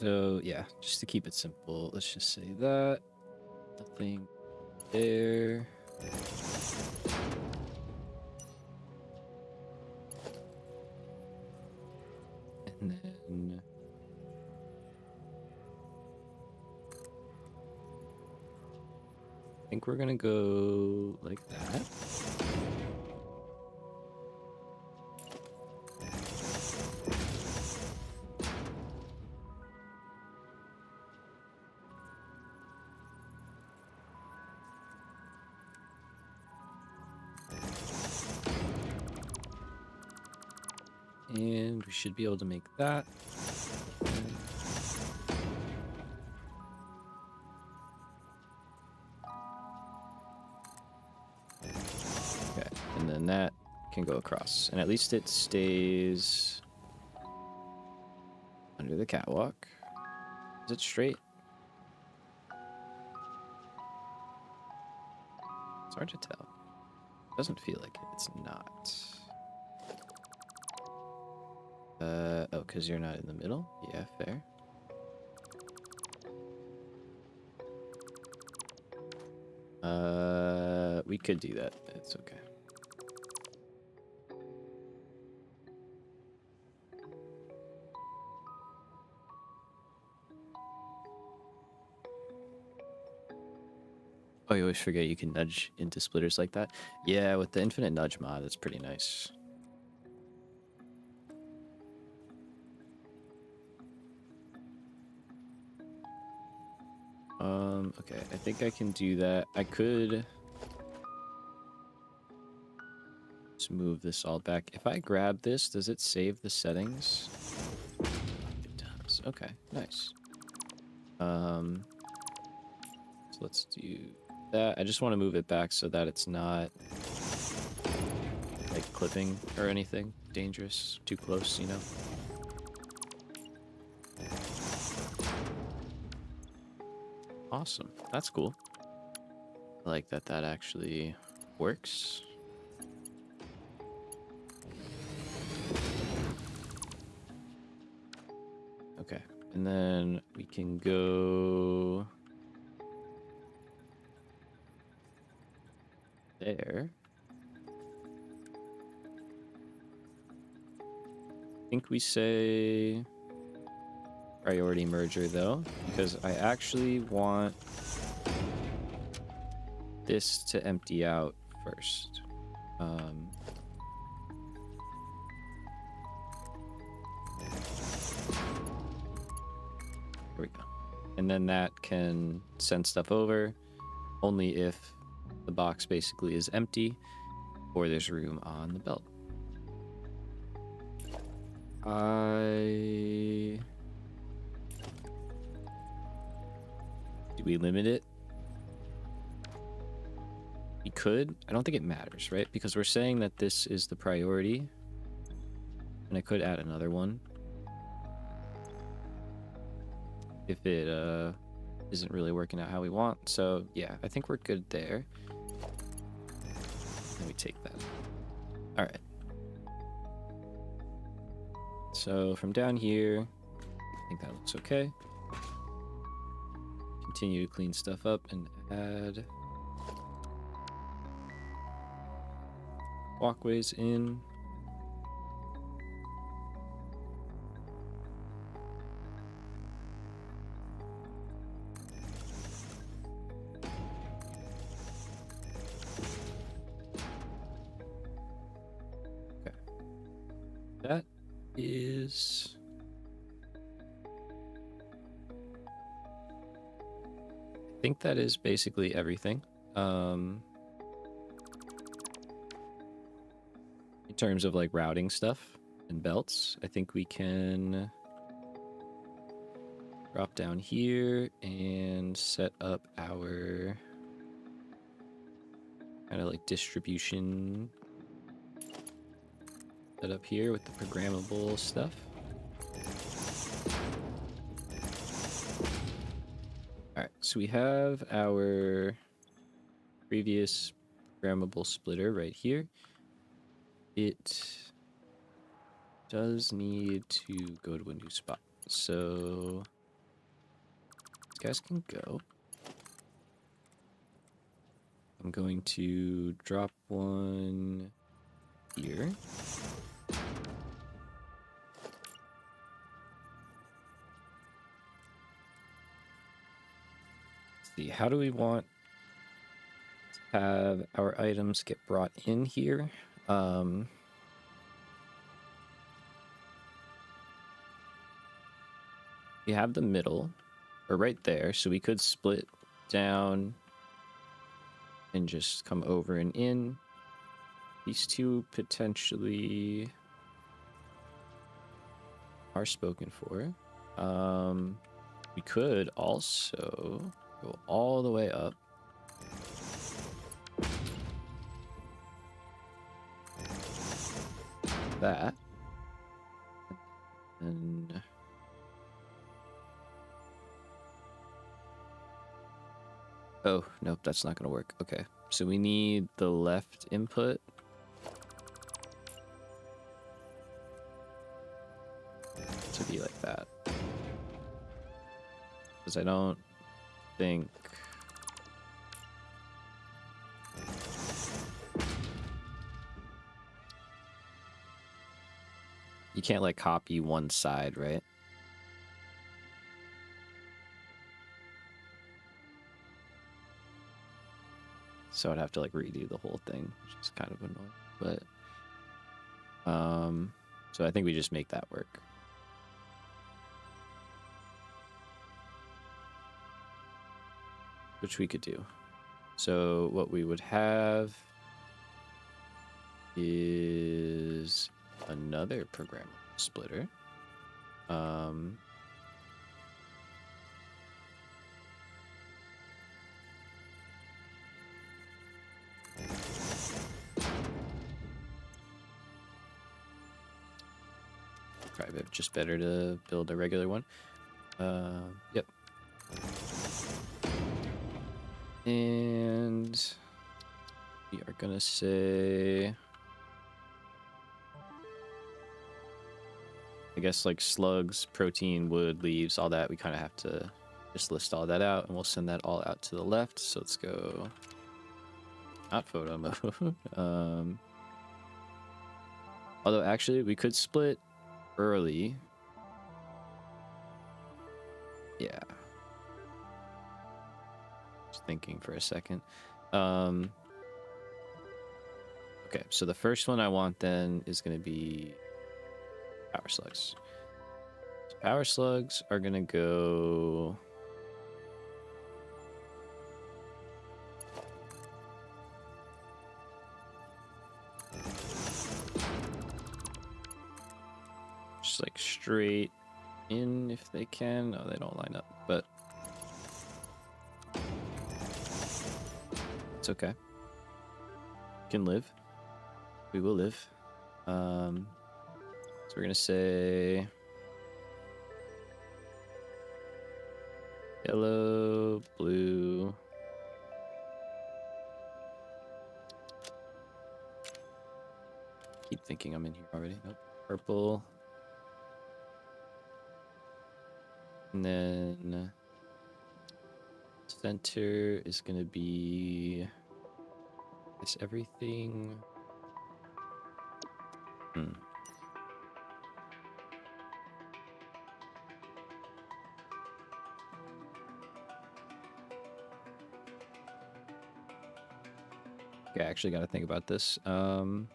So yeah, just to keep it simple, let's just say that. Nothing there. And then I think we're gonna go like that. And we should be able to make that. Okay, and then that can go across. And at least it stays under the catwalk. Is it straight? It's hard to tell. It doesn't feel like it. It's not. Oh, because you're not in the middle? Yeah, fair. We could do that. It's okay. Oh, you always forget you can nudge into splitters like that? Yeah, with the infinite nudge mod, it's pretty nice. Okay, I think I can do that. I could just move this all back. If I grab this, does it save the settings? It does. Okay, nice. So let's do that. I just want to move it back so that it's not like clipping or anything dangerous, too close, you know? Awesome. That's cool. I like that that actually works. Okay. And then we can go there. I think we say priority merger though, because I actually want this to empty out first. Here we go. And then that can send stuff over only if the box basically is empty or there's room on the belt. Do we limit it? We could. I don't think it matters, right? Because we're saying that this is the priority. And I could add another one. If it isn't really working out how we want. So yeah, I think we're good there. Let me take that. All right. So from down here, I think that looks okay. Continue to clean stuff up and add walkways in. Okay. That. is... I think that is basically everything. In terms of like routing stuff and belts, I think we can drop down here and set up our kind of like distribution set up here with the programmable stuff. All right, so we have our previous programmable splitter right here. It does need to go to a new spot. So these guys can go. I'm going to drop one here. Let's see, how do we want to have our items get brought in here? We have the middle, or right there, so we could split down and just come over and in. These two potentially are spoken for. We could also go all the way up. That. And oh, nope, that's not gonna work. Okay, so we need the left input. To be like that. Because I don't think... You can't like copy one side, right? So I'd have to like redo the whole thing, which is kind of annoying. But so I think we just make that work. Which we could do. So what we would have is another programmable splitter. Probably just better to build a regular one. Yep. And we are gonna say, I guess like slugs, protein, wood, leaves, all that. We kind of have to just list all that out, and we'll send that all out to the left. So let's go. Not photo mode. Although actually we could split early. Yeah. Just thinking for a second. Okay, so the first one I want then is going to be power slugs. So power slugs are going to go... just like straight in if they can. No, they don't line up, but it's okay. Can live. We will live. So we're gonna say yellow, blue. Keep thinking I'm in here already. Nope. Purple. And then center is gonna be, I guess, everything. Okay, I actually got to think about this. So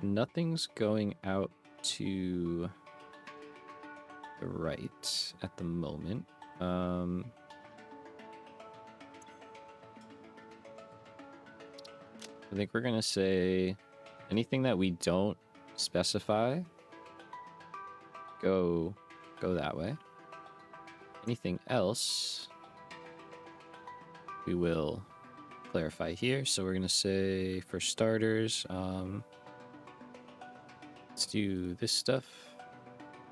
nothing's going out to the right at the moment. I think we're gonna say anything that we don't specify, go that way. Anything else, we will clarify here. So we're gonna say, for starters, let's do this stuff.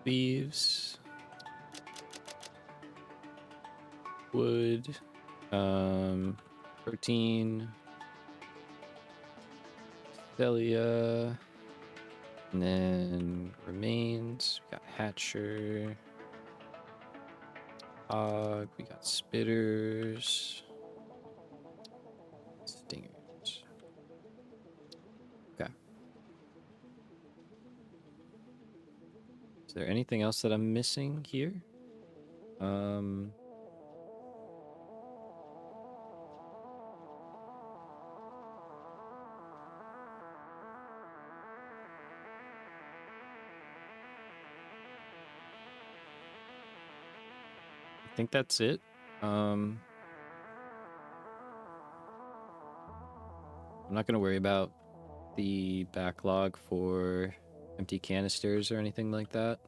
Leaves, wood, protein, Celia, and then remains. We got Hatcher, Hog, we got Spitters, Stingers. Okay. Is there anything else that I'm missing here? I think that's it. I'm not going to worry about the backlog for empty canisters or anything like that.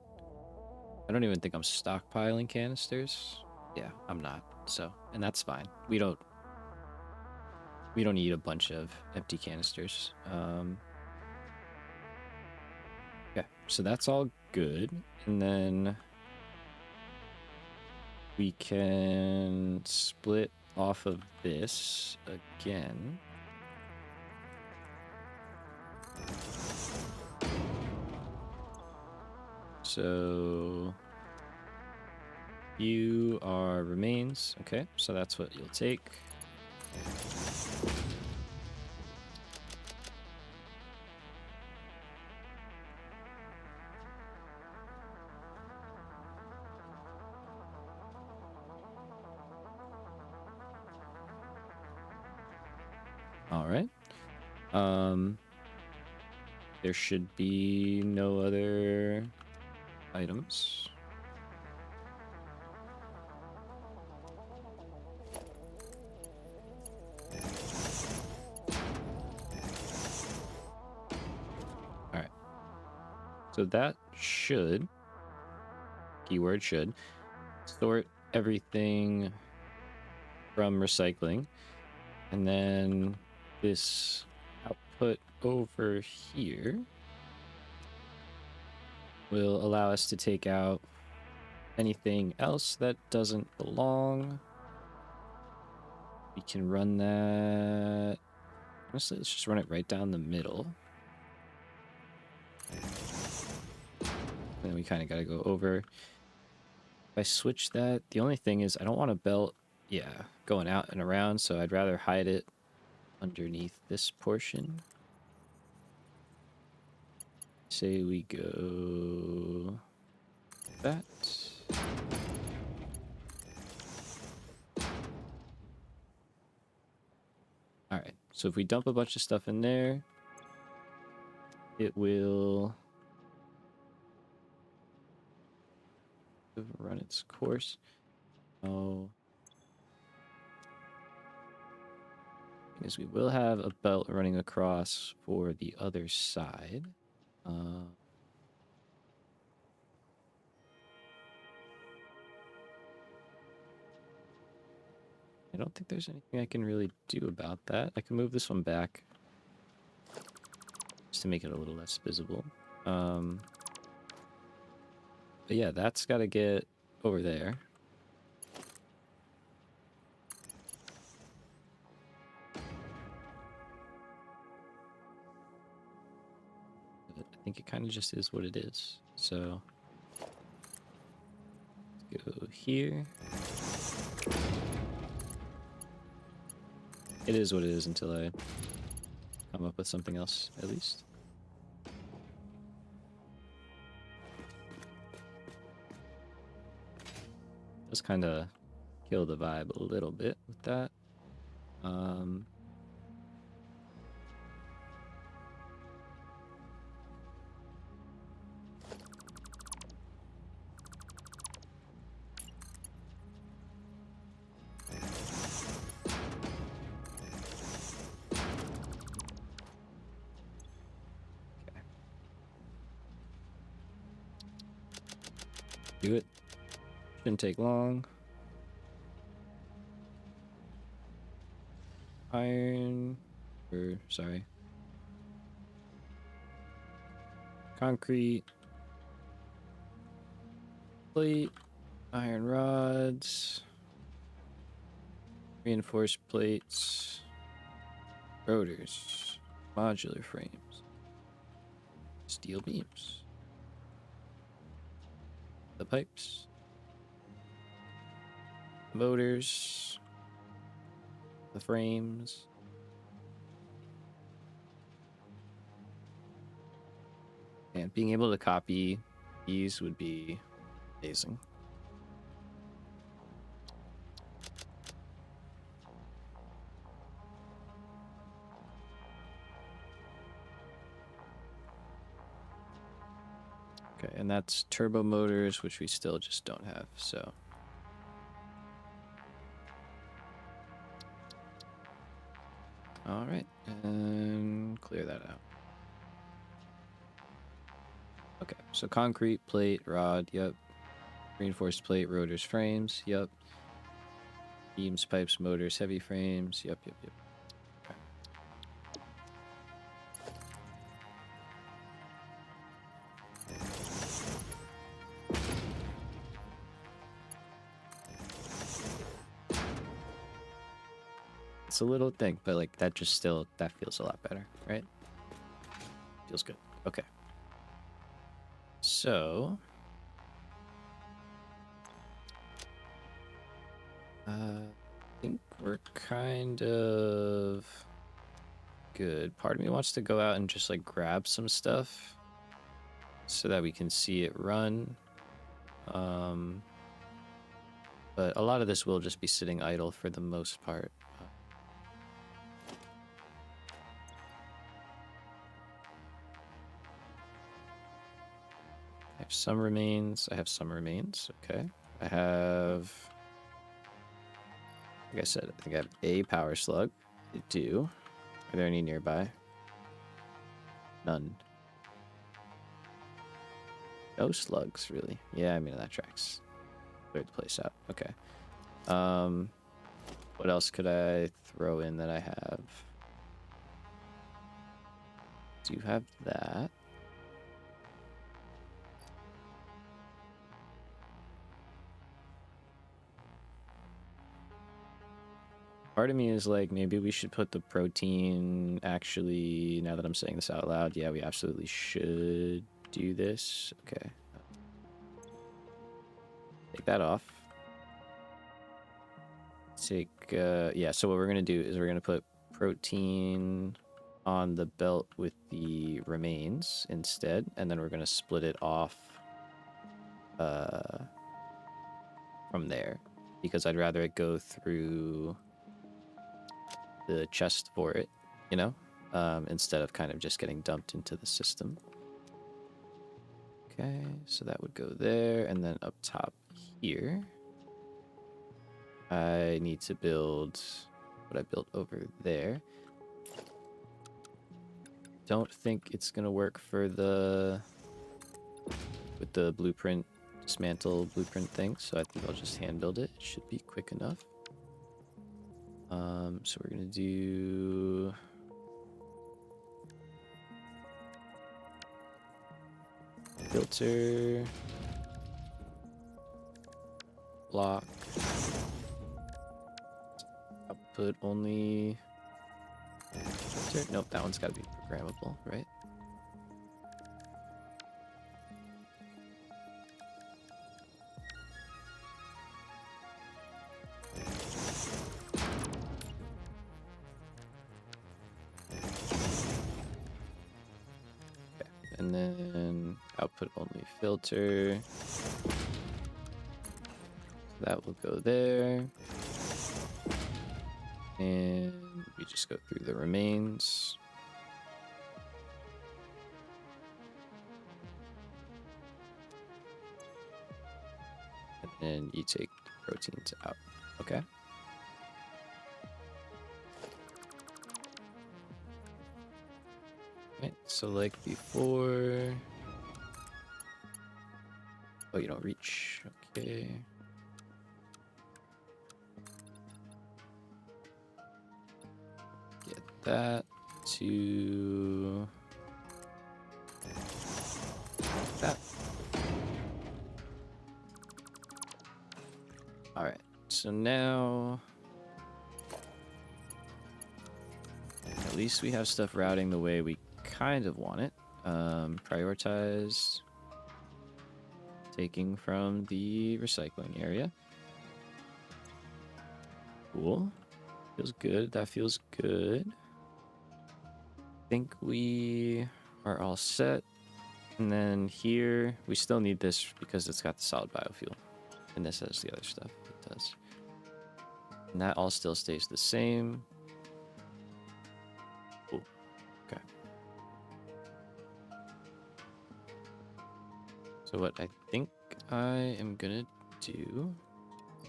I don't even think I'm stockpiling canisters. Yeah, I'm not. So, and that's fine. We don't need a bunch of empty canisters. Okay, so that's all good. And then we can split off of this again. So you are remains. Okay, so that's what you'll take. All right. There should be no other items. All right. So that should, keyword should, sort everything from recycling. And then this output over here will allow us to take out anything else that doesn't belong. We can run that. Honestly, let's just run it right down the middle. And then we kind of got to go over. If I switch that, the only thing is I don't want a belt, going out and around, so I'd rather hide it underneath this portion. Say we go that. All right, so if we dump a bunch of stuff in there, it will run its course. Oh, because we will have a belt running across for the other side. I don't think there's anything I can really do about that. I can move this one back just to make it a little less visible. But yeah, that's got to get over there. I think it kind of just is what it is. So let's go here. It is what it is until I come up with something else, at least. Just kind of kill the vibe a little bit with that. Do it. Shouldn't take long. Iron, or sorry, concrete, plate, iron rods, reinforced plates, rotors, modular frames, steel beams, the pipes, motors, the frames. And being able to copy these would be amazing. Okay, and that's turbo motors, which we still just don't have, so. All right, and clear that out. Okay, so concrete, plate, rod, yep. Reinforced plate, rotors, frames, yep. Beams, pipes, motors, heavy frames, yep. Okay. It's a little thing, but like that just still, that feels a lot better, right? Feels good. Okay. So, I think we're kind of good. Part of me wants to go out and just like grab some stuff so that we can see it run. But a lot of this will just be sitting idle for the most part. I have some remains. Okay. I have, like I said, I think I have a power slug. I do. Are there any nearby? None. No slugs, really. Yeah, I mean, that tracks. Cleared the place out. Okay. What else could I throw in that I have? Do you have that? Part of me is like, maybe we should put the protein, actually, now that I'm saying this out loud, yeah, we absolutely should do this. Okay. Take that off. Take, yeah, so what we're going to do is we're going to put protein on the belt with the remains instead, and then we're going to split it off from there, because I'd rather it go through the chest for it, you know, instead of kind of just getting dumped into the system. Okay, so that would go there, and then up top here, I need to build what I built over there. Don't think it's gonna work for the with the blueprint dismantle blueprint thing, so I think I'll just hand build it. It should be quick enough. So we're gonna do filter, block, output only. Filter? Nope, that one's gotta be programmable, right? And then output only filter. That will go there. And we just go through the remains. And then you take the proteins out. Okay. Right, so like before, Oh, you don't reach. Okay. Get that to that. All right. So now at least we have stuff routing the way we kind of want it. Prioritize taking from the recycling area. Cool. Feels good. That feels good. I think we are all set. And then here, we still need this because it's got the solid biofuel. And this has the other stuff. It does. And that all still stays the same. Cool. Okay. So what I think I am gonna do,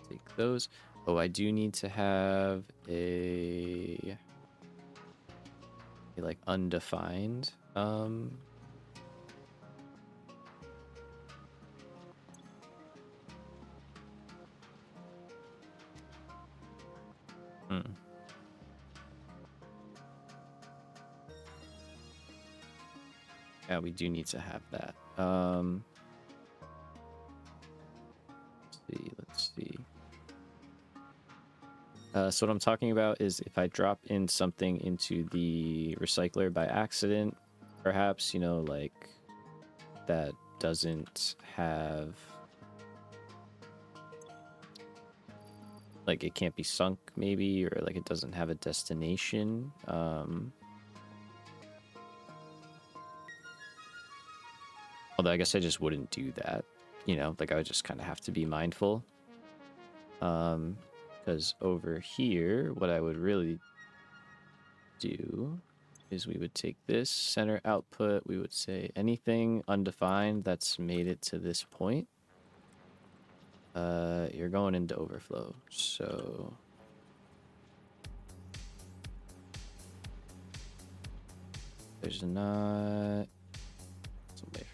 take those. Oh, I do need to have a like undefined Yeah, we do need to have that. Let's see. So what I'm talking about is if I drop in something into the recycler by accident, perhaps, you know, like that doesn't have, like it can't be sunk maybe, or like it doesn't have a destination. Although I guess I just wouldn't do that, you know, like I would just kind of have to be mindful. Because over here, what I would really do is we would take this center output, we would say anything undefined that's made it to this point, you're going into overflow. So there's not somebody.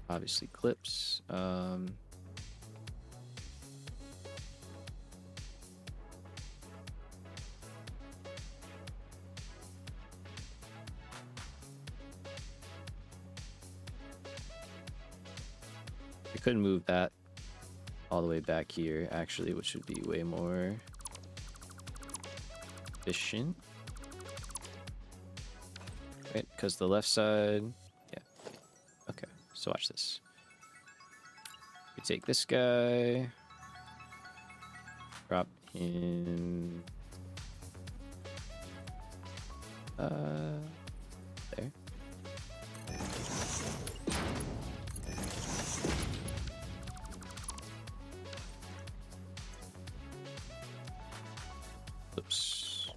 Obviously clips. I couldn't move that all the way back here, actually, which would be way more efficient. Right, because the left side, yeah. Okay, so watch this. We take this guy, drop in, there. Oops.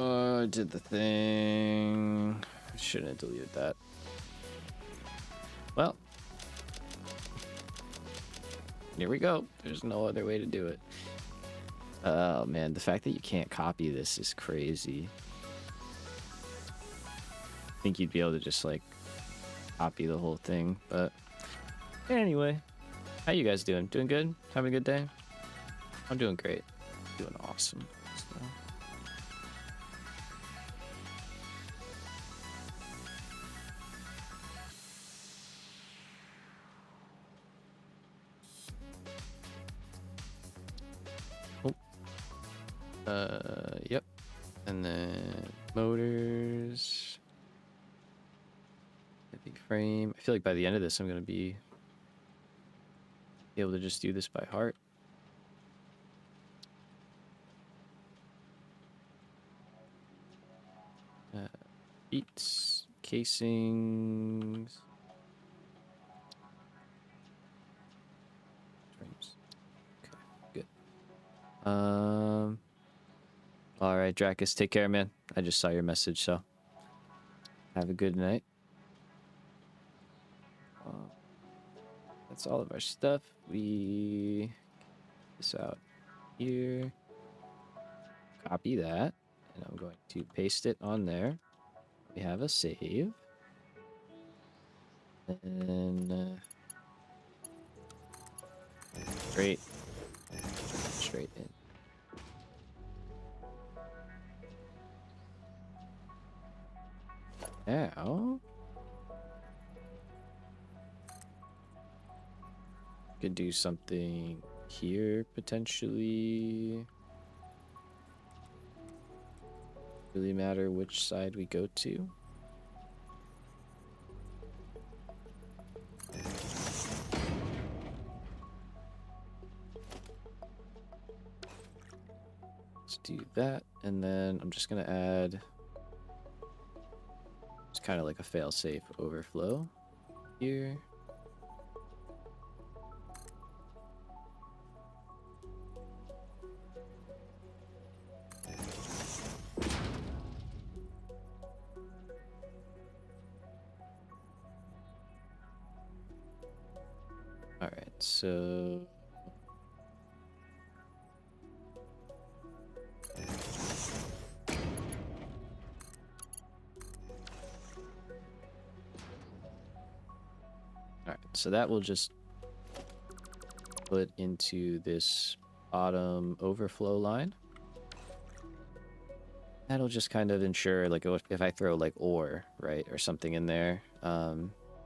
Oh, I did the thing. Shouldn't have deleted that. Well, here we go. There's no other way to do it. Oh man, the fact that you can't copy this is crazy. I think you'd be able to just like copy the whole thing, but anyway, how you guys doing? Doing good? Having a good day? I'm doing great. Doing awesome. So. Yep. And then motors. Heavy frame. I feel like by the end of this, I'm going to be able to just do this by heart. Beats, casings. Frames. Okay, good. All right, Dracus, take care, man. I just saw your message, so have a good night. that's all of our stuff. We this out here. Copy that, and I'm going to paste it on there. We have a save. And straight in. Now, could do something here potentially. Really matter which side we go to. Let's do that, and then I'm just gonna add. It's kind of like a fail-safe overflow here. All right, so so that will just put into this bottom overflow line. That'll just kind of ensure, like, if I throw like ore, right, or something in there,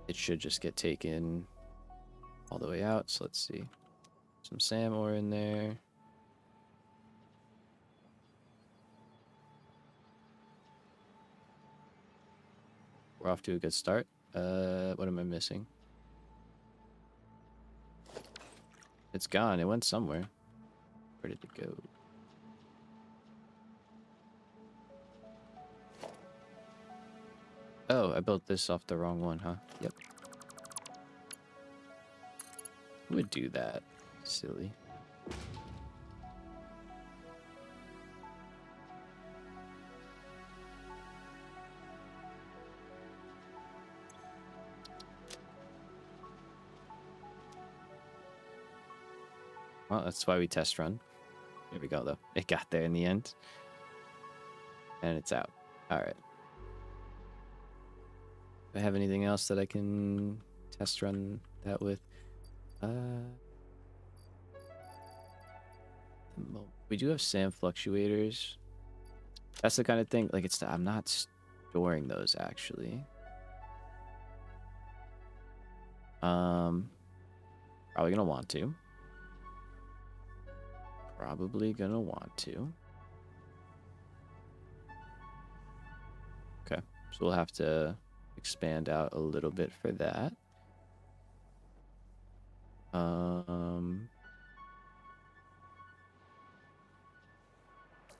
it should just get taken all the way out. So let's see, some SAM ore in there. We're off to a good start. What am I missing? It's gone. It went somewhere. Where did it go? Oh, I built this off the wrong one, huh? Yep. Who would do that? Silly. Well, that's why we test run. There we go, though. It got there in the end. And it's out. All right. Do I have anything else that I can test run that with? We do have SAM fluctuators. That's the kind of thing, like, I'm not storing those, actually. Probably gonna want to. Okay, so we'll have to expand out a little bit for that.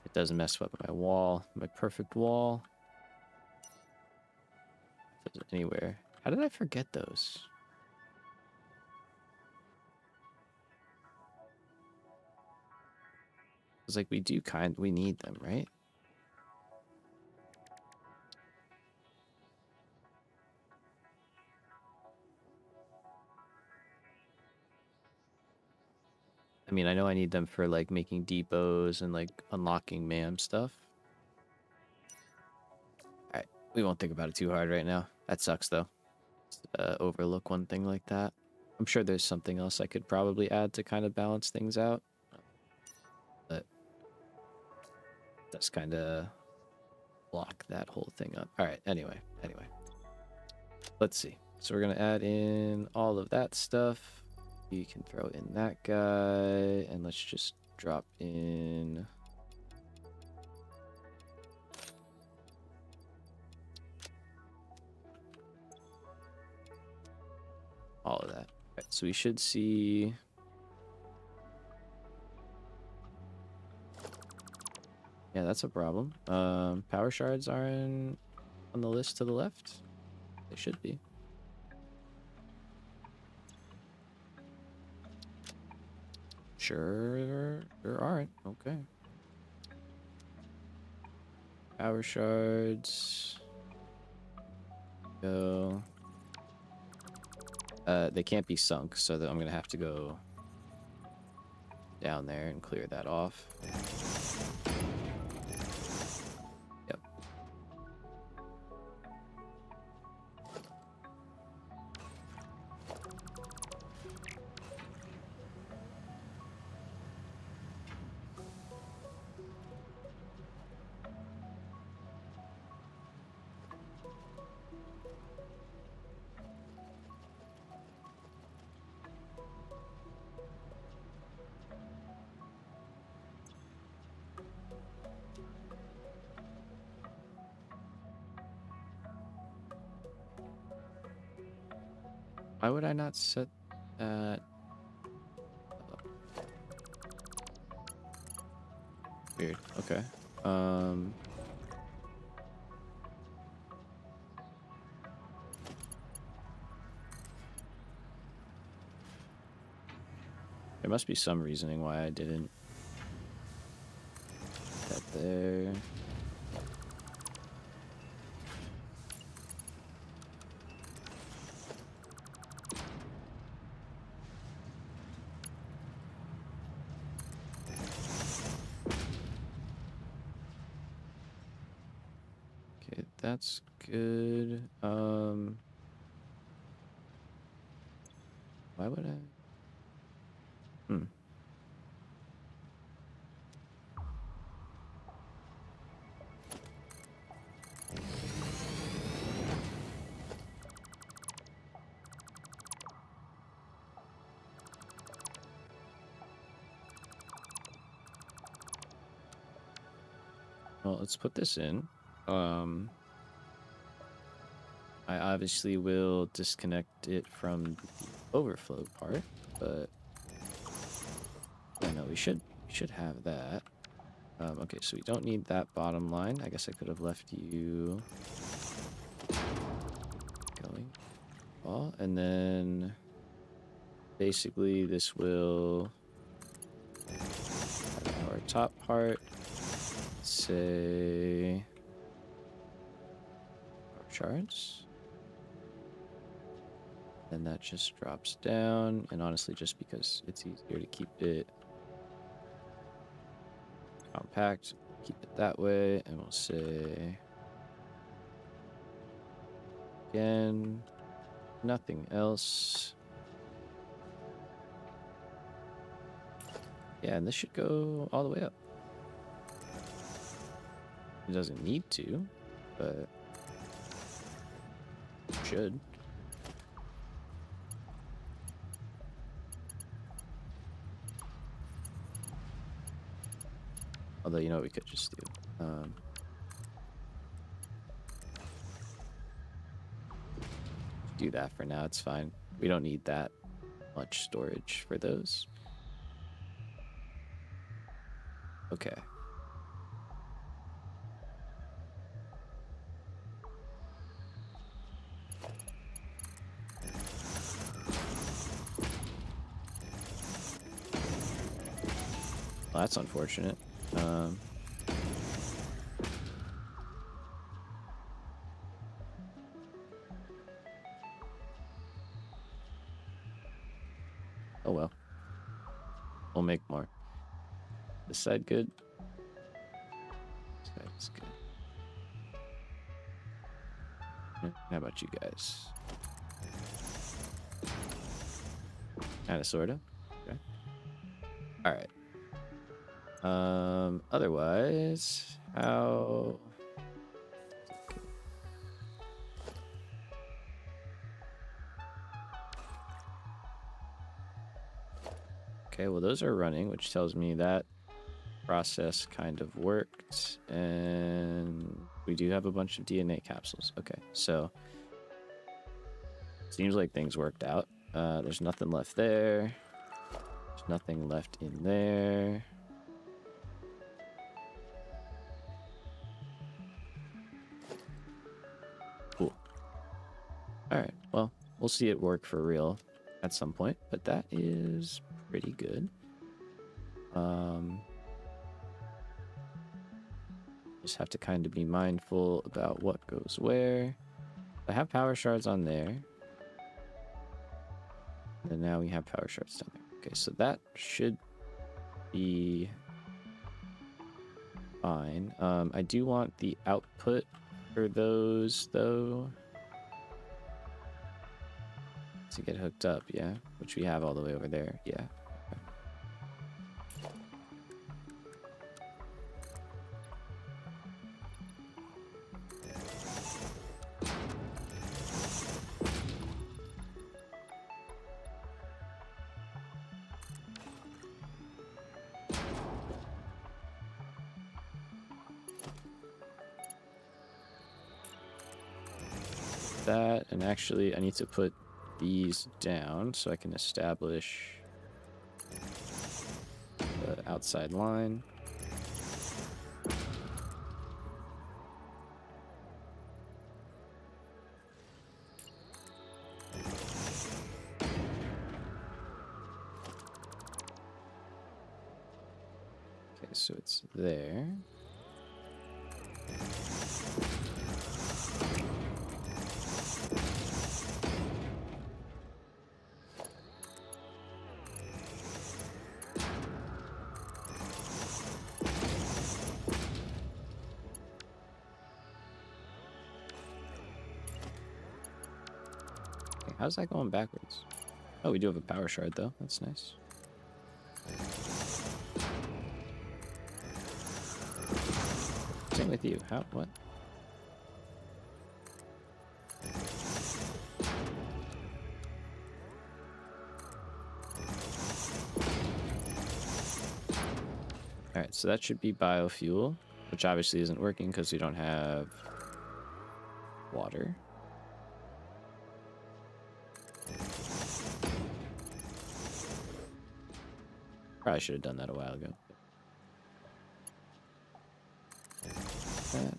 It doesn't mess up my wall, my perfect wall. Anywhere. How did I forget those? It's like we need them, right? I mean, I know I need them for like making depots and like unlocking MAM stuff. Alright, we won't think about it too hard right now. That sucks though. Overlook one thing like that. I'm sure there's something else I could probably add to kind of balance things out. But that's kind of block that whole thing up. Alright, anyway. Let's see. So we're going to add in all of that stuff. You can throw in that guy, and let's just drop in all of that. All right, so we should see yeah, that's a problem. Power shards aren't on the list to the left. They should be. Sure aren't. Okay. Power shards. Go. They can't be sunk, so that I'm gonna have to go down there and clear that off. Yep. Why would I not set that? Weird. Okay. There must be some reasoning why I didn't put that there. Okay, that's good. Why would I? Well, let's put this in. I obviously will disconnect it from the overflow part, but yeah, no, we should have that. Okay, so we don't need that bottom line. I guess I could have left you going. Well, and then basically this will have our top part. Say our shards. Then that just drops down, and honestly, just because it's easier to keep it compact, keep it that way, and we'll say again, nothing else. Yeah, and this should go all the way up. It doesn't need to, but it should. Although, you know what we could just do? Do that for now, it's fine. We don't need that much storage for those. Okay. Well, that's unfortunate. Oh well. We'll make more. This side good? This side is good. How about you guys? Kinda, sorta. Okay. Alright. Otherwise, how... Okay, well those are running, which tells me that process kind of worked, and we do have a bunch of DNA capsules. Okay, so seems like things worked out. There's nothing left there. There's nothing left in there. Cool. Alright, well, we'll see it work for real at some point, but that is pretty good. Just have to kind of be mindful about what goes where. I have power shards on there. And now we have power shards down there. Okay, so that should be fine. I do want the output for those, though, to get hooked up, yeah? Which we have all the way over there, yeah. Okay. That, and actually I need to put these down so I can establish the outside line. Okay, so it's there. Okay, how's that going backwards? Oh, we do have a power shard though. That's nice. Same with you. How? What? Alright, so that should be biofuel, which obviously isn't working because we don't have water. Probably should have done that a while ago. That.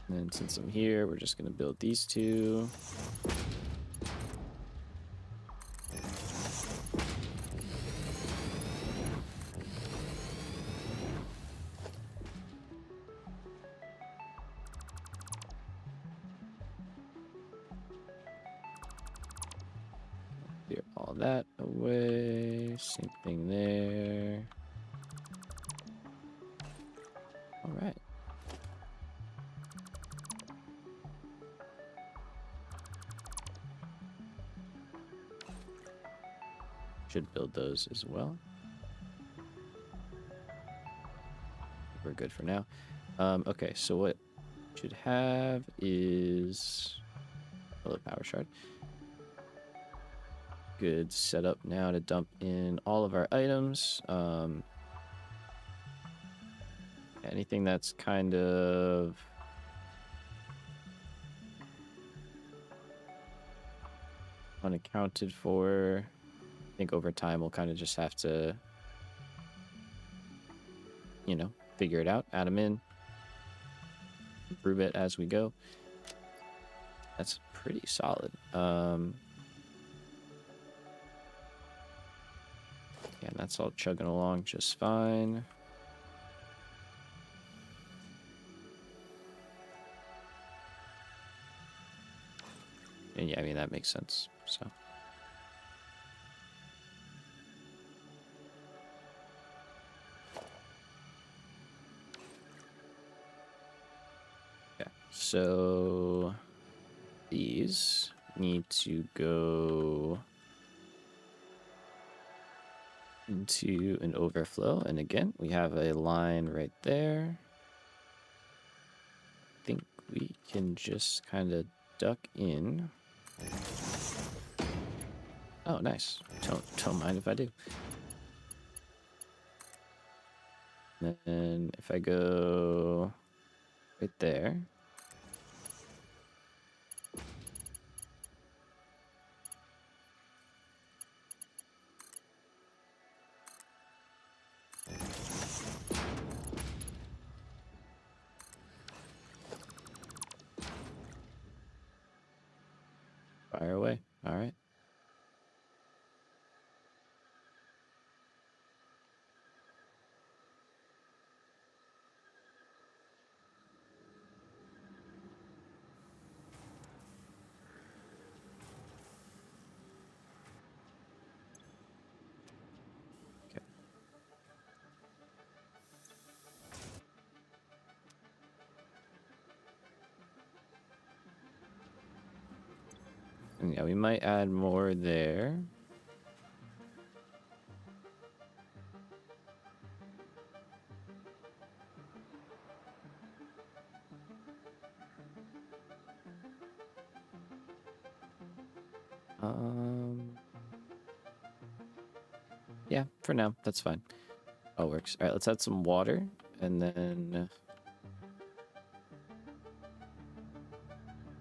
And then since I'm here, we're just going to build these two. Clear all that away. Same thing there. All right. Should build those as well. We're good for now. Okay, so what we should have is a power shard. Good setup now to dump in all of our items. Anything that's kind of unaccounted for, I think over time we'll kind of just have to, you know, figure it out, add them in, improve it as we go. That's pretty solid. Yeah, that's all chugging along just fine. And yeah, I mean, that makes sense, so. Okay, so these need to go into an overflow. And again, we have a line right there. I think we can just kind of duck in. Oh, nice. Don't mind if I do. And then if I go right there. Fire away. All right. Yeah, we might add more there. Yeah, for now, that's fine. All works. All right, let's add some water, and then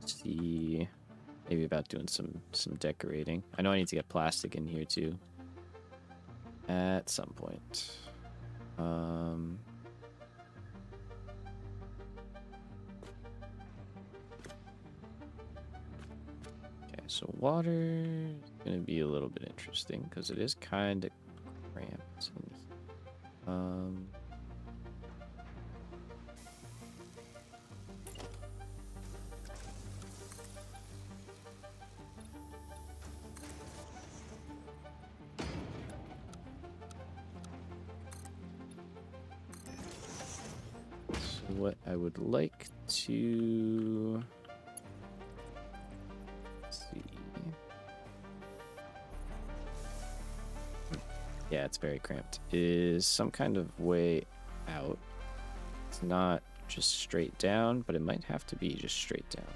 see maybe about doing some decorating. I know I need to get plastic in here too at some point. Okay, so water is gonna be a little bit interesting because it is kind of cramped in here. So what I would like to see. Yeah, it's very cramped. Is some kind of way out. It's not just straight down, but it might have to be just straight down.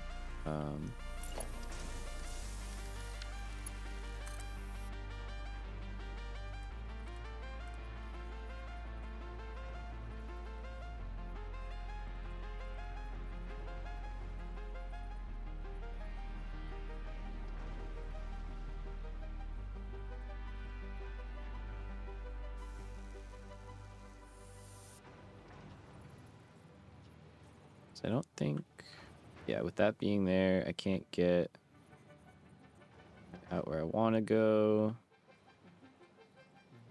So I don't think, yeah, with that being there, I can't get out where I want to go.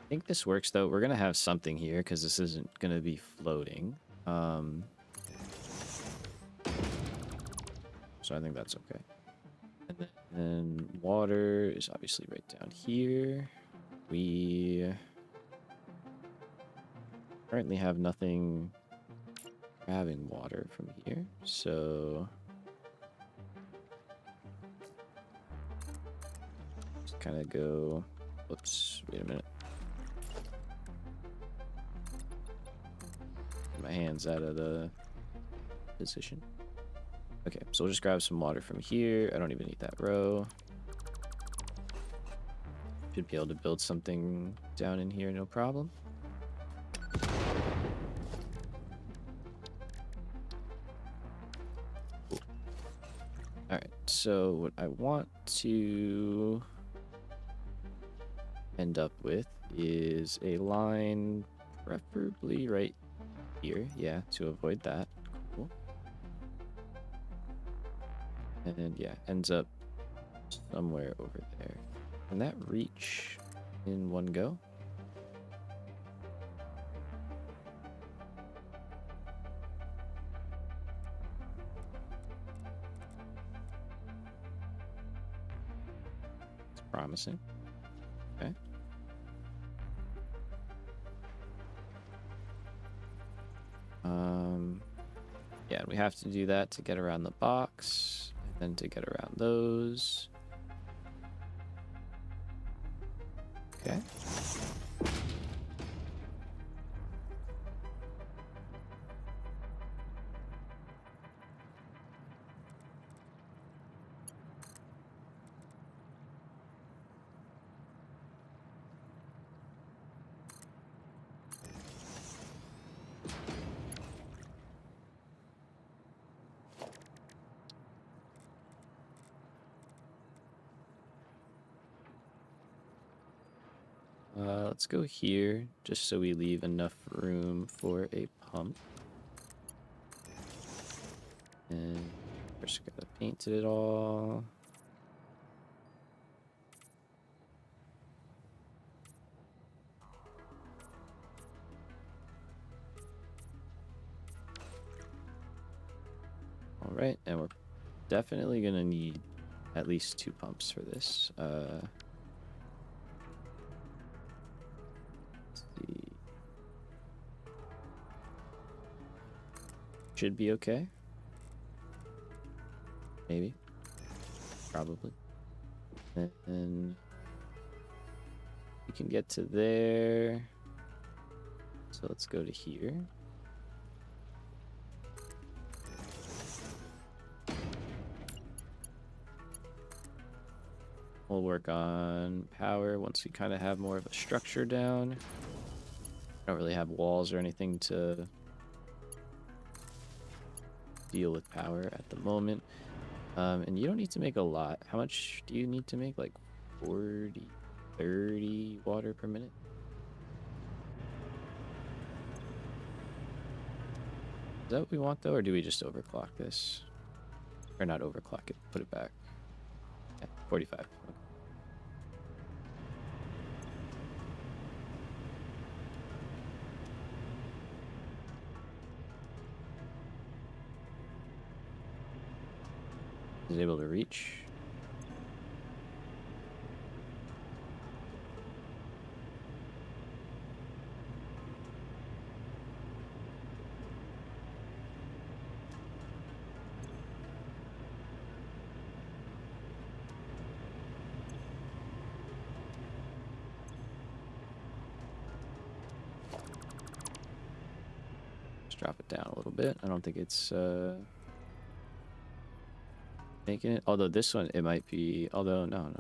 I think this works though. We're gonna have something here because this isn't gonna be floating. So I think that's okay. And then water is obviously right down here. We currently have nothing grabbing water from here, so just kind of go. Whoops! Wait a minute. Get my hands out of the position. Okay, so we'll just grab some water from here. I don't even need that row. Should be able to build something down in here, no problem. Cool. All right, so what I want to end up with is a line, preferably right here. Yeah, to avoid that. Cool. And yeah, ends up somewhere over there. Can that reach in one go? It's promising. Okay. Yeah, we have to do that to get around the box, and then to get around those. Okay. Let's go here, just so we leave enough room for a pump. And first gotta paint it all. All right, and we're definitely gonna need at least 2 pumps for this. Let's see. Should be okay. Maybe. Probably. And we can get to there. So let's go to here. We'll work on power once we kind of have more of a structure down. Don't really have walls or anything to deal with power at the moment. And you don't need to make a lot. How much do you need to make? Like 40, 30 water per minute? Is that what we want though, or do we just overclock this? Or not overclock it, put it back. Yeah, 45. Okay. Is it able to reach? Drop it down a little bit. I don't think it's making it. Although this one, it might be. Although, no.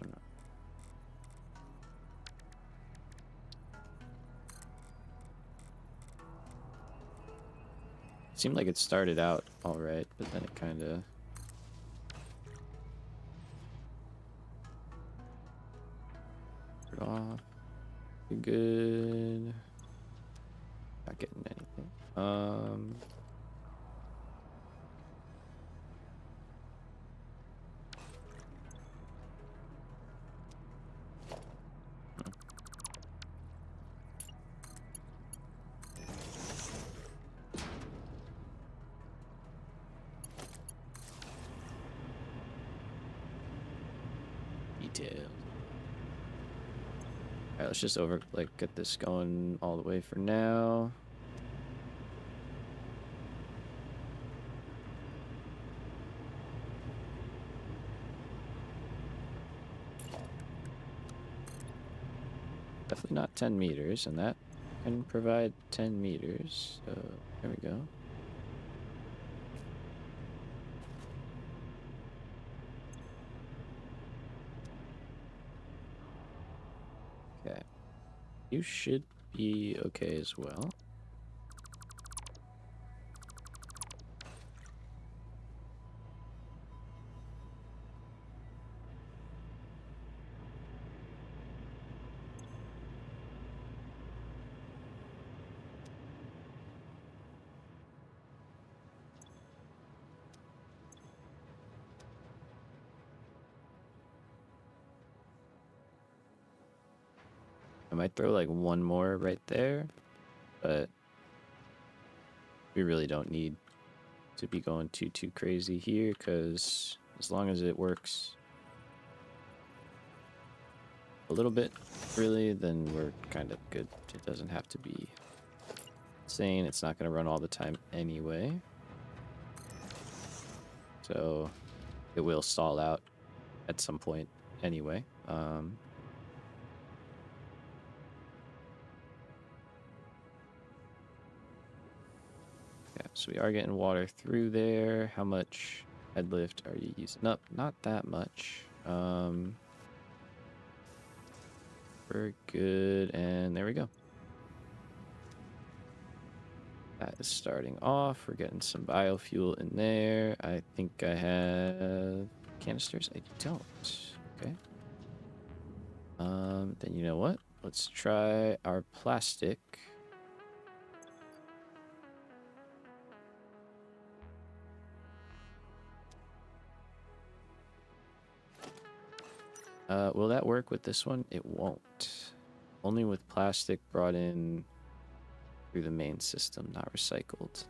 It seemed like it started out all right, but then it kind of. Off. You're good. Not getting anything. Detailed. All right, let's just get this going all the way for now. Definitely not 10 meters, and that can provide 10 meters. So there we go. Okay. You should be okay as well. I might throw like one more right there, but we really don't need to be going too crazy here, because as long as it works a little bit, really, then we're kind of good. It doesn't have to be insane. It's not going to run all the time anyway. So it will stall out at some point anyway. Yeah, so we are getting water through there. How much head lift are you using up? Not that much. We're good, and there we go. That is starting off. We're getting some biofuel in there. I think I have canisters. I don't. Okay. Then you know what? Let's try our plastic. Will that work with this one? It won't. Only with plastic brought in through the main system, not recycled.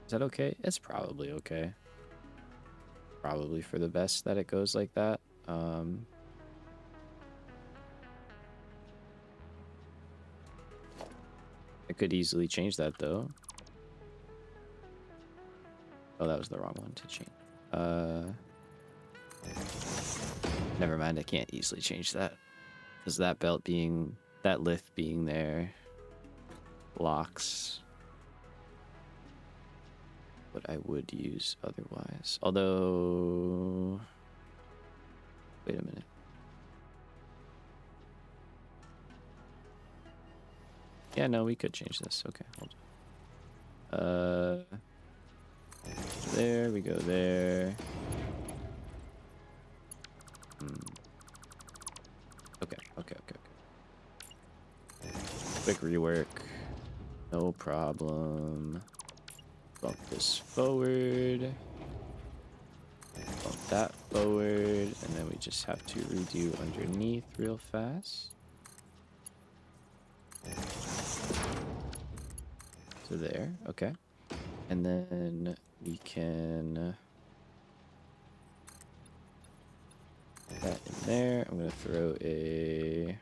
Is that okay? It's probably okay. Probably for the best that it goes like that. I could easily change that though. Oh, that was the wrong one to change. Never mind, I can't easily change that. Because that belt being, that lift being there blocks what I would use otherwise. Although, wait a minute. Yeah, no, we could change this. Okay, hold on. There we go there. Okay. Quick rework. No problem. Bump this forward. Bump that forward. And then we just have to redo underneath real fast. So there. Okay. And then we can put that in there. I'm going to throw a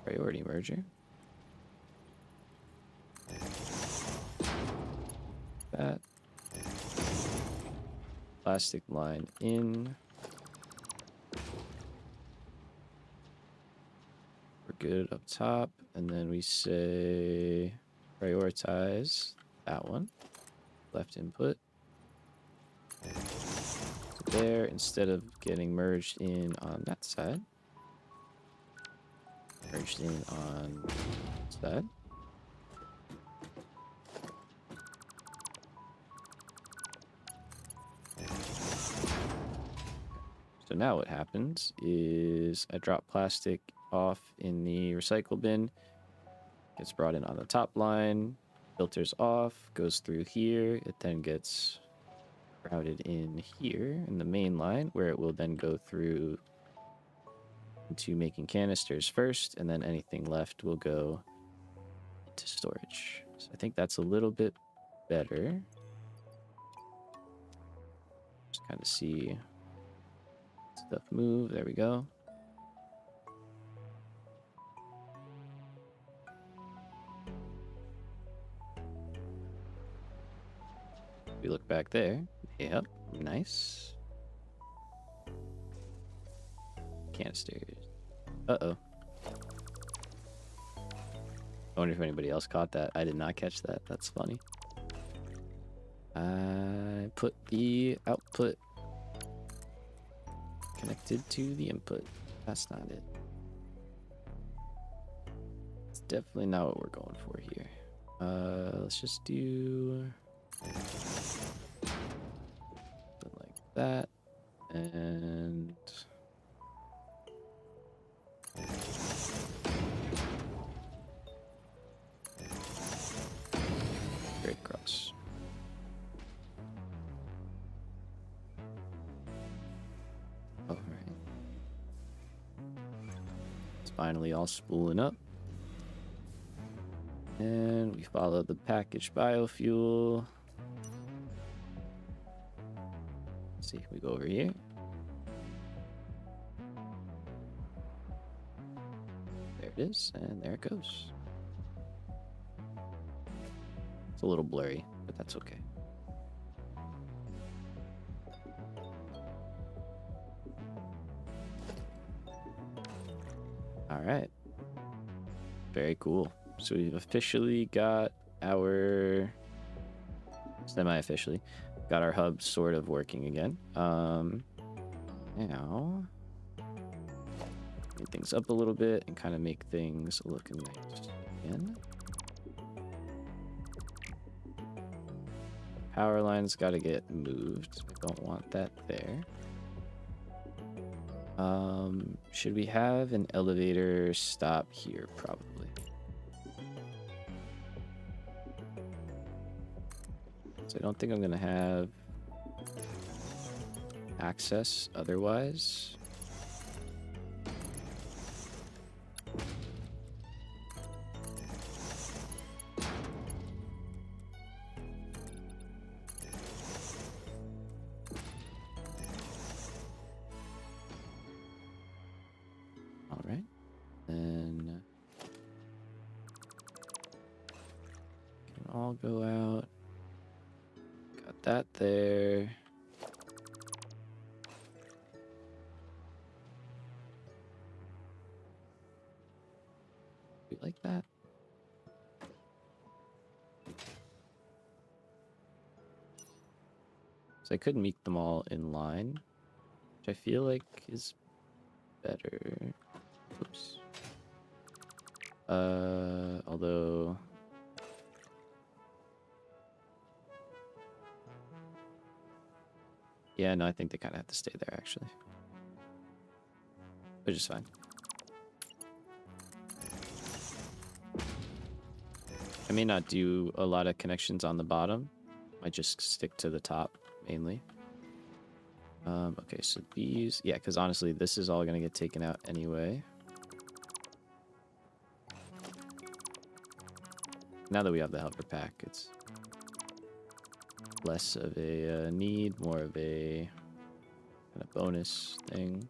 priority merger. That plastic line in. We're good up top, and then we say prioritize that one. Left input. So there, instead of getting merged in on that side, merged in on this side. So now what happens is I drop plastic off in the recycle bin, gets brought in on the top line, filters off, goes through here, it then gets routed in here in the main line, where it will then go through into making canisters first, and then anything left will go into storage. So I think that's a little bit better. Just kind of see stuff move. There we go. We look back there. Yep, nice. Canisters. Uh-oh. I wonder if anybody else caught that. I did not catch that. That's funny. I put the output connected to the input. That's not it. It's definitely not what we're going for here. Let's just do something like that. And straight across. All right. It's finally all spooling up. And we follow the packaged biofuel. Let's see, we go over here. There it is, and there it goes. It's a little blurry, but that's okay. All right. Very cool. So we've officially got our, semi-officially, got our hub sort of working again. Now, clean things up a little bit and kind of make things look nice again. Power line's got to get moved. I don't want that there. Should we have an elevator stop here? Probably. So I don't think I'm gonna have access otherwise. All right, then can all go out. Got that there. We like that. So I could meet them all in line, which I feel like is better. Oops. Although... Yeah, no, I think they kind of have to stay there, actually. Which is fine. I may not do a lot of connections on the bottom. Might just stick to the top, mainly. Okay, so these... Yeah, because honestly, this is all going to get taken out anyway. Now that we have the helper pack, it's less of a need, more of a kind of bonus thing.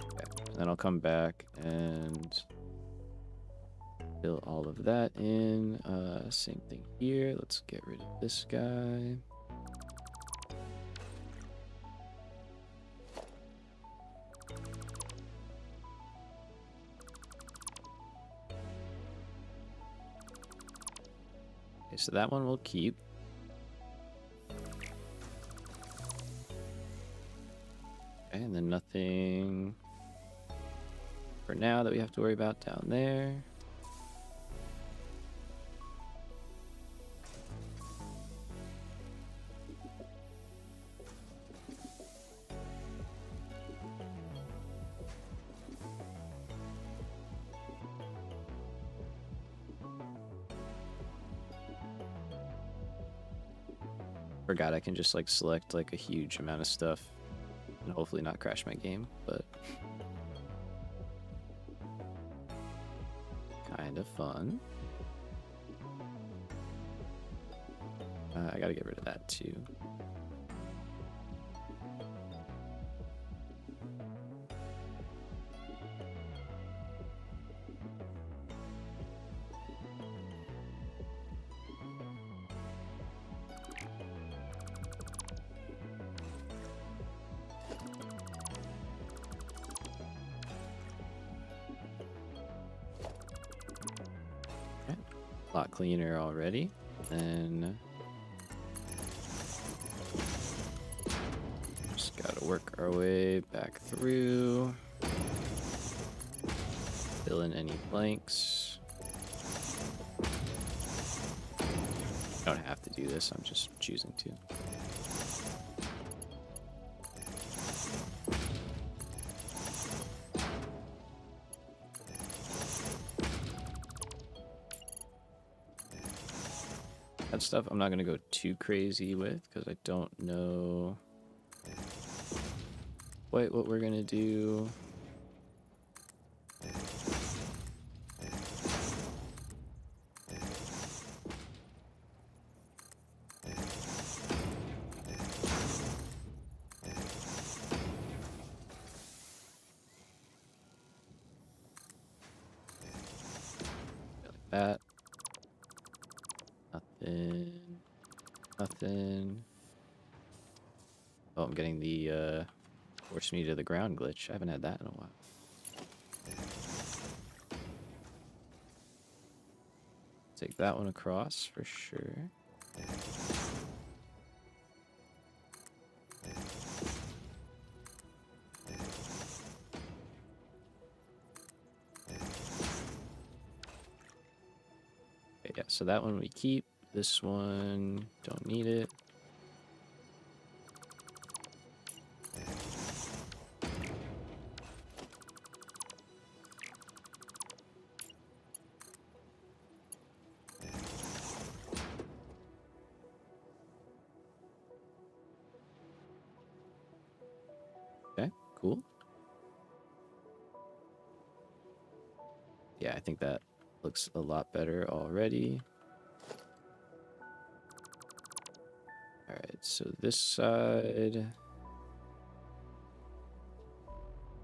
Okay, and then I'll come back and fill all of that in. Same thing here. Let's get rid of this guy. Okay, so that one we'll keep. Okay, and then nothing for now that we have to worry about down there. Forgot I can just like select like a huge amount of stuff and hopefully not crash my game, but kind of fun. I gotta get rid of that too. A lot cleaner already. And just gotta work our way back through. Fill in any blanks. I don't have to do this, I'm just choosing to. That stuff I'm not going to go too crazy with because I don't know quite what we're going to do. Like that. Nothing. Oh, I'm getting the force me to the ground glitch. I haven't had that in a while. Take that one across for sure. Okay, yeah, so that one we keep. This one, don't need it. Okay, cool. Yeah, I think that looks a lot better already. Alright, so this side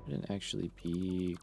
wouldn't actually be...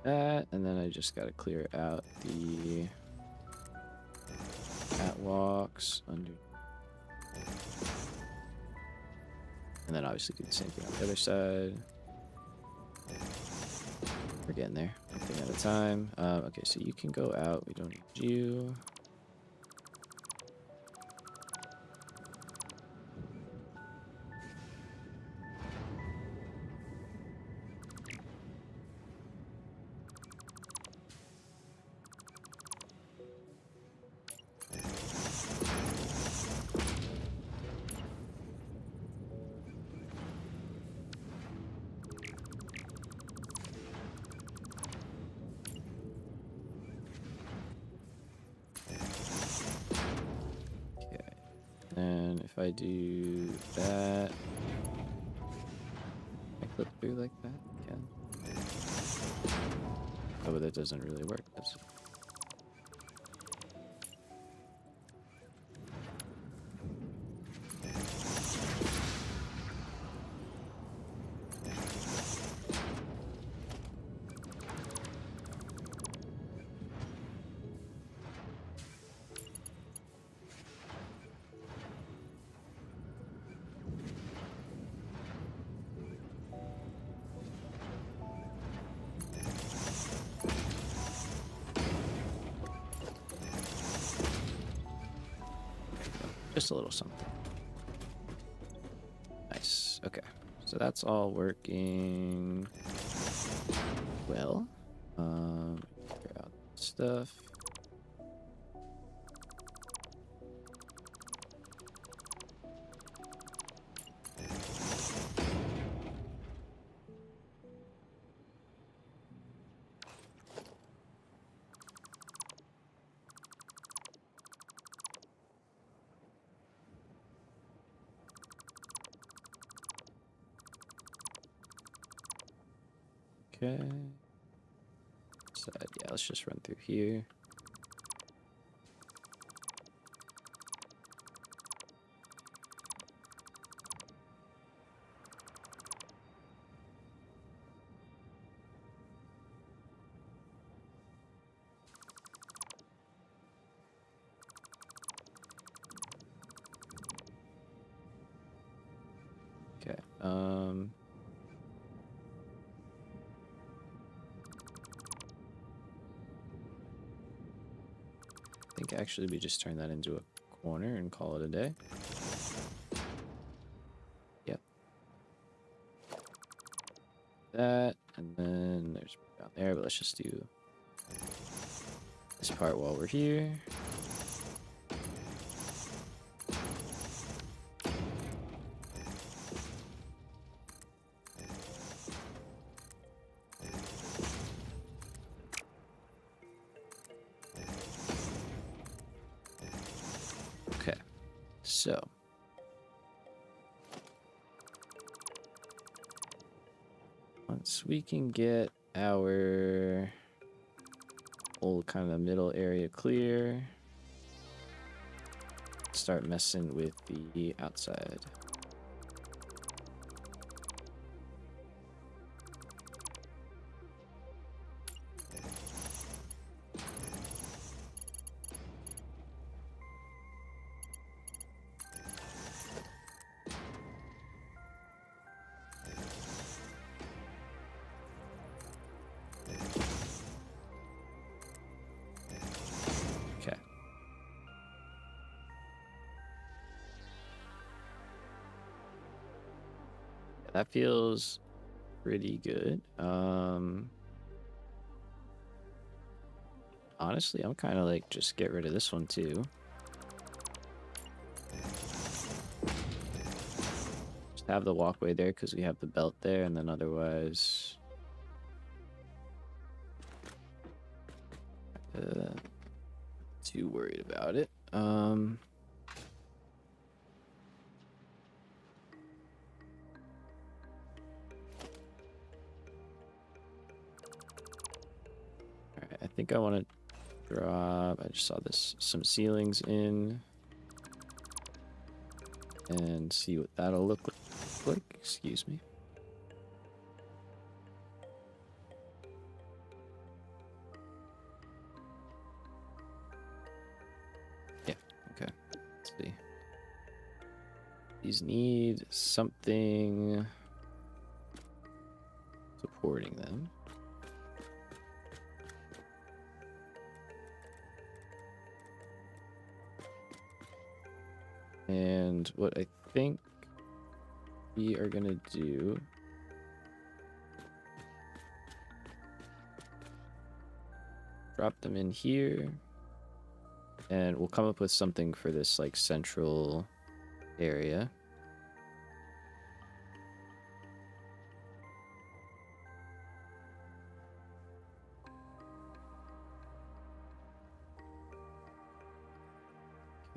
that, and then I just got to clear out the catwalks under, and then obviously do the same thing on the other side. We're getting there, one thing at a time. Okay, so you can go out. We don't need you. And if I do that, I clip through like that? Can. Oh, but that doesn't really work. That's just a little something. Nice. Okay. So that's all working well. Figure out stuff. Okay. Side, yeah, let's just run through here. Okay. I think actually we just turn that into a corner and call it a day. Yep. That, and then there's down there, but let's just do this part while we're here. Okay, so once we can get our whole kind of middle area clear, start messing with the outside. Okay. Yeah, that feels pretty good. Honestly, I'm kind of like just get rid of this one too. Just have the walkway there because we have the belt there, and then otherwise too worried about it. Alright, I think I want to drop, I just saw this, some ceilings in and see what that'll look like. Excuse me. These need something supporting them. And what I think we are gonna do drop them in here, and we'll come up with something for this like central area.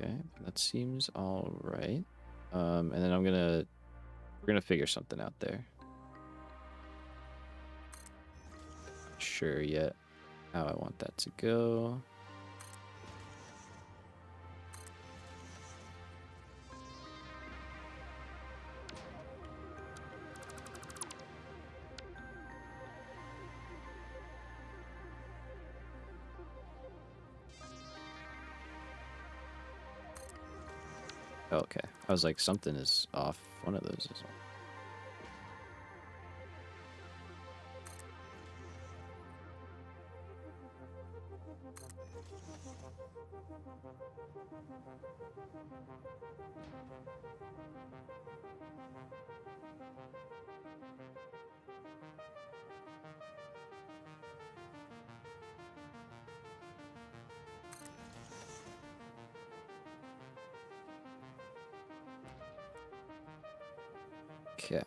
Okay, that seems all right. And then we're gonna figure something out there. Not sure yet how I want that to go. Okay, I was like, something is off. One of those is off. Okay.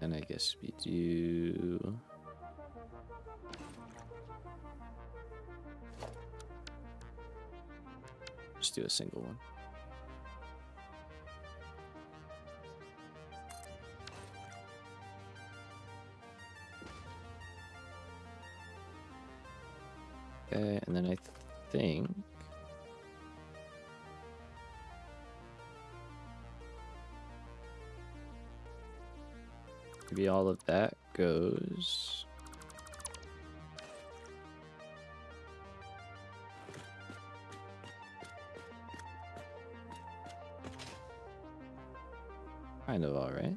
And I guess we do... just do a single one. Okay, and then I think... maybe all of that goes... kind of all right.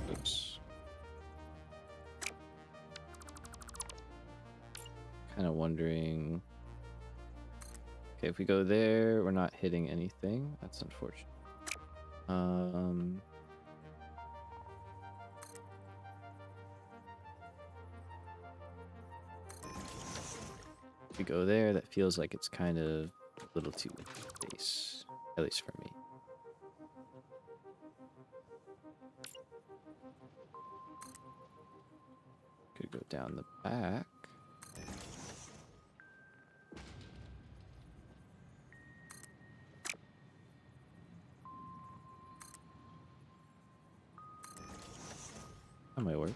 Oops. Kind of wondering... okay, if we go there, we're not hitting anything. That's unfortunate. If we go there, that feels like it's kind of a little too base, at least for me. Could go down the back. That might work.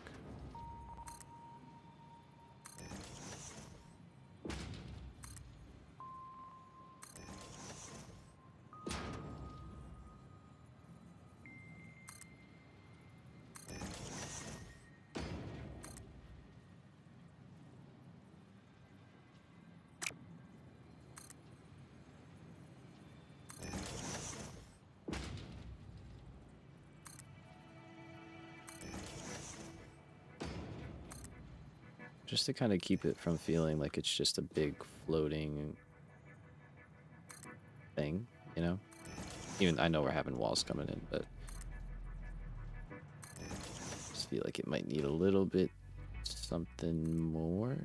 Just to kind of keep it from feeling like it's just a big floating thing, you know? Even I know we're having walls coming in, but I just feel like it might need a little bit something more.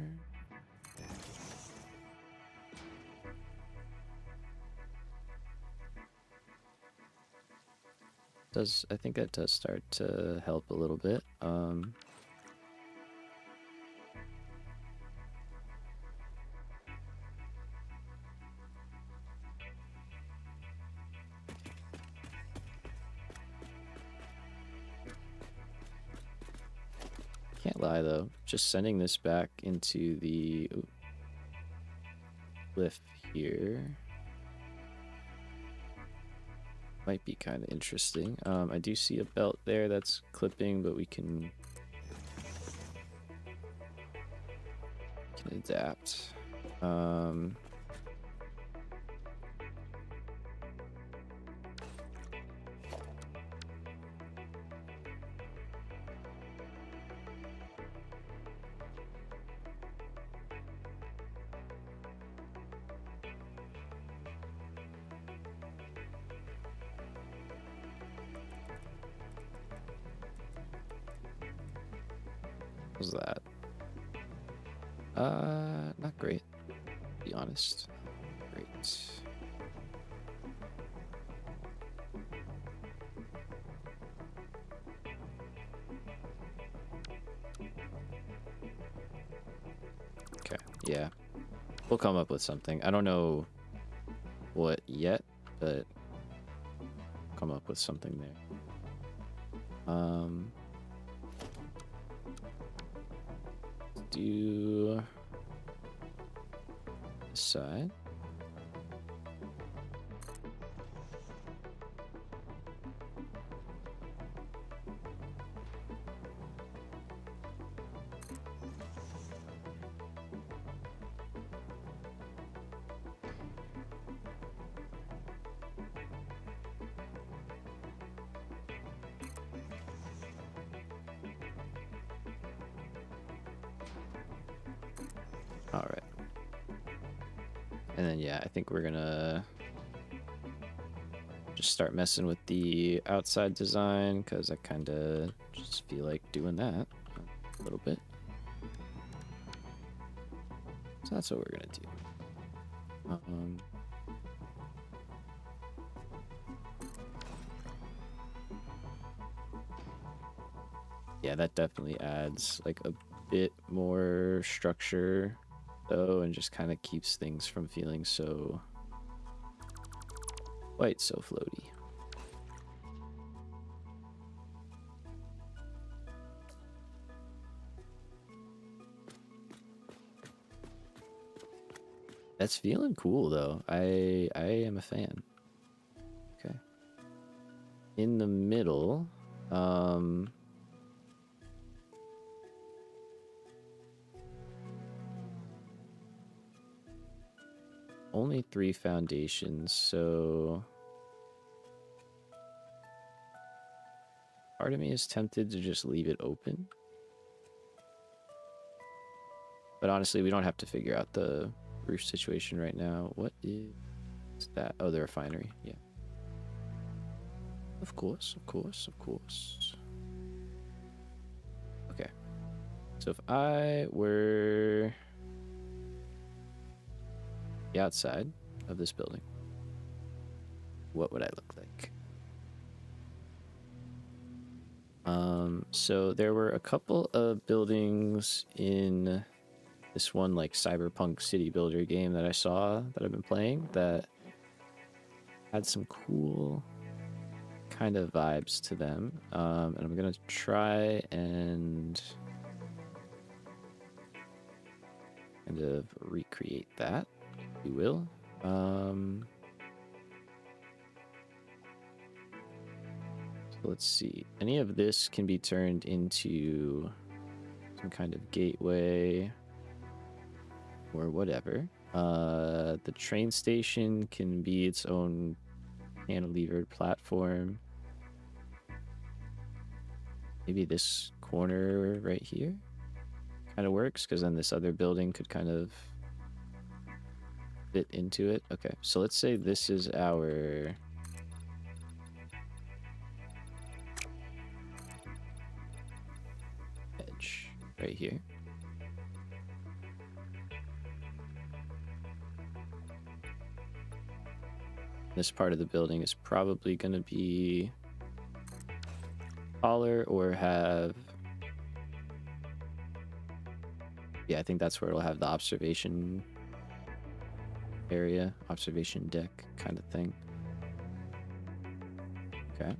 I think that does start to help a little bit. Can't lie though, just sending this back into the cliff here might be kind of interesting. I do see a belt there that's clipping, but we can adapt. What's that? Not great, to be honest. Great. Okay, yeah. We'll come up with something. I don't know what yet, but come up with something there. Do this side. All right. And then, yeah, I think we're gonna just start messing with the outside design because I kind of just feel like doing that a little bit. So that's what we're gonna do. Yeah, that definitely adds like a bit more structure though, and just kind of keeps things from feeling so quite so floaty. That's feeling cool though. I am a fan. Okay. In the middle, only 3 foundations, so part of me is tempted to just leave it open. But honestly, we don't have to figure out the roof situation right now. What is that? Oh, the refinery. Yeah. Of course, of course, of course. Okay. So if I were the outside of this building, what would I look like? So there were a couple of buildings in this one like cyberpunk city builder game that I saw that I've been playing that had some cool kind of vibes to them. And I'm gonna try and kind of recreate that, if you will. So let's see. Any of this can be turned into some kind of gateway or whatever. The train station can be its own cantilevered platform. Maybe this corner right here kind of works, because then this other building could kind of fit into it. Okay, so let's say this is our edge right here. This part of the building is probably going to be taller or have... Yeah, I think that's where it'll have the observation area, observation deck kind of thing. Okay.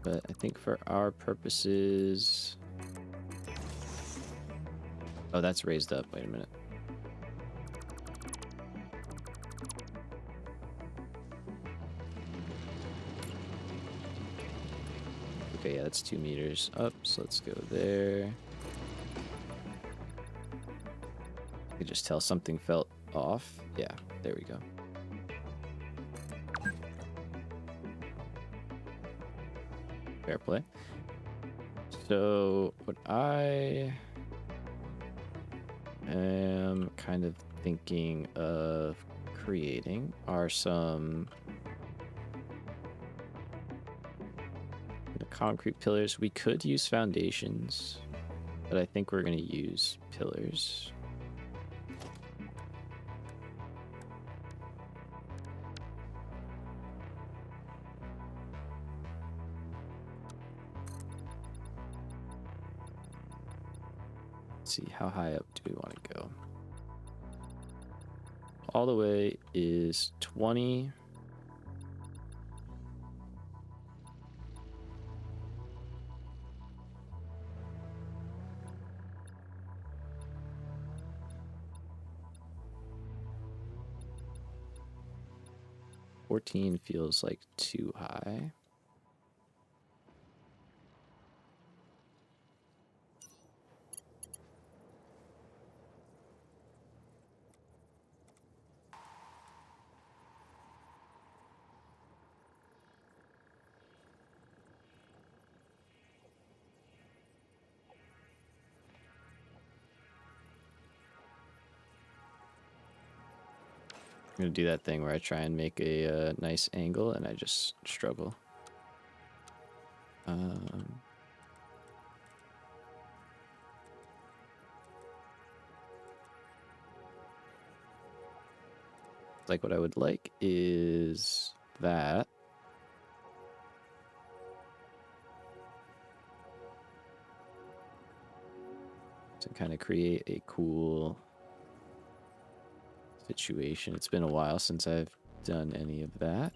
But I think for our purposes... Oh, that's raised up. Wait a minute. Okay, yeah, that's 2 meters up, so let's go there. I could just tell something felt off. Yeah, there we go. Fair play. So what I am kind of thinking of creating are some concrete pillars. We could use foundations, but I think we're going to use pillars. Let's see, how high up do we want to go? All the way is 20. $14 feels like too high. I'm gonna do that thing where I try and make a nice angle and I just struggle. Like what I would like is that. To kind of create a cool situation. It's been a while since I've done any of that.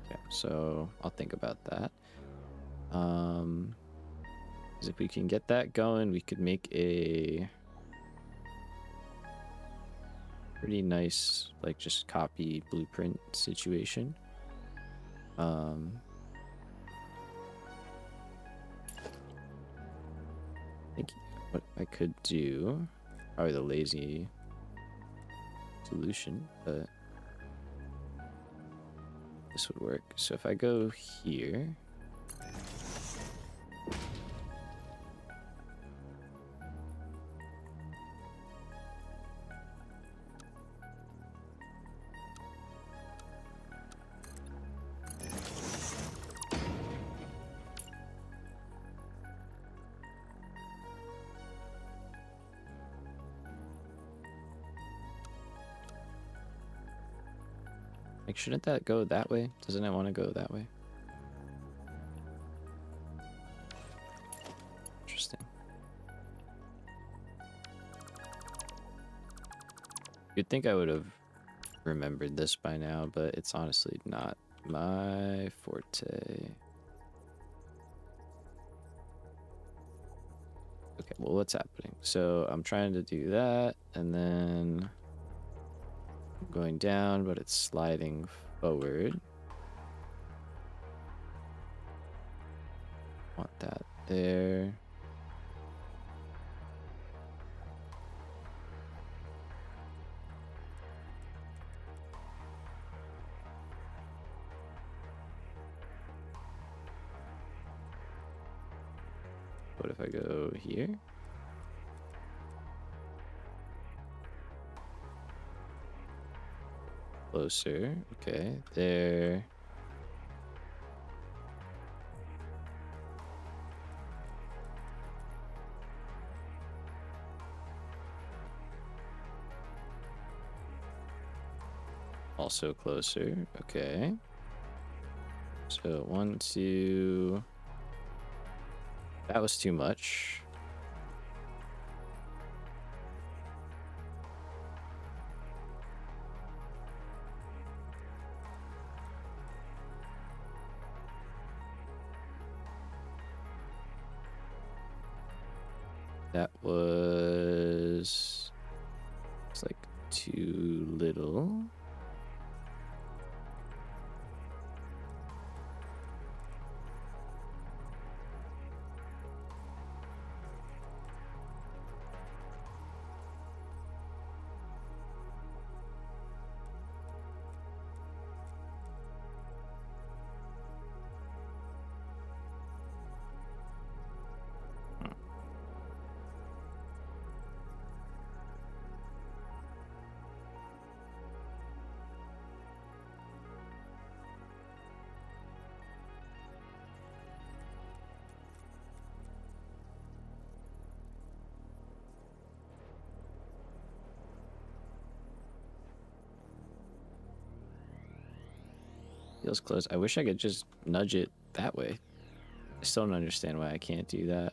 Okay, so I'll think about that. If we can get that going, we could make a pretty nice, like, just copy blueprint situation. I think what I could do, probably the lazy solution, but this would work. So if I go here, like, shouldn't that go that way? Doesn't it want to go that way? Interesting. You'd think I would have remembered this by now, but it's honestly not my forte. Okay, well, what's happening? So I'm trying to do that, and then I'm going down, but it's sliding forward. Want that there. What if I go here? Closer. Okay, there. Also closer. Okay. So 1, 2. That was too much. That was... It's like too little. Feels close. I wish I could just nudge it that way. I still don't understand why I can't do that.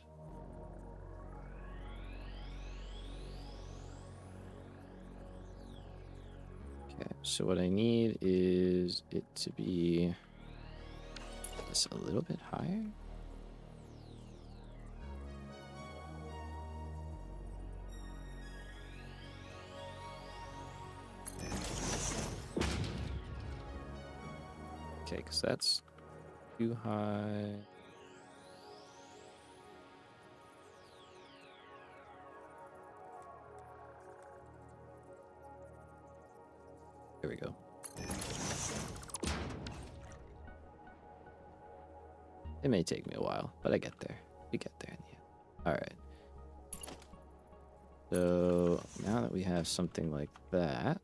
Okay, so what I need is it to be just a little bit higher. Okay, because that's too high. There we go. It may take me a while, but I get there. We get there in the end. All right. So now that we have something like that,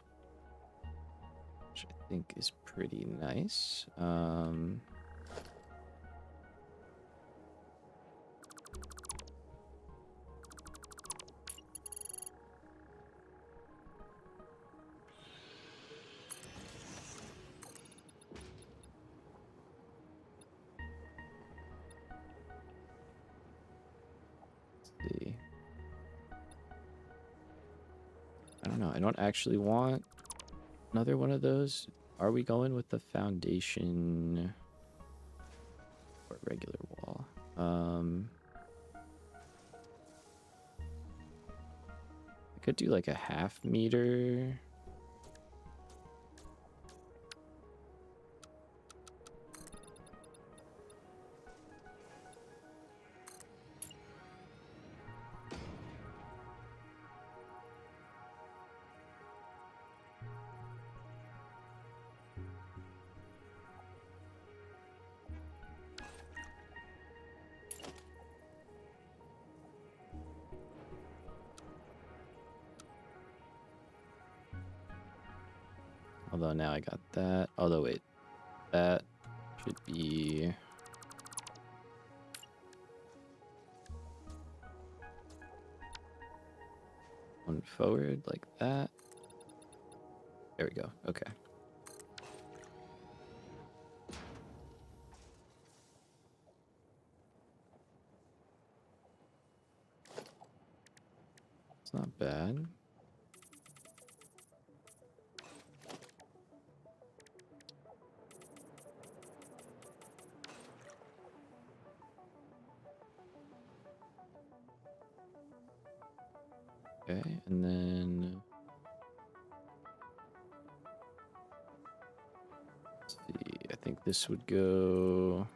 which I think is pretty nice. Let's see. I don't know. I don't actually want another one of those. Are we going with the foundation or regular wall? I could do like a 1/2 meter. Although now I got that. Although wait, that should be one forward like that. There we go. Okay. It's not bad. Okay, and then let's see. I think this would go.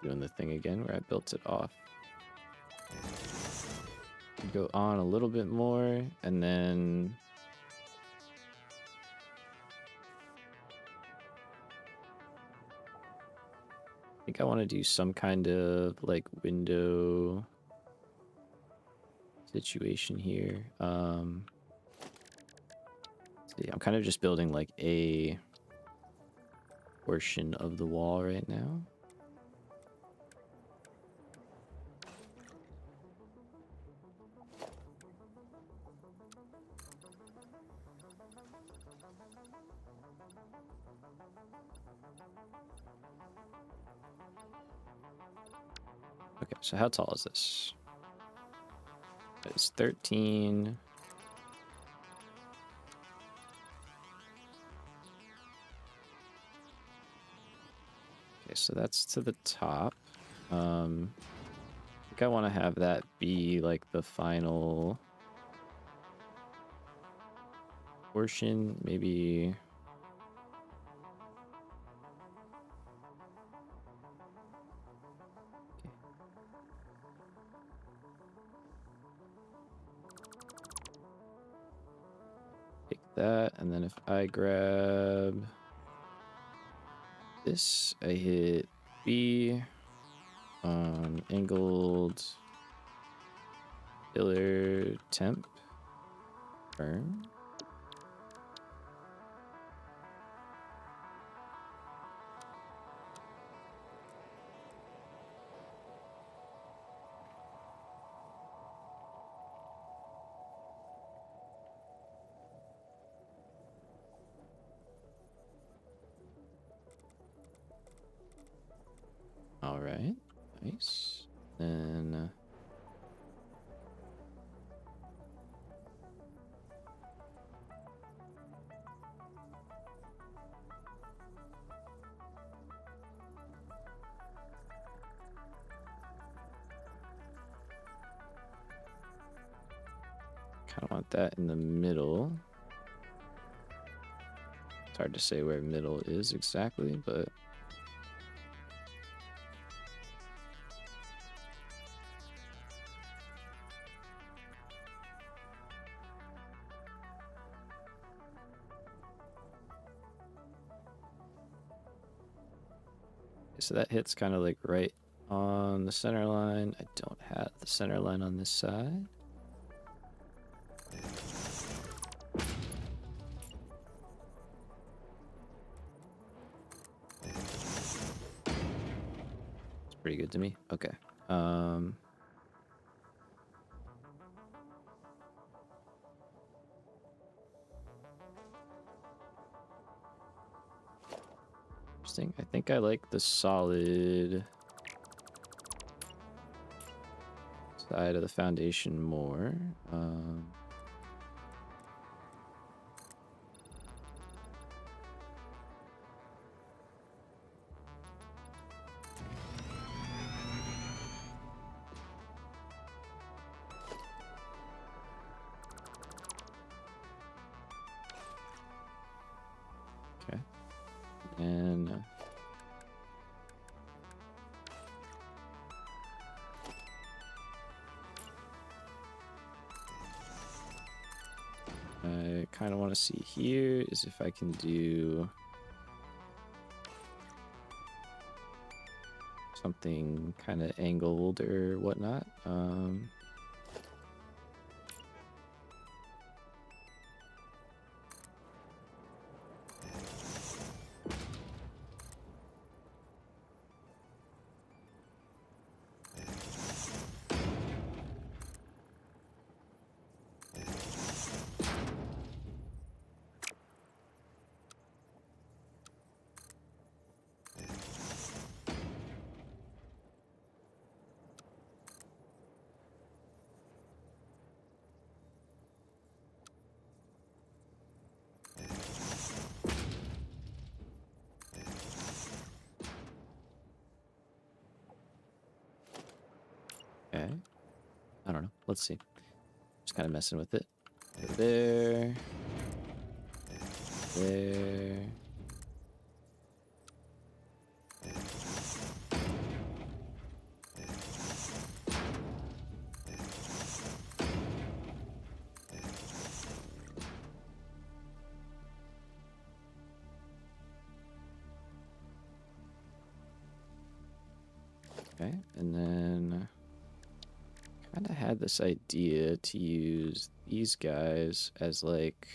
Doing the thing again where I built it off. Go on a little bit more, and then I think I want to do some kind of like window situation here. See, I'm kind of just building like a portion of the wall right now. Okay, so how tall is this? It's 13. Okay, so that's to the top. I think I want to have that be like the final portion, maybe. Okay. Take that, and then if I grab this, I hit B, angled, filler, temp, burn. All right, nice. Then kind of want that in the middle. It's hard to say where middle is exactly, but so that hits kind of like right on the center line. I don't have the center line on this side. It's pretty good to me. Okay. Interesting. I think I like the solid side of the foundation more. Okay. And I kind of want to see here is if I can do something kind of angled or whatnot. Okay. I don't know. Let's see. Just kind of messing with it. Go there. There. Okay. And then kind of had this idea to use these guys as like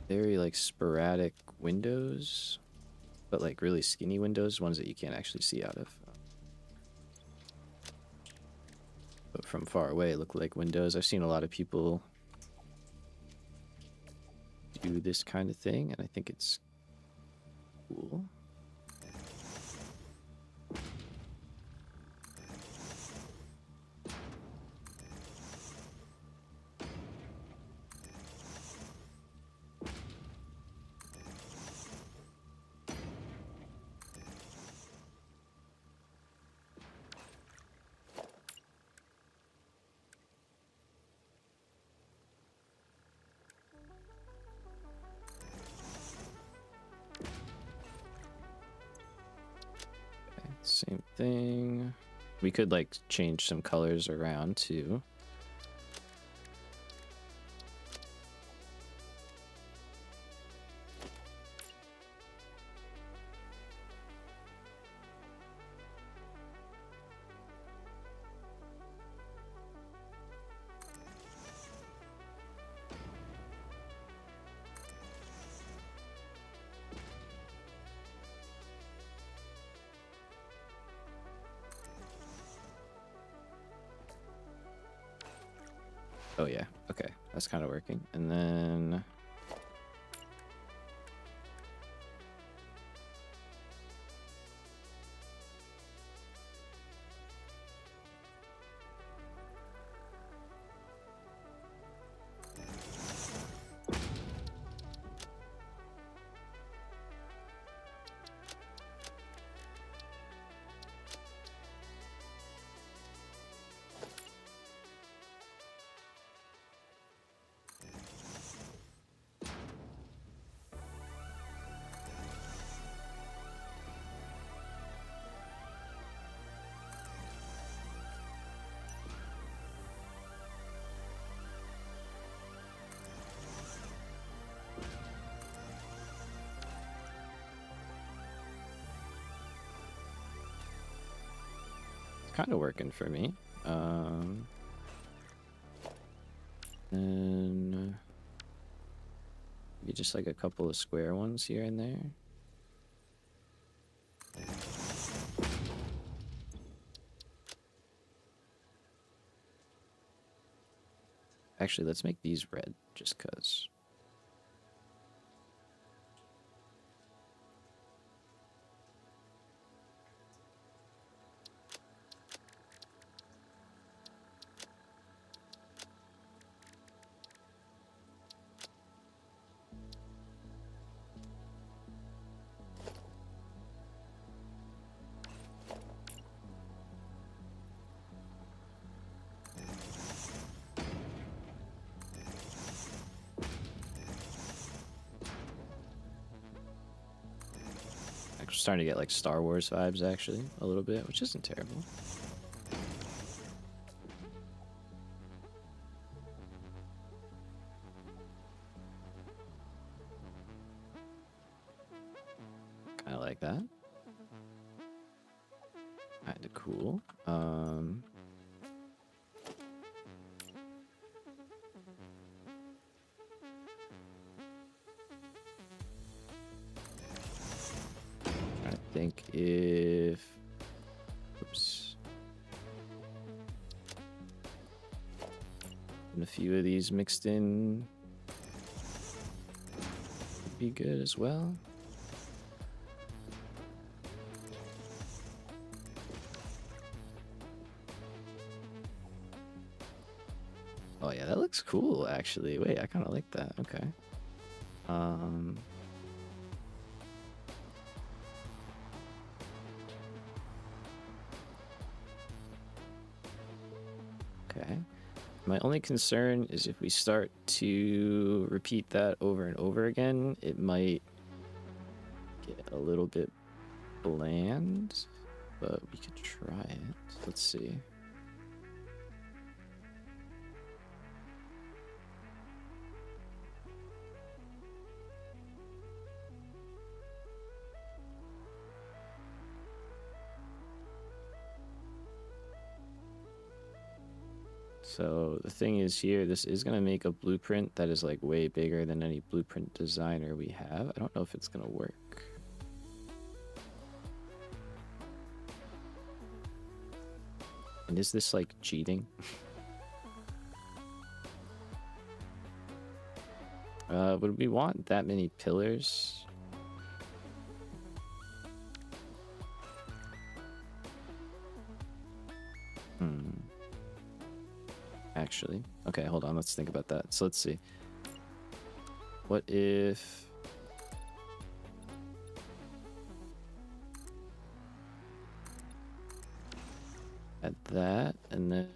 very like sporadic windows, but like really skinny windows, ones that you can't actually see out of. But from far away look like windows. I've seen a lot of people do this kind of thing, and I think it's cool. Same thing. We could like change some colors around too. Oh yeah, okay, that's kind of working. And then kind of working for me. And maybe just like a couple of square ones here and there. Actually, let's make these red just because. Starting to get like Star Wars vibes actually a little bit, which isn't terrible. Kind of like that. Kind of cool. I think if, oops, and a few of these mixed in would be good as well. Oh yeah, that looks cool actually. Wait, I kind of like that. Okay. Okay. My only concern is if we start to repeat that over and over again, it might get a little bit bland, but we could try it. Let's see. So the thing is here, this is going to make a blueprint that is like way bigger than any blueprint designer we have. I don't know if it's going to work. And is this like cheating? Would we want that many pillars? Actually, okay, hold on, let's think about that. So let's see. What if... Add that, and then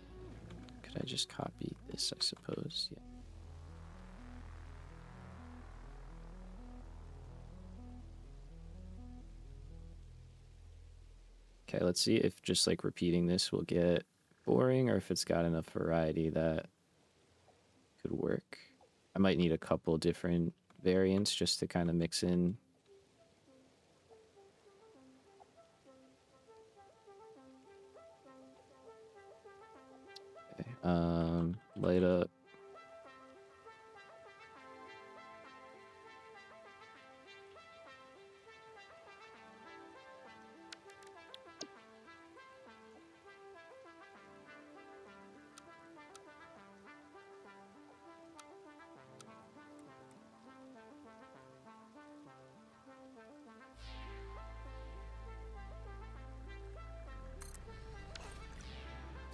could I just copy this, I suppose? Yeah. Okay, let's see if just like repeating this will get boring or if it's got enough variety that could work. I might need a couple different variants just to kind of mix in. Okay, light up.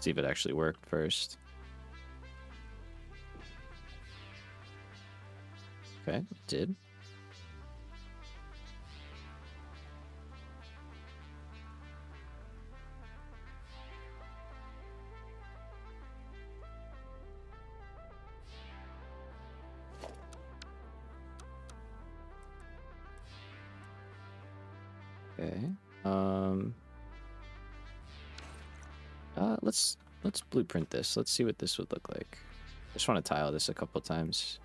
See if it actually worked first. Okay, it did. Okay. Let's blueprint this. Let's see what this would look like. I just want to tile this a couple times.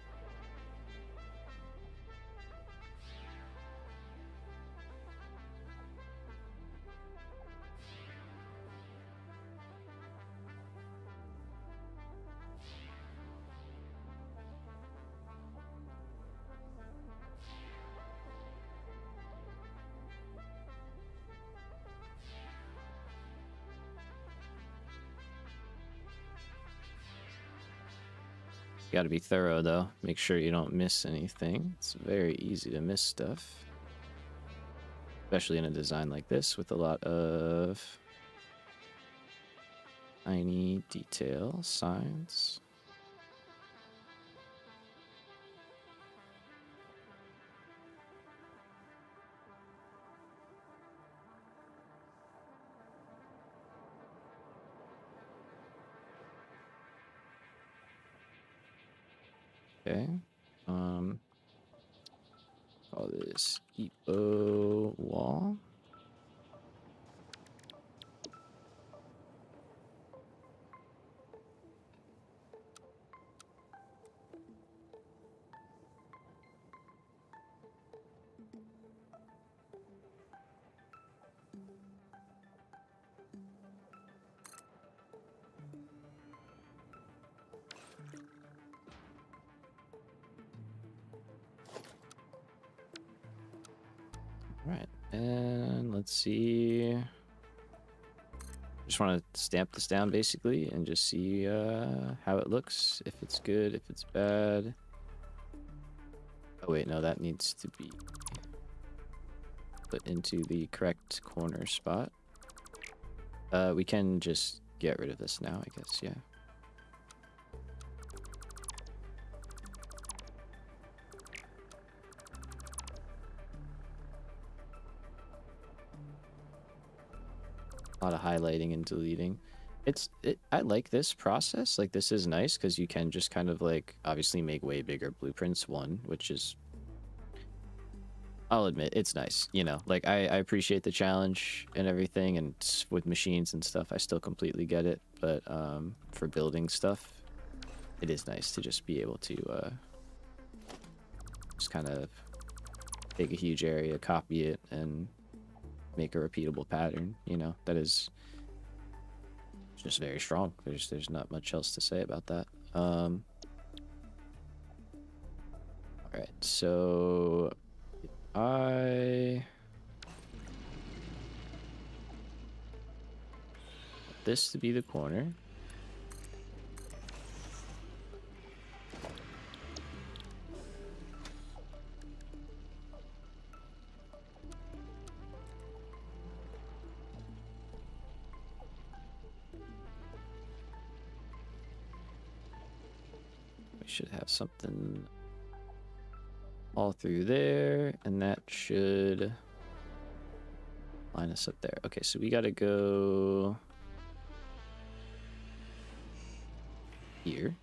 You gotta be thorough though. Make sure you don't miss anything. It's very easy to miss stuff. Especially in a design like this with a lot of tiny detail signs. Okay. Call this Epo wall. Right, and let's see. Just want to stamp this down basically and just see how it looks, if it's good, if it's bad. Oh wait, no, that needs to be put into the correct corner spot. We can just get rid of this now, I guess, yeah. A lot of highlighting and deleting. I like this process. Like, this is nice because you can just kind of like obviously make way bigger blueprints, which is, I'll admit, it's nice, you know. Like, I appreciate the challenge and everything, and with machines and stuff I still completely get it, but for building stuff it is nice to just be able to just kind of take a huge area, copy it, and make a repeatable pattern, you know. That is just very strong. There's not much else to say about that. All right, so I want this to be the corner. should have something all through there, and that should line us up there. Okay, so we gotta go here.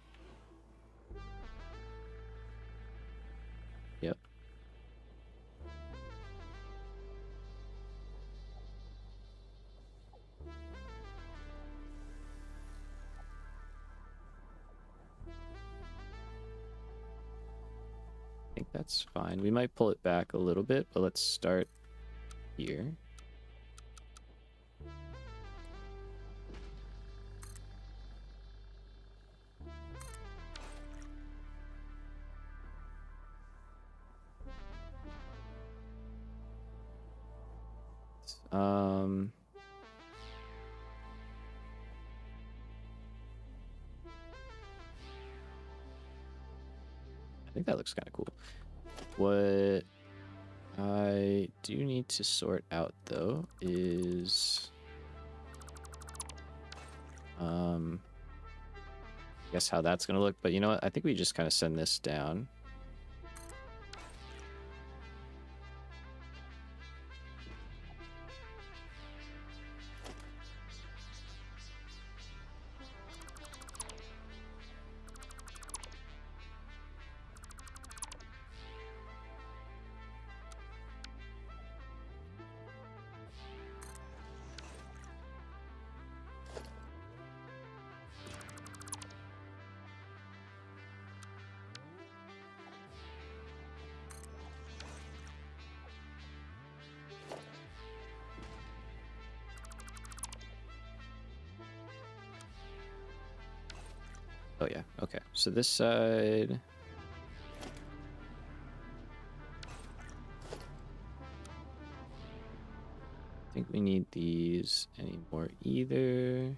Yep. I think that's fine. We might pull it back a little bit, but let's start here. I think that looks kind of cool. What I do need to sort out though is I guess how that's gonna look, but you know what? I think we just kind of send this down. Oh yeah, okay. So this side, I think we need these anymore either.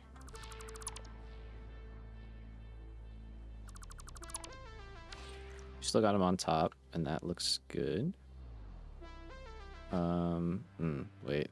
Still got them on top, and that looks good. Wait.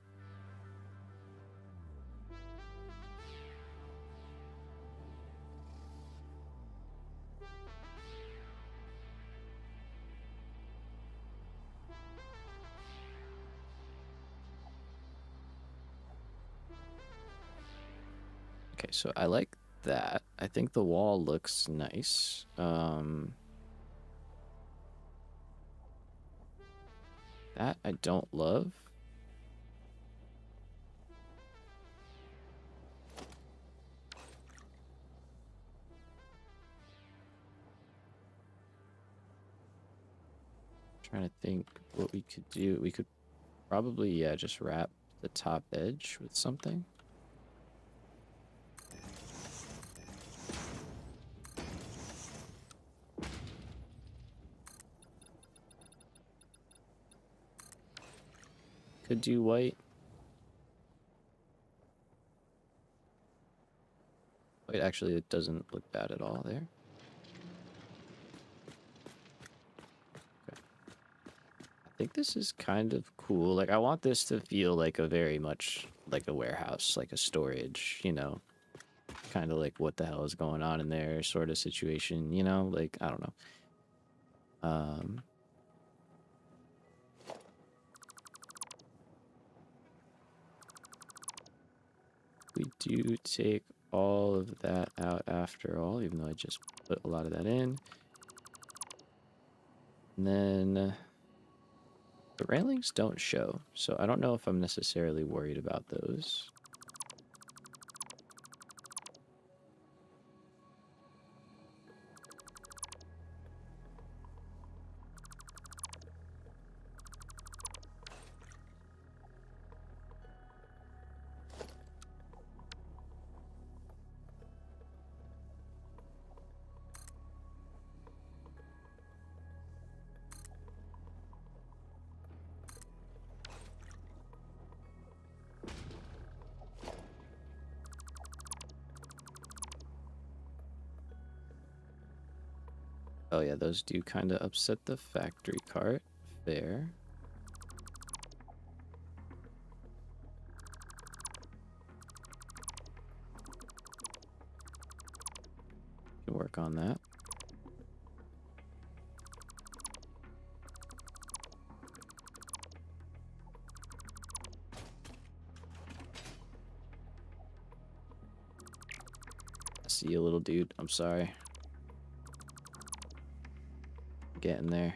Okay, so I like that. I think the wall looks nice. That I don't love. Trying to think what we could do. We could probably, yeah, just wrap the top edge with something. Could do white. Wait, actually, it doesn't look bad at all there. Okay. I think this is kind of cool. Like, I want this to feel like a very much like a warehouse, like a storage, you know, kind of like what the hell is going on in there sort of situation, you know, like, I don't know. We do take all of that out after all, even though I just put a lot of that in. And then the railings don't show, so I don't know if I'm necessarily worried about those. Oh yeah, those do kind of upset the factory cart. Fair. Can work on that. See you, little dude. I'm sorry. Getting there.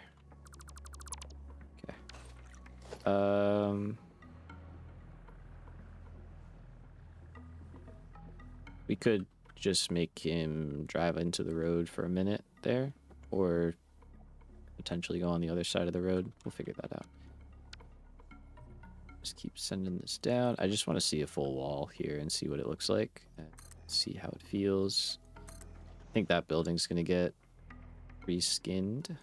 Okay. We could just make him drive into the road for a minute there, or potentially go on the other side of the road. We'll figure that out. Just keep sending this down. I just want to see a full wall here and see what it looks like and see how it feels. I think that building's gonna get reskinned.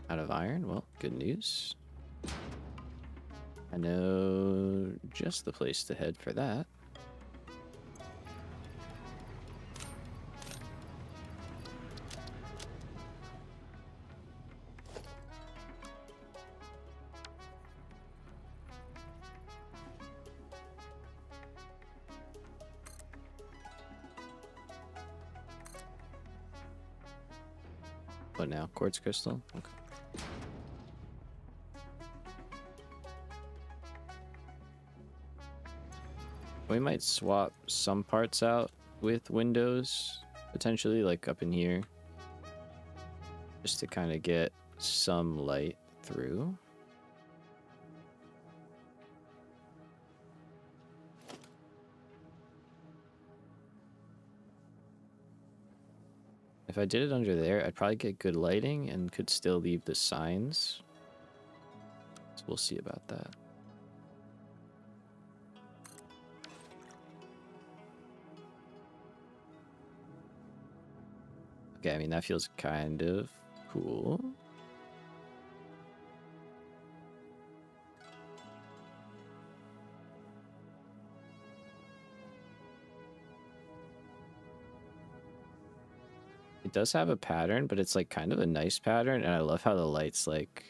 Out of iron? Well, good news. I know just the place to head for that. What now? Quartz crystal? Okay. We might swap some parts out with windows, potentially, like up in here, just to kind of get some light through. If I did it under there, I'd probably get good lighting and could still leave the signs. So we'll see about that. Okay, I mean, that feels kind of cool. It does have a pattern, but it's like kind of a nice pattern, and I love how the lights like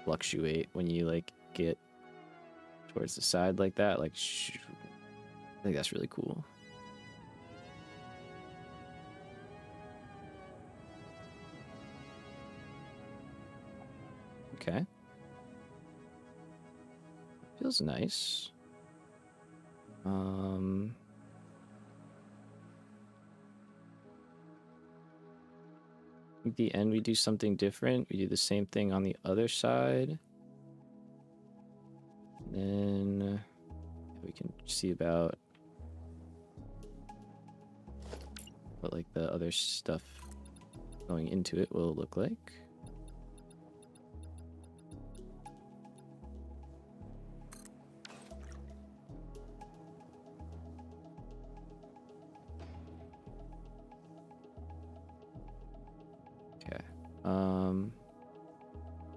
fluctuate when you like get towards the side like that. Like, I think that's really cool. Okay. Feels nice. At the end, we do something different. We do the same thing on the other side. And then we can see about what like the other stuff going into it will look like.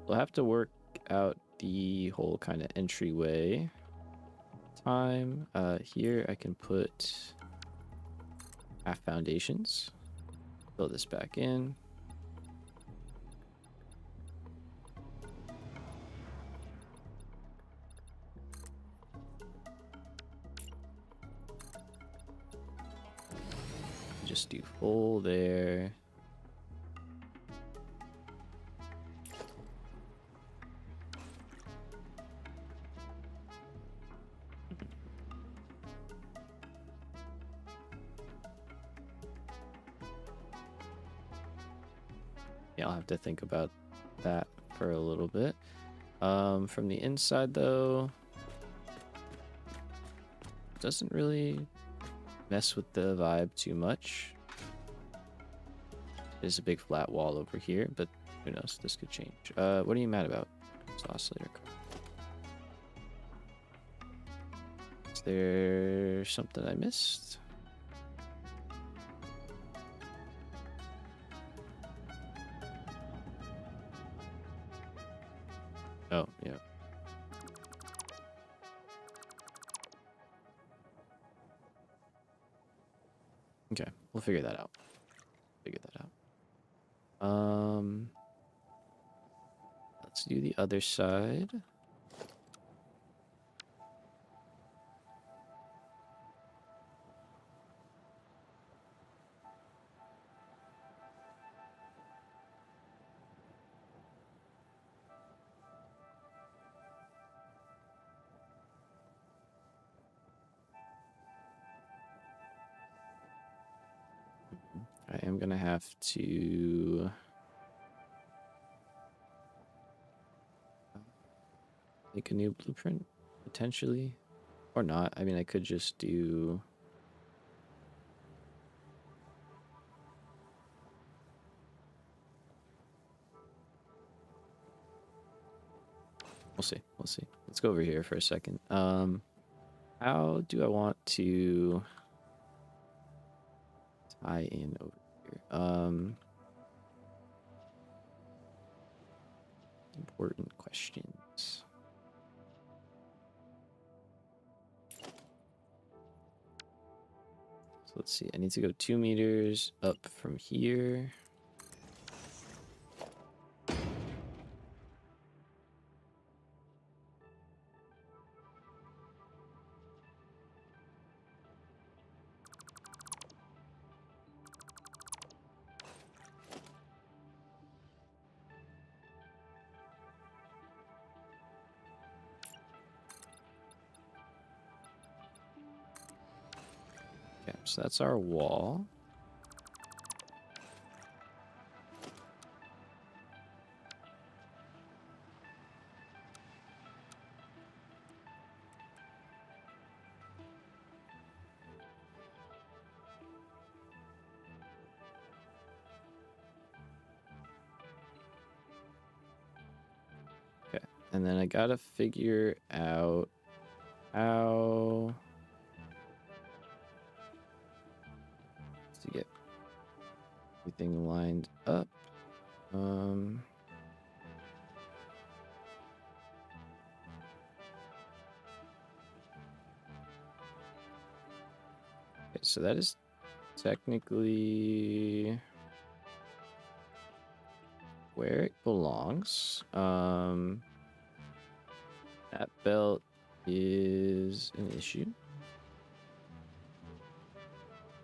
We'll have to work out the whole kind of entryway time. Here I can put half foundations. Fill this back in. Just do full there. Yeah, I'll have to think about that for a little bit. From the inside though, doesn't really mess with the vibe too much. There's a big flat wall over here, but who knows, this could change. What are you mad about? It's oscillator. Is there something I missed? Oh, yeah. Okay, we'll figure that out. Let's do the other side. I am gonna have to make a new blueprint, potentially. Or not. I mean, I could just do... We'll see. We'll see. Let's go over here for a second. How do I want to tie in over here? Important questions. So let's see. I need to go 2 meters up from here. Okay, so that's our wall. Okay, and then I gotta figure out how to get everything lined up. Okay, so that is technically where it belongs. That belt is an issue.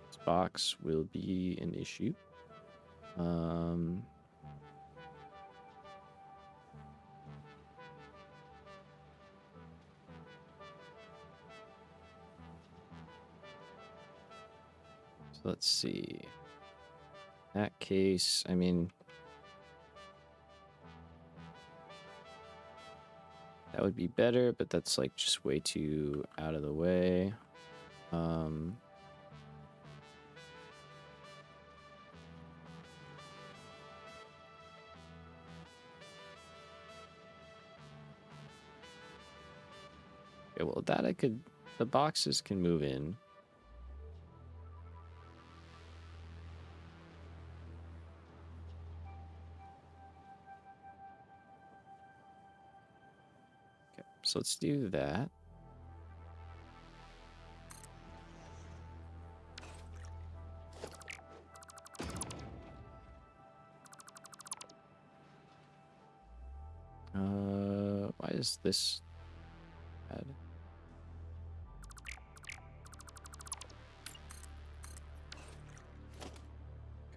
This box will be an issue. So let's see. In that case, I mean, that would be better, but that's like just way too out of the way. Okay, well, that I could, the boxes can move in. Okay, so let's do that. Why is this bad?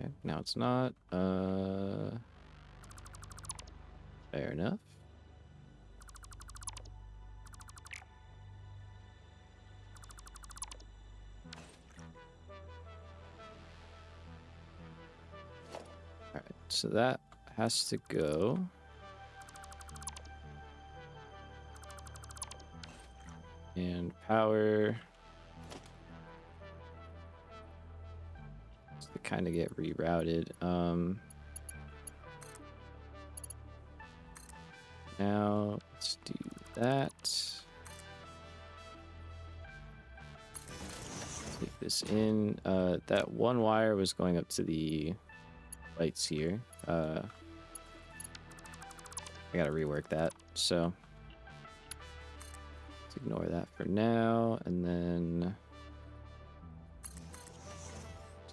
Okay, now it's not. Fair enough. All right, so that has to go. And power to kind of get rerouted. Now let's do that. Take this in. That one wire was going up to the lights here. I gotta rework that. So let's ignore that for now, and then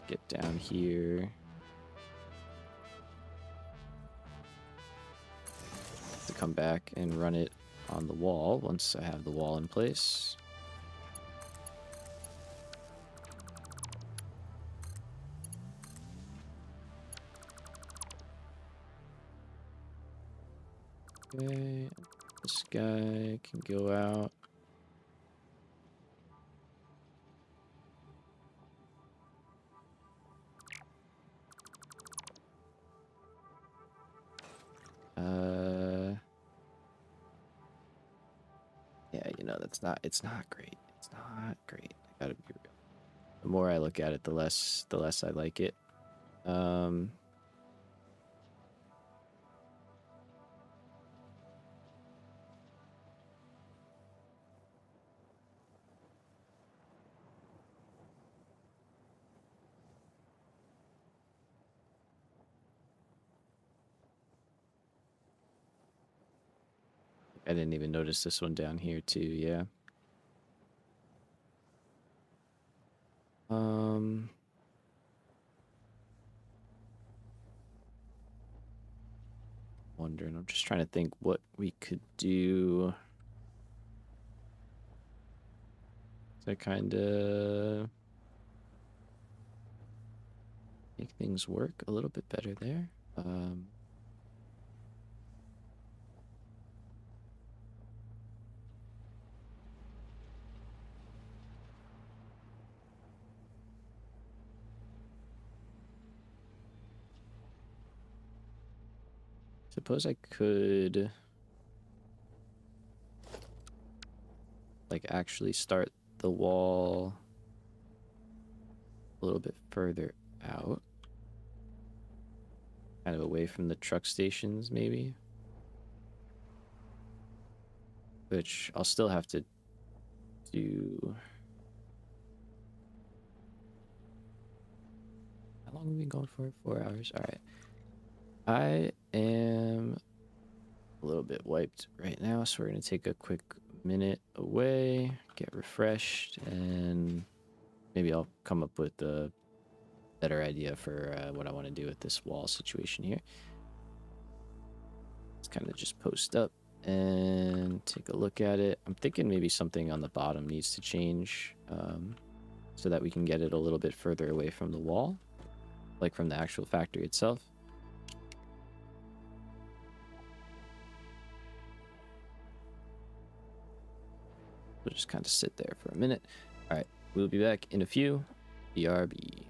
get down here. To come back and run it on the wall once I have the wall in place. Okay, this guy can go out. It's not great. It's not great. I gotta be real. The more I look at it, the less I like it. I didn't even notice this one down here too, yeah. Wondering, I'm just trying to think what we could do to kind of make things work a little bit better there. Suppose I could like actually start the wall a little bit further out, kind of away from the truck stations maybe, which I'll still have to do. How long have we been going for? 4 hours. All right. I am a little bit wiped right now, so we're going to take a quick minute away, get refreshed, and maybe I'll come up with a better idea for what I want to do with this wall situation here. Let's kind of just post up and take a look at it. I'm thinking maybe something on the bottom needs to change so that we can get it a little bit further away from the wall, like from the actual factory itself. We'll just kind of sit there for a minute. All right, we'll be back in a few. BRB.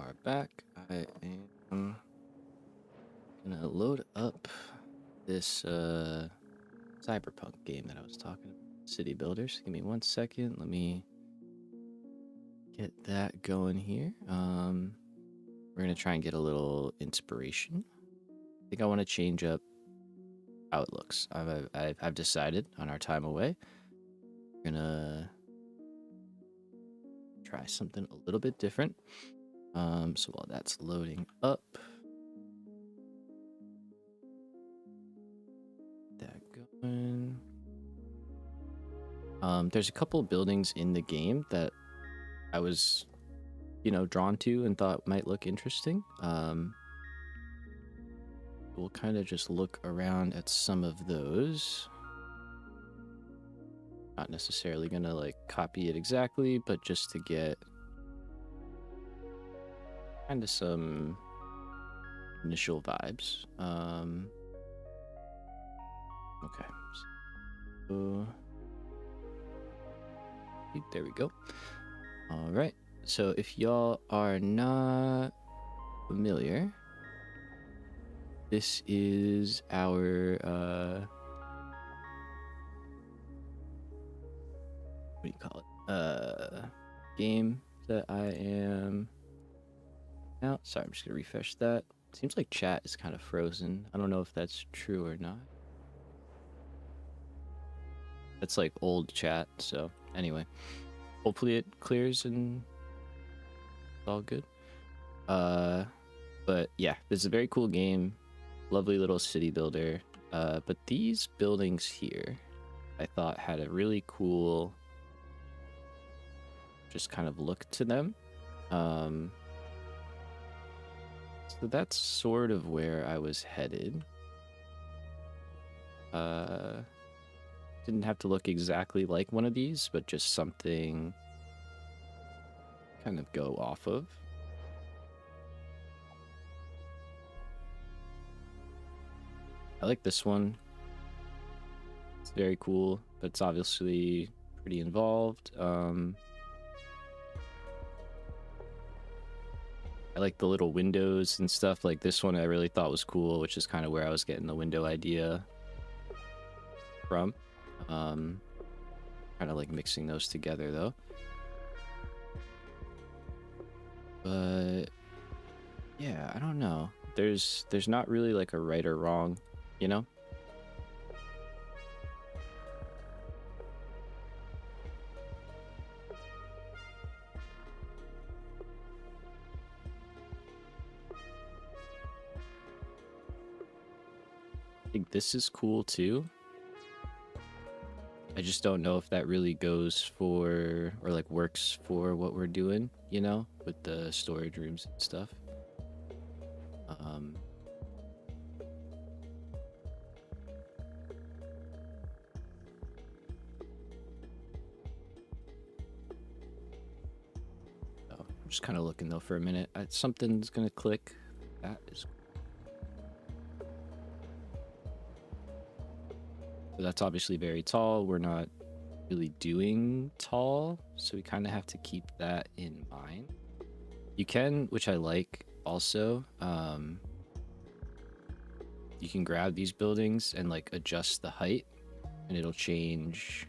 are back. I am gonna load up this cyberpunk game that I was talking about, City Builders. Give me 1 second. Let me get that going here. We're gonna try and get a little inspiration. I think I want to change up how it looks. I've decided on our time away. We're gonna try something a little bit different. So while that's loading up, that going. There's a couple buildings in the game that I was, drawn to and thought might look interesting. We'll kind of just look around at some of those. Not necessarily gonna like copy it exactly, but just to get kind of some initial vibes. Okay. So, there we go. All right. So if y'all are not familiar, this is our what do you call it? Game that I am now. Sorry, I'm just gonna refresh that. Seems like chat is kind of frozen. I don't know if that's true or not. That's like old chat. So anyway, hopefully it clears and it's all good. But yeah, this is a very cool game. Lovely little city builder. But these buildings here, I thought had a really cool just kind of look to them. So that's sort of where I was headed. Didn't have to look exactly like one of these, but just something kind of go off of. I like this one. It's very cool, but it's obviously pretty involved. I like the little windows and stuff. Like this one I really thought was cool, which is kind of where I was getting the window idea from. Kind of like mixing those together though. But yeah, I don't know. There's not really like a right or wrong, you know? I think this is cool too. I just don't know if that really goes for or like works for what we're doing, with the storage rooms and stuff. So I'm just kind of looking though for a minute. Something's gonna click. That is. So that's obviously very tall. We're not really doing tall, so we kind of have to keep that in mind. You can, which I like also, you can grab these buildings and like adjust the height and it'll change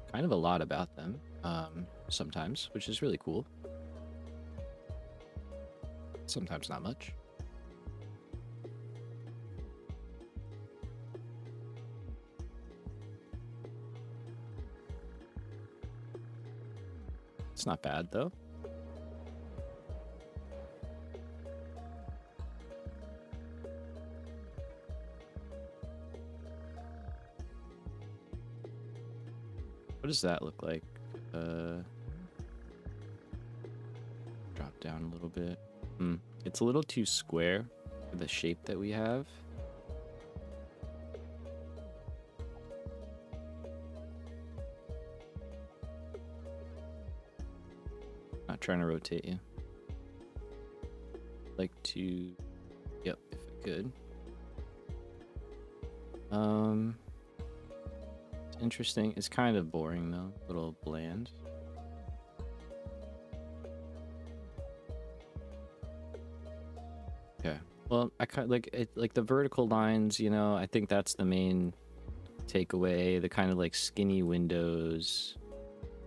kind of a lot about them sometimes, which is really cool. Sometimes not much. It's not bad though. What does that look like? Drop down a little bit. It's a little too square for the shape that we have. Not trying to rotate you. Like to, yep, if I could. It's interesting. It's kind of boring though, a little bland. Okay. Well, I kind of like it, like the vertical lines, you know, I think that's the main takeaway. The kind of like skinny windows.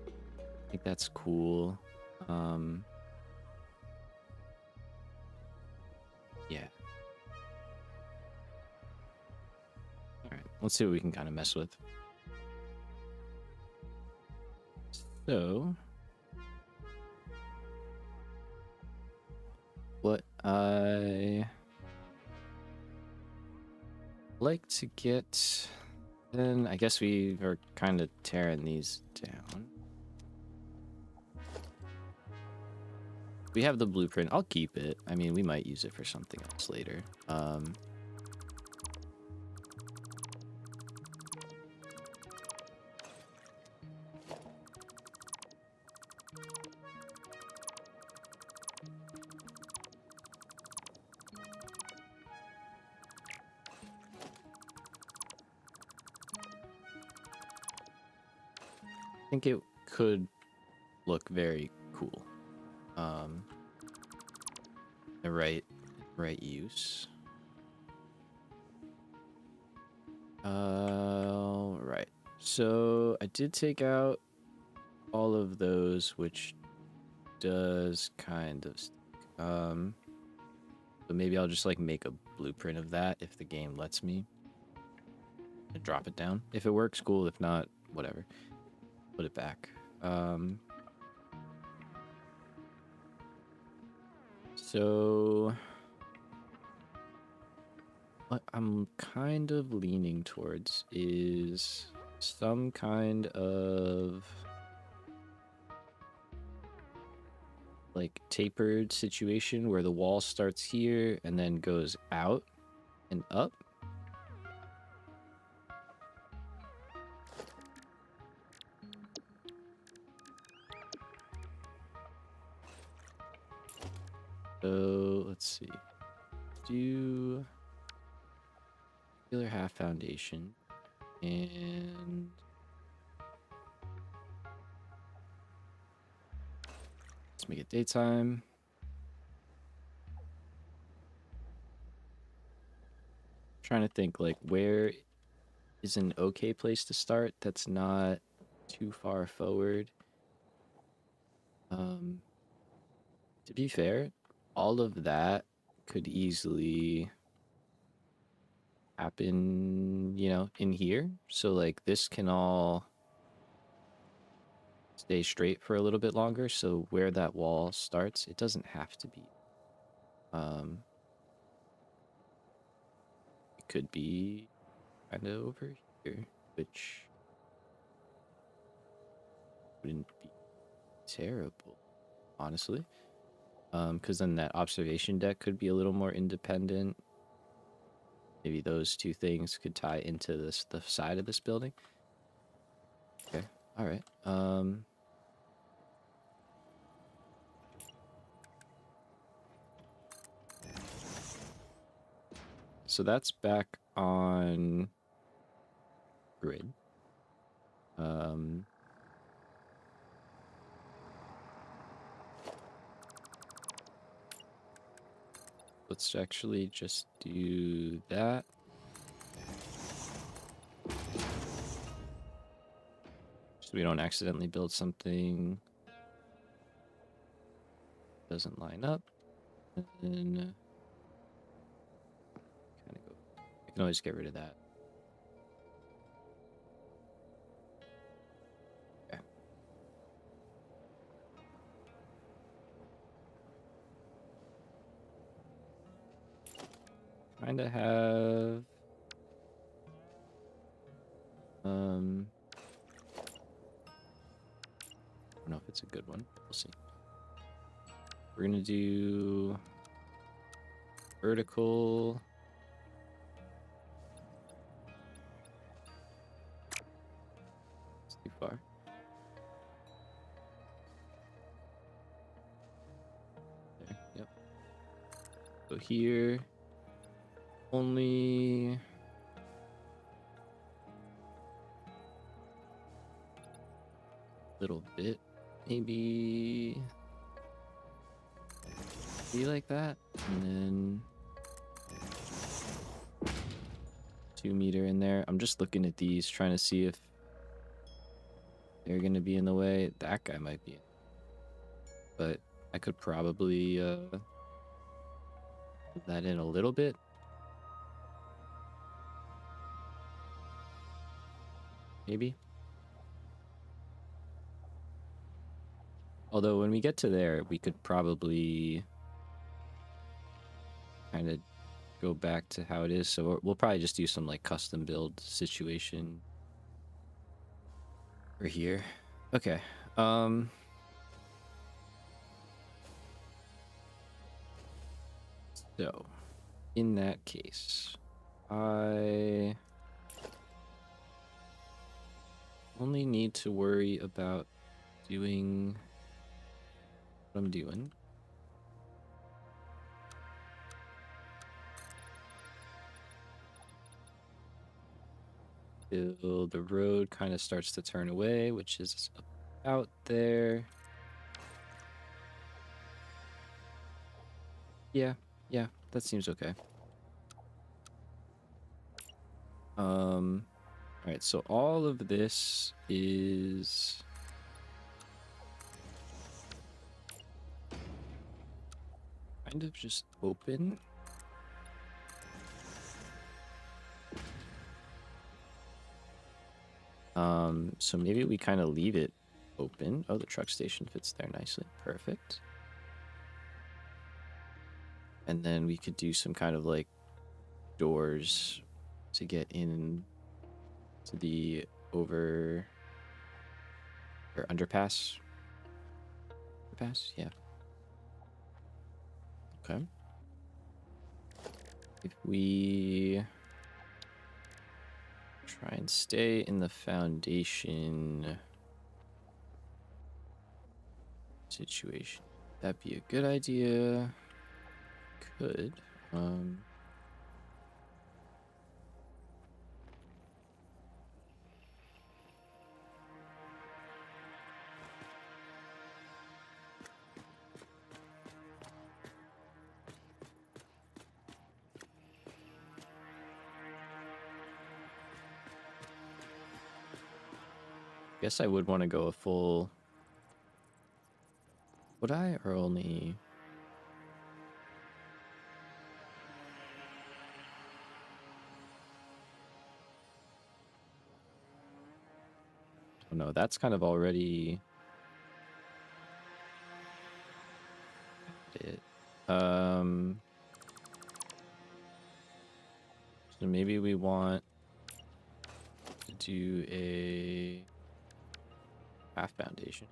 I think that's cool. Yeah. All right. Let's see what we can kind of mess with. So, what I like to get, then I guess we are kind of tearing these down. We have the blueprint. I'll keep it. I mean, we might use it for something else later. I think it could look very cool. The right use. Right. So I did take out all of those, which does kind of so maybe I'll just like make a blueprint of that if the game lets me and drop it down. If it works, cool. If not, whatever. Put it back. So what I'm kind of leaning towards is some kind of like tapered situation where the wall starts here and then goes out and up. So let's see. Do regular half foundation and let's make it daytime. Trying to think like where is an okay place to start that's not too far forward. To be fair, all of that could easily happen, you know, in here. So like this can all stay straight for a little bit longer. So where that wall starts, it doesn't have to be. It could be kind of over here, which wouldn't be terrible, honestly. Because then that observation deck could be a little more independent. Maybe those two things could tie into this the side of this building. Okay, all right. So that's back on grid. Let's actually just do that. So we don't accidentally build something doesn't line up. And then kind of go. I can always get rid of that. Okay. Kind of have I don't know if it's a good one. We'll see. We're gonna do vertical. It's too far. There, yep. So here, only little bit, maybe be like that, and then 2-meter in there. I'm just looking at these, trying to see if they're gonna be in the way. That guy might be, but I could probably move that in a little bit. Maybe. Although when we get to there, we could probably kind of go back to how it is. So we'll probably just do some like custom build situation for here. Okay. So in that case, I only need to worry about doing what I'm doing. Till the road kind of starts to turn away, which is about there. Yeah, that seems okay. All right, so all of this is kind of just open. So maybe we kind of leave it open. Oh, the truck station fits there nicely. Perfect. And then we could do some kind of like doors to get in to the over or underpass. Underpass, yeah. Okay. If we try and stay in the foundation situation, that'd be a good idea. Could. Guess I would want to go a full. Would I, or only? Oh no, that's kind of already it. So maybe we want to do a half foundation.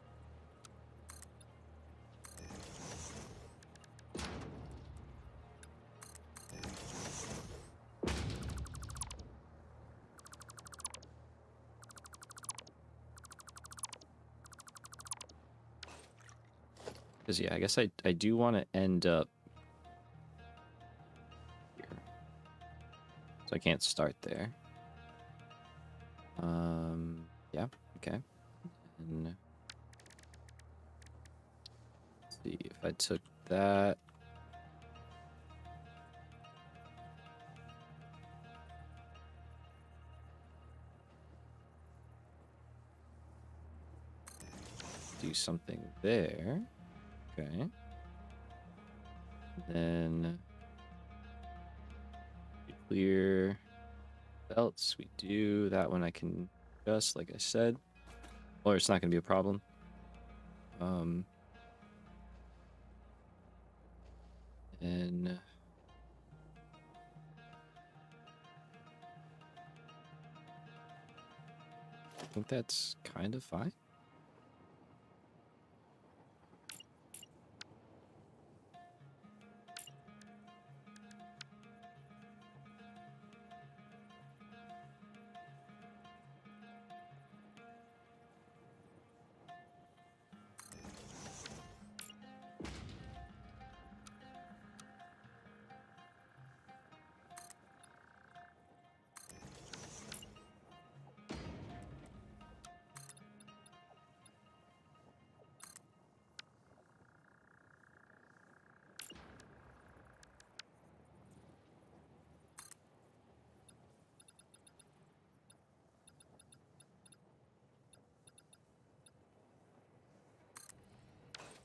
Because yeah, I guess I do want to end up here. So I can't start there. Yeah, okay. And let's see if I took that. Do something there. Okay. Then we clear belts. We do that one. I can adjust, like I said, or it's not going to be a problem. And I think that's kind of fine.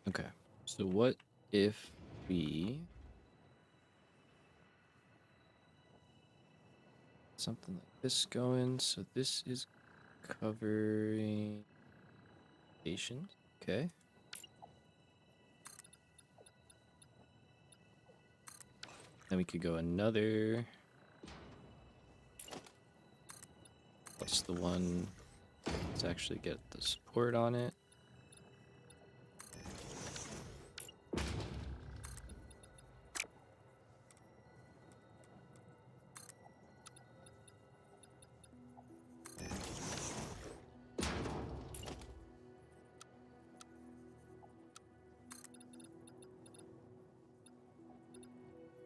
Okay, so what if we something like this going? So this is covering stations. Okay. Then we could go another. What's the one? Let's actually get the support on it.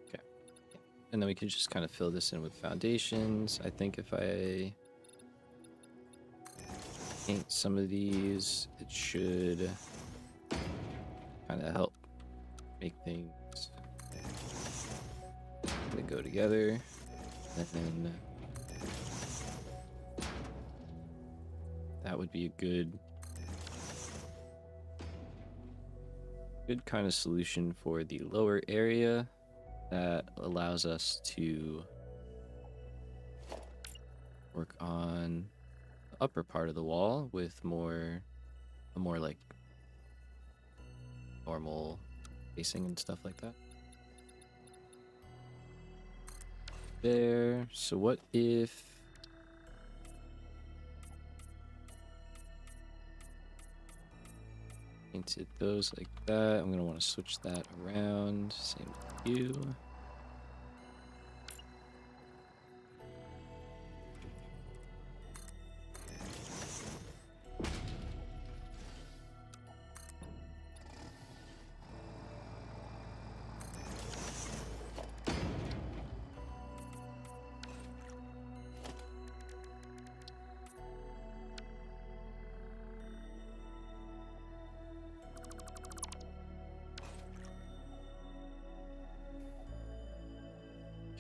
Okay. And then we can just kind of fill this in with foundations. I think if I paint some of these, it should kind of help make things kind of go together. And then that would be a good kind of solution for the lower area that allows us to work on the upper part of the wall with a more like normal spacing and stuff like that. There. So what if painted those like that? I'm gonna want to switch that around. Same with you.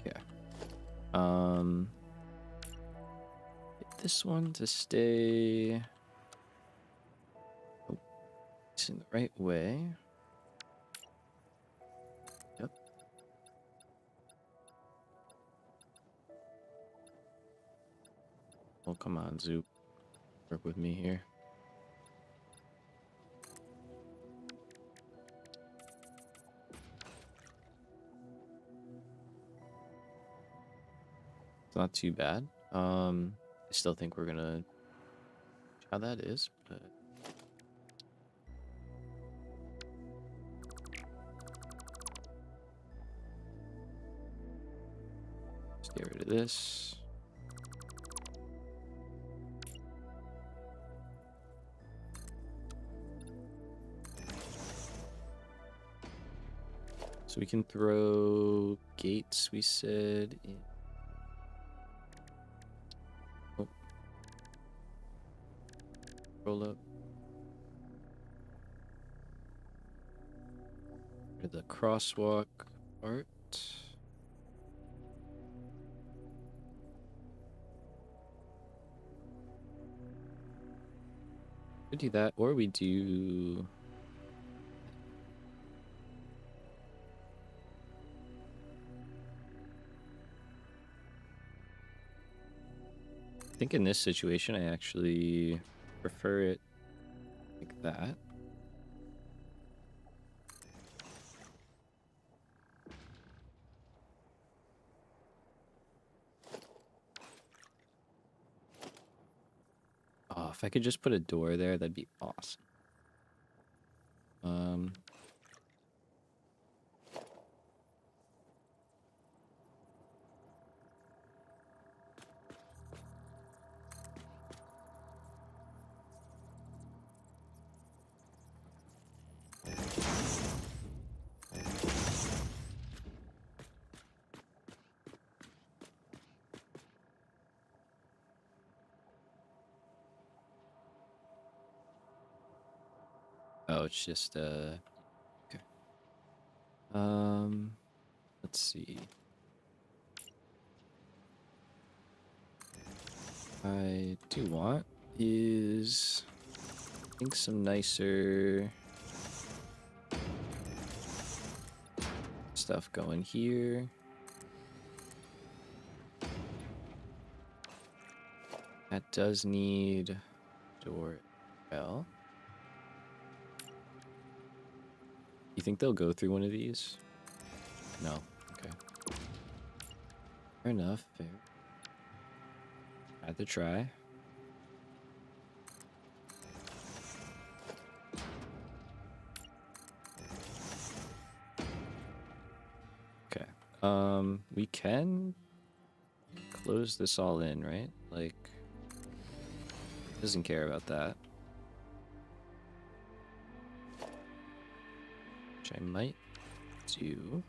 Okay. Get this one to stay it's in the right way. Yep. Oh, come on, Zoop. Work with me here. It's not too bad. I still think we're gonna how that is, but let's get rid of this. So we can throw gates, we said. In. Oh. Roll up. Rid of the crosswalk part. We do that, or we do. I think in this situation, I actually prefer it like that. Oh, if I could just put a door there, that'd be awesome. Oh, it's just okay. Let's see. I do want is I think some nicer stuff going here. That does need door well. You think they'll go through one of these? No. Okay. Fair enough. Fair. Had to try. Okay. We can close this all in, right? Like, doesn't care about that. Which I might do.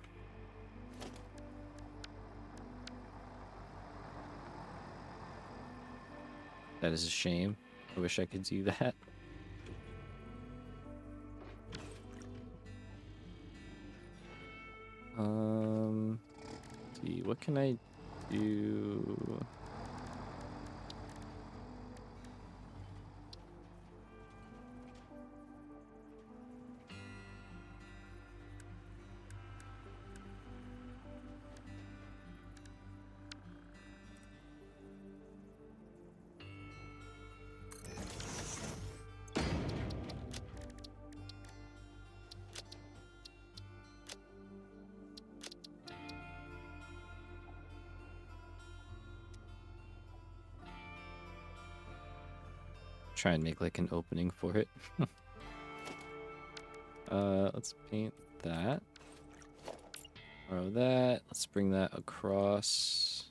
That is a shame. I wish I could do that. Let's see, what can I do? Try and make like an opening for it. Let's paint that. Borrow that. Let's bring that across.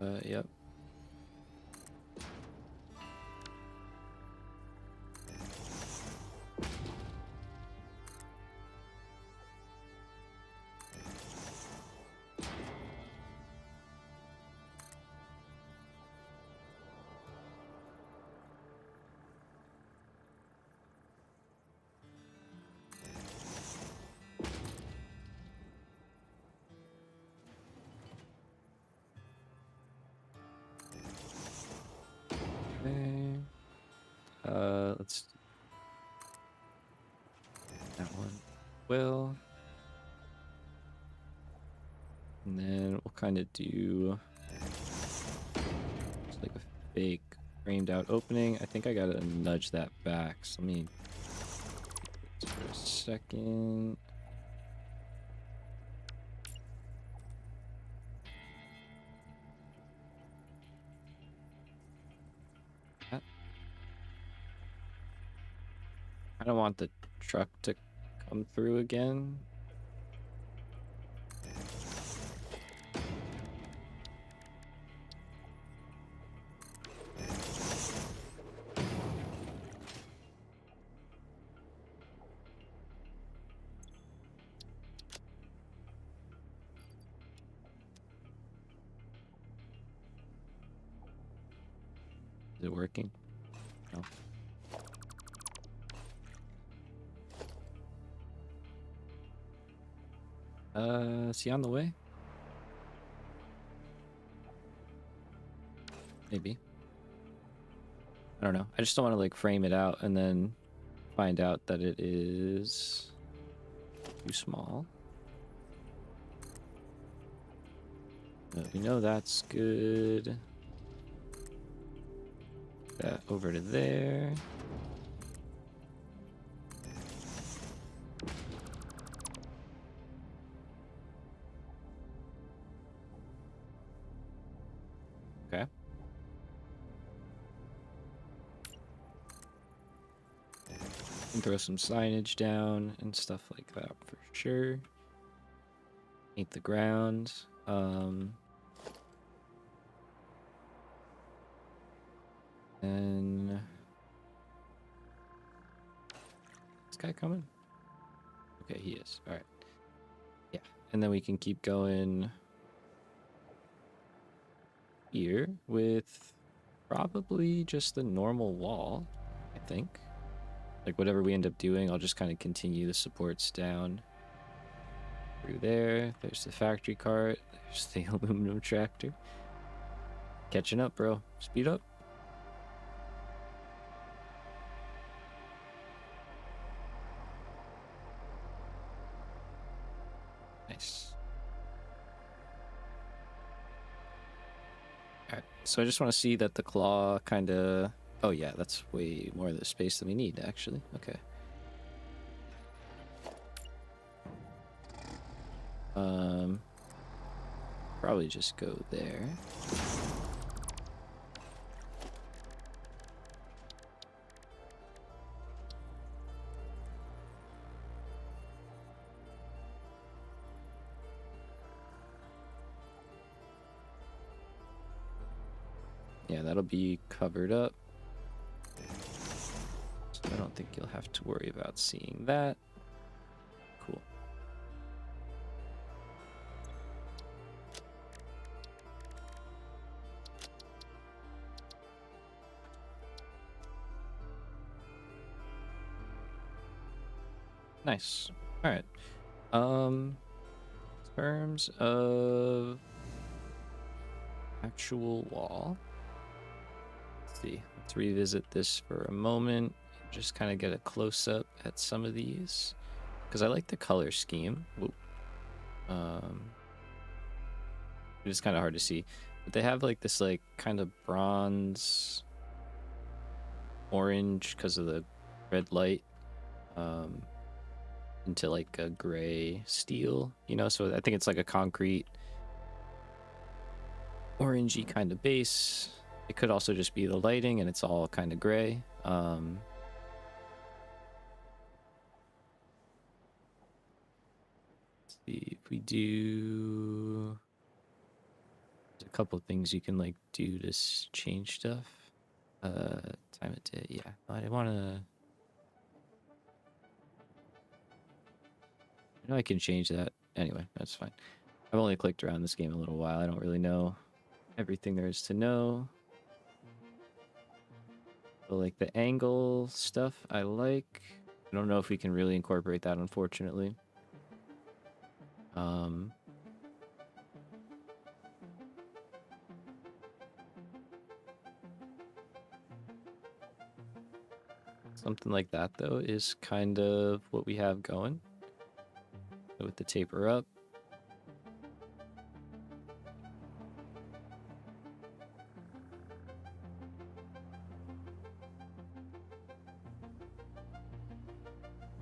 Yep. Okay. Let's do that one. Well, and then we'll kind of do just like a fake framed out opening. I think I gotta nudge that back. So let me just for a second. I don't want the truck to come through again. Is it working? No. Is he on the way? Maybe. I don't know. I just don't want to like frame it out and then find out that it is too small. But we know that's good. That over to there. Okay. And throw some signage down and stuff like that for sure. Paint the ground. And this guy coming? Okay, he is. All right. Yeah, and then we can keep going here with probably just the normal wall, I think. Like whatever we end up doing, I'll just kind of continue the supports down through there. There's the factory cart. There's the aluminum tractor. Catching up, bro. Speed up. Alright, so I just want to see that the claw kind of... Oh yeah, that's way more of the space than we need, actually. Okay. Probably just go there. Yeah, that'll be covered up. So I don't think you'll have to worry about seeing that. Cool. Nice. All right. In terms of actual wall, let's see. Let's revisit this for a moment. Just kind of get a close up at some of these because I like the color scheme. Whoop. It's kind of hard to see, but they have like this like kind of bronze orange because of the red light into like a gray steel, you know, so I think it's like a concrete orangey kind of base. It could also just be the lighting and it's all kind of gray. Let's see if we do... There's a couple of things you can like do to change stuff. Time of day, yeah. I want to... I know I can change that. Anyway, that's fine. I've only clicked around this game a little while. I don't really know everything there is to know. But like the angle stuff, I like. I don't know if we can really incorporate that, unfortunately. Something like that, though, is kind of what we have going. So with the taper up.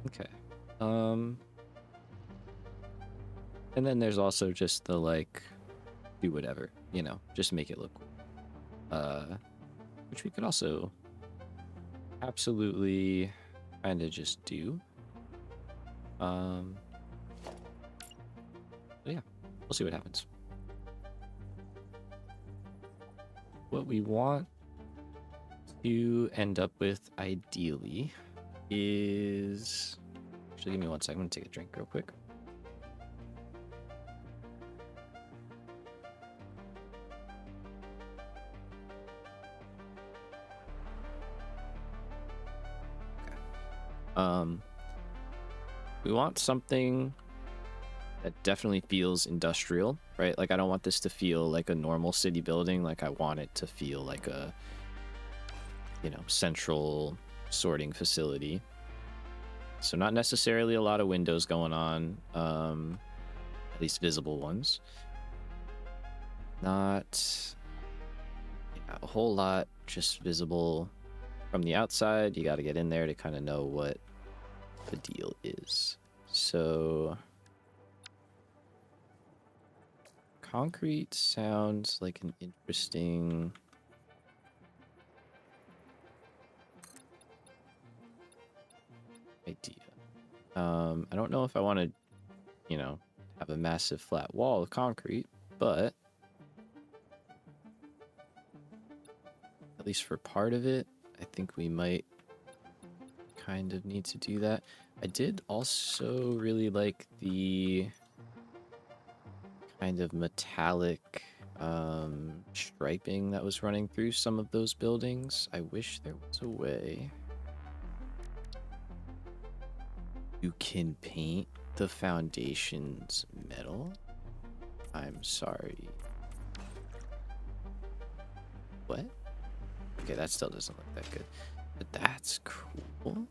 Okay. And then there's also just the, like, do whatever, you know, just make it look cool. Which we could also absolutely kind of just do. But yeah, we'll see what happens. What we want to end up with, ideally, is... Actually, give me 1 second. I'm going to take a drink real quick. Okay. We want something that definitely feels industrial, right? Like, I don't want this to feel like a normal city building. Like, I want it to feel like a, you know, central sorting facility. So not necessarily a lot of windows going on, at least visible ones. Not a whole lot just visible from the outside. You got to get in there to kind of know what the deal is. So concrete sounds like an interesting... idea. I don't know if I want to, you know, have a massive flat wall of concrete, but at least for part of it, I think we might kind of need to do that. I did also really like the kind of metallic striping that was running through some of those buildings. I wish there was a way you can paint the foundations metal. I'm sorry. What? Okay, that still doesn't look that good. But that's cool.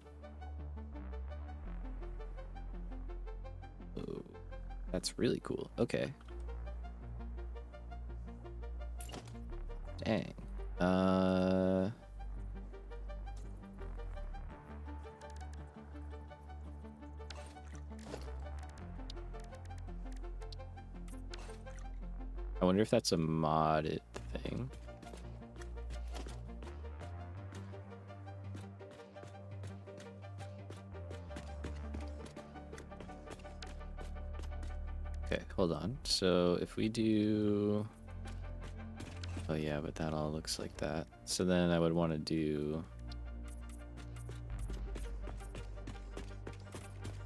Oh, that's really cool. Okay. I wonder if that's a modded thing. Okay, hold on. So if we do... Oh yeah, but that all looks like that. So then I would want to do...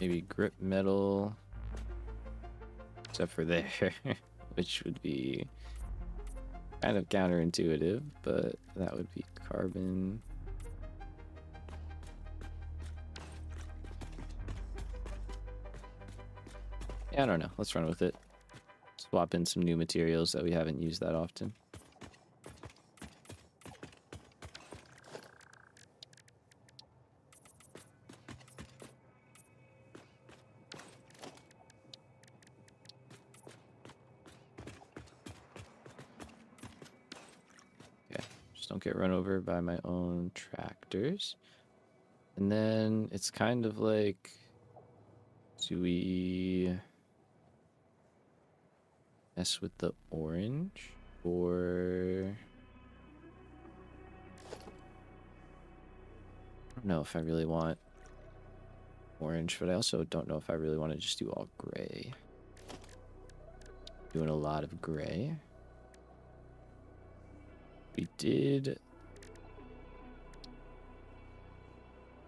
maybe grip metal. Except for there. Which would be kind of counterintuitive, but that would be carbon. Yeah, I don't know. Let's run with it. Swap in some new materials that we haven't used that often. Okay, just don't get run over by my own tractors. And then it's kind of like, do we mess with the orange or... I don't know if I really want orange, but I also don't know if I really want to just do all gray. Doing a lot of gray. We did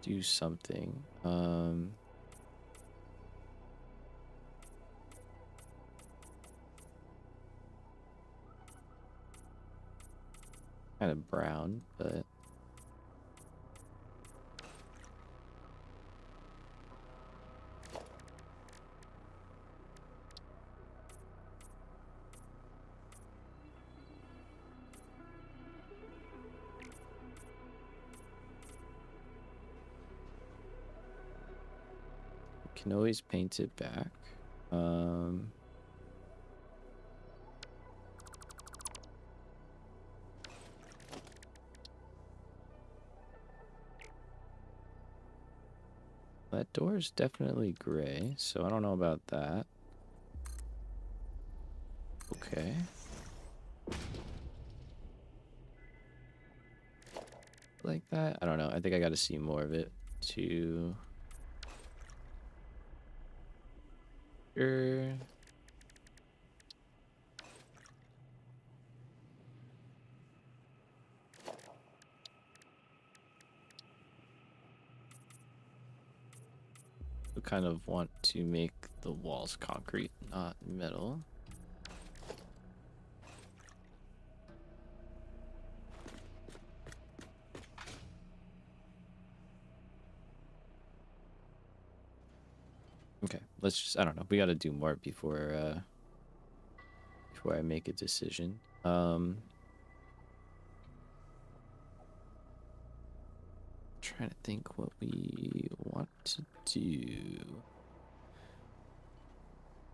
do something. Kind of brown, but we can always paint it back. That door is definitely gray, so I don't know about that. Okay. Like that? I don't know. I think I got to see more of it to... Sure. We kind of want to make the walls concrete, not metal. Okay, let's just, I don't know. We got to do more before before I make a decision. Trying to think what we want to do.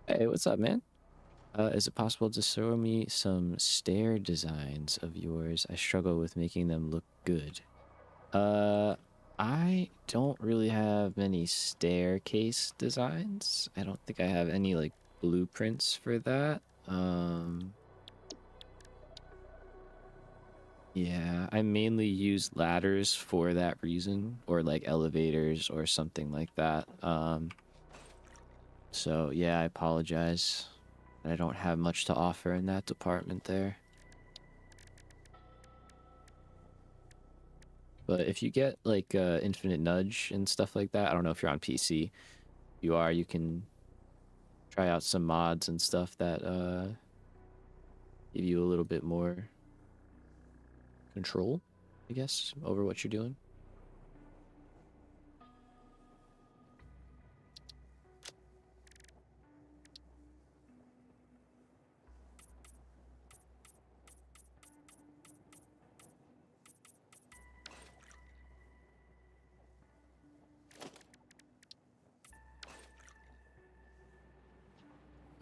Hey, what's up, man? Is it possible to show me some stair designs of yours? I struggle with making them look good. I don't really have many staircase designs. I don't think I have any like blueprints for that. Yeah, I mainly use ladders for that reason, or like elevators or something like that. So yeah, I apologize. I don't have much to offer in that department there. But if you get like infinite nudge and stuff like that, I don't know if you're on PC. If you are, you can try out some mods and stuff that give you a little bit more control, I guess, over what you're doing.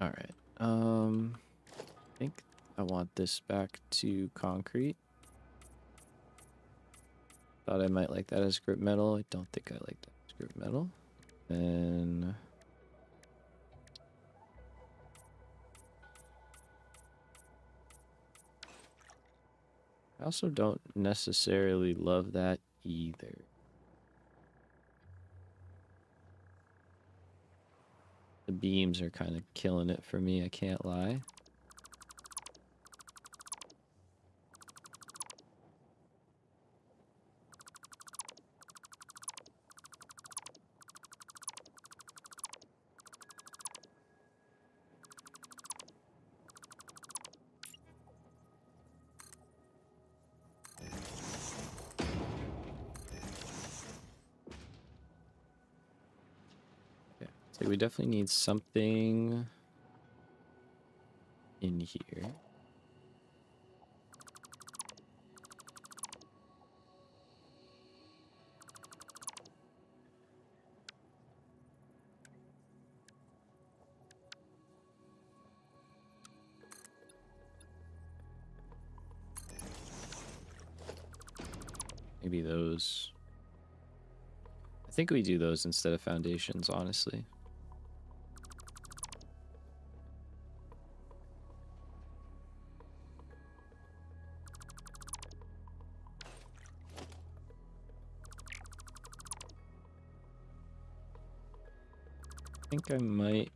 All right. I think I want this back to concrete. Thought I might like that as grip metal. I don't think I like that as grip metal. And I also don't necessarily love that either. The beams are kind of killing it for me, I can't lie. So we definitely need something in here. Maybe those. I think we do those instead of foundations, honestly. I think I might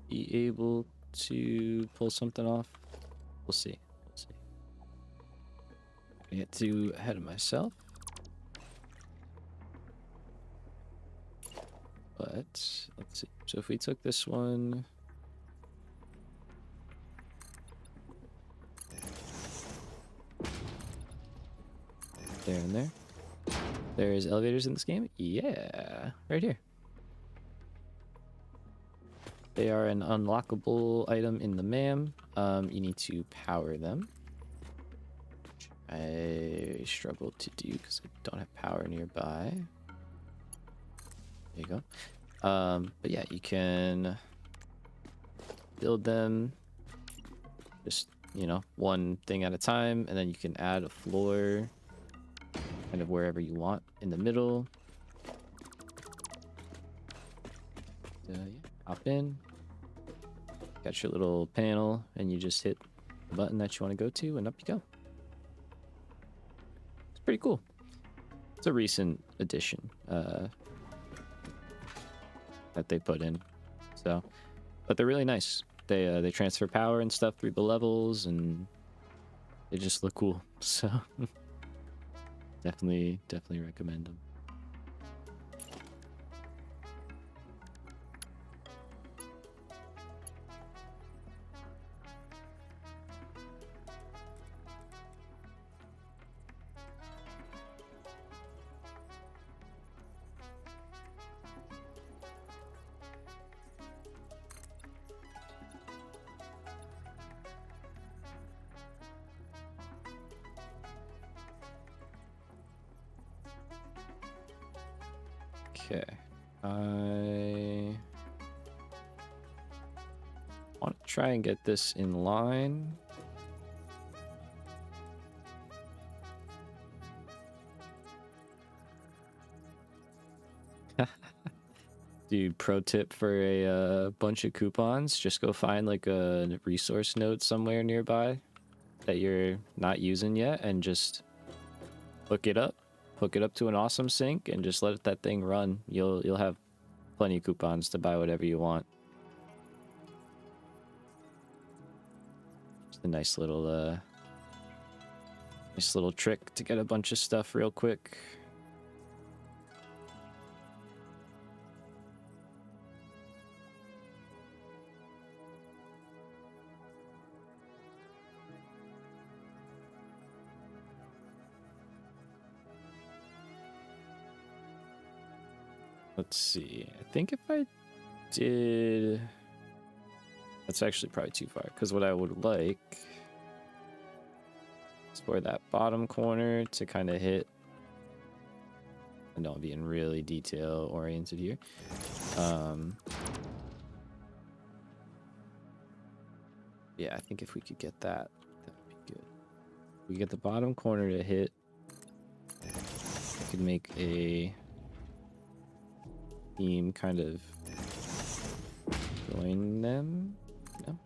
be able to pull something off. We'll see. We'll see. I get too ahead of myself. But let's see. So if we took this one, there and there. There's elevators in this game? Yeah, right here. They are an unlockable item in the MAM. You need to power them. I struggle to do because I don't have power nearby. There you go. But yeah, you can build them just, you know, one thing at a time, and then you can add a floor kind of wherever you want in the middle. Yeah, hop in, got your little panel, and you just hit the button that you want to go to, and up you go. It's pretty cool. It's a recent addition that they put in, so, but they're really nice. They transfer power and stuff through the levels, and they just look cool. So definitely recommend them. Okay, I want to try and get this in line. Dude, pro tip for a bunch of coupons, just go find like a resource node somewhere nearby that you're not using yet, and just hook it up to an awesome sink, and just let that thing run. You'll have plenty of coupons to buy whatever you want. Just a nice little trick to get a bunch of stuff real quick. Let's see. I think if I did... That's actually probably too far, because what I would like is for that bottom corner to kind of hit... I know I'm being really detail-oriented here. Yeah, I think if we could get that, that would be good. If we get the bottom corner to hit, I could make a beam kind of join them. No?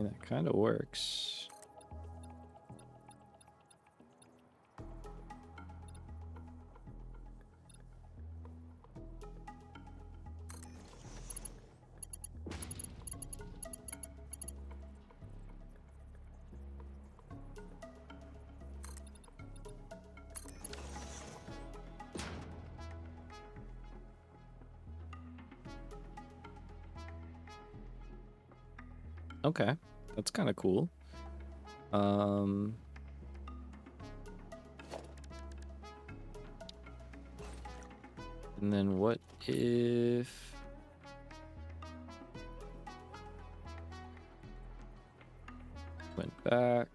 That kind of works. Okay, that's kind of cool. And then what if went back?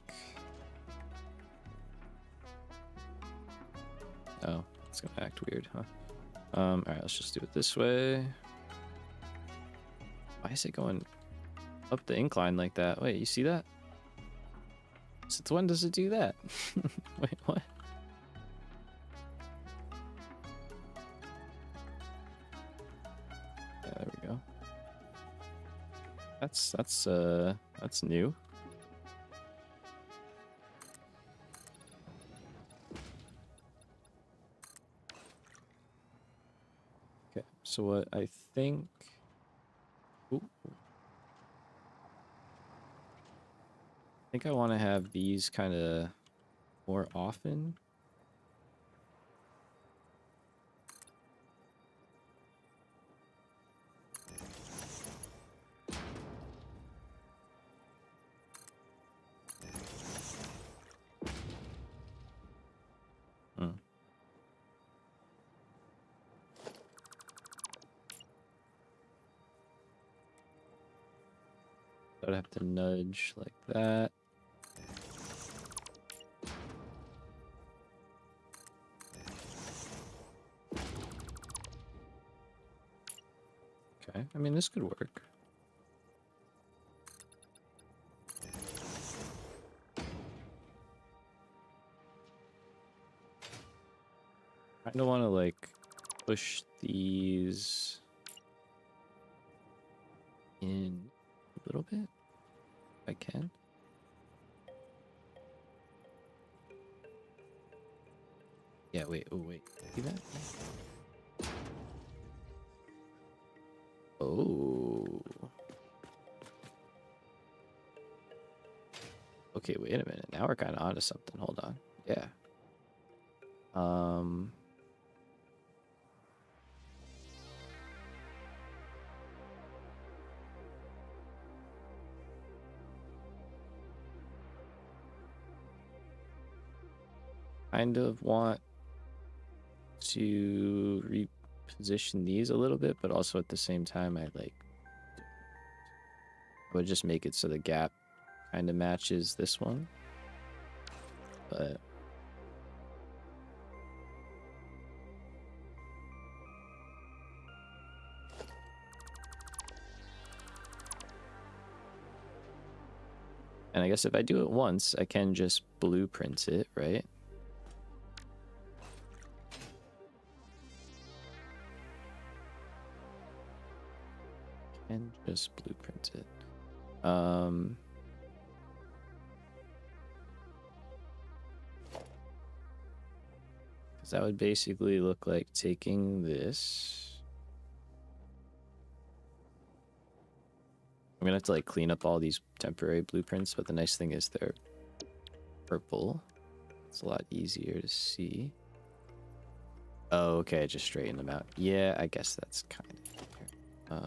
Oh, it's gonna act weird, huh? All right, let's just do it this way. Why is it going up the incline like that? Wait, you see that? Since when does it do that? Wait, what? Yeah, there we go. That's new. Okay, so what I think. Ooh. I think I want to have these kind of more often. I'd have to nudge like that. Okay, I mean, this could work. I kind of want to like push these in a little bit if I can. Yeah, wait, oh wait, see that? Oh. Okay, wait a minute. Now we're kind of onto something. Hold on. Yeah. Kind of want to reposition these a little bit, but also at the same time, I would just make it so the gap kind of matches this one. But and I guess if I do it once, I can just blueprint it, right? And just blueprint it. Because that would basically look like taking this. I'm gonna have to like clean up all these temporary blueprints, but the nice thing is they're purple. It's a lot easier to see. Oh, okay, just straighten them out. Yeah, I guess that's kind of fair.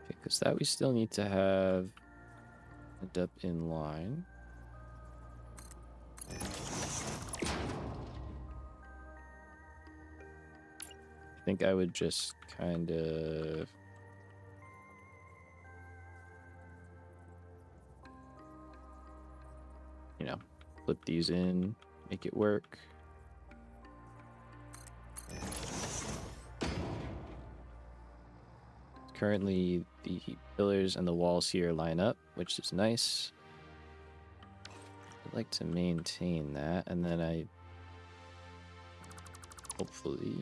Because that we still need to have end up in line. I think I would just kind of... you know, flip these in, make it work. Currently, the pillars and the walls here line up, which is nice. I'd like to maintain that, and then I hopefully...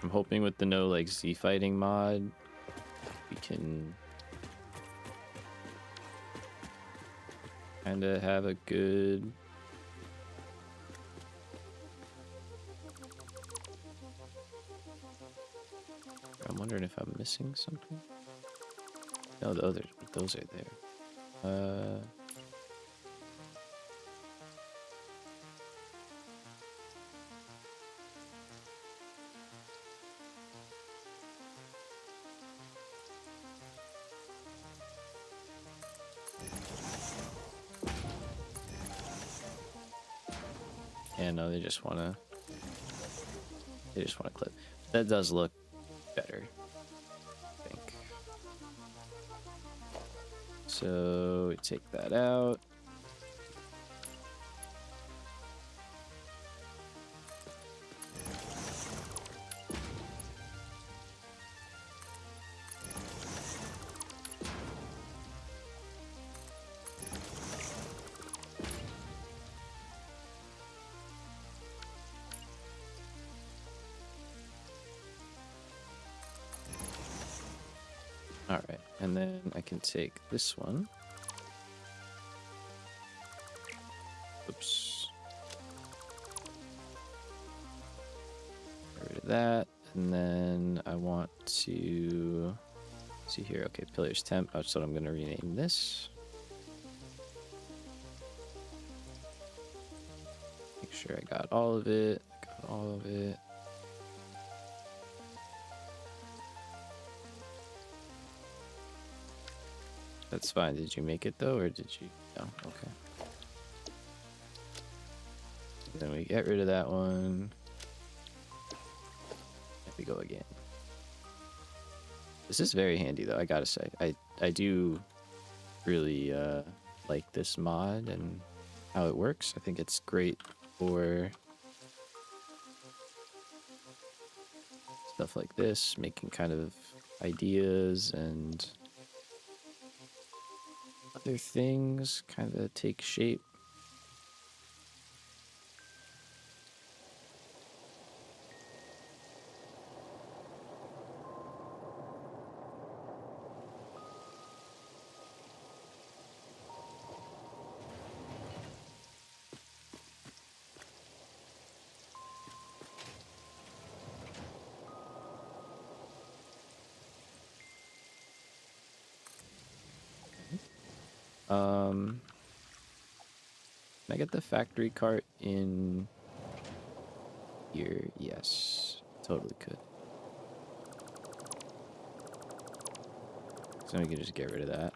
I'm hoping with the no like Z fighting mod, we can kind of have a good... I'm wondering if I'm missing something. No, those are there. Yeah, no, they just wanna clip. That does look better, I think. So we take that out. All right, and then I can take this one. Oops. Get rid of that, and then I want to see here. Okay, pillars temp. That's what I'm going to rename this. Make sure I got all of it. Got all of it. That's fine. Did you make it though, or did you? No. Okay. Then we get rid of that one. There we go again. This is very handy though, I gotta say. I do really like this mod and how it works. I think it's great for stuff like this, making kind of ideas and other things kind of take shape. Can I get the factory cart in here? Yes, totally could. So we can just get rid of that.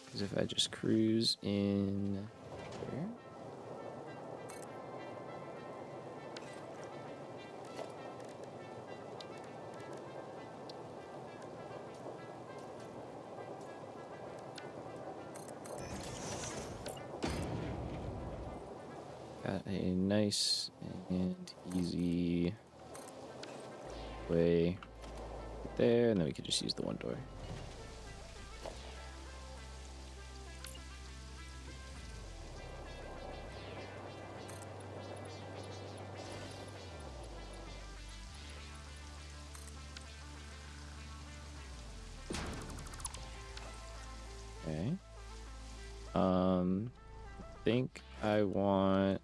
Because if I just cruise in there. Got a nice and easy way there, and then we could just use the one door. Okay. I think I want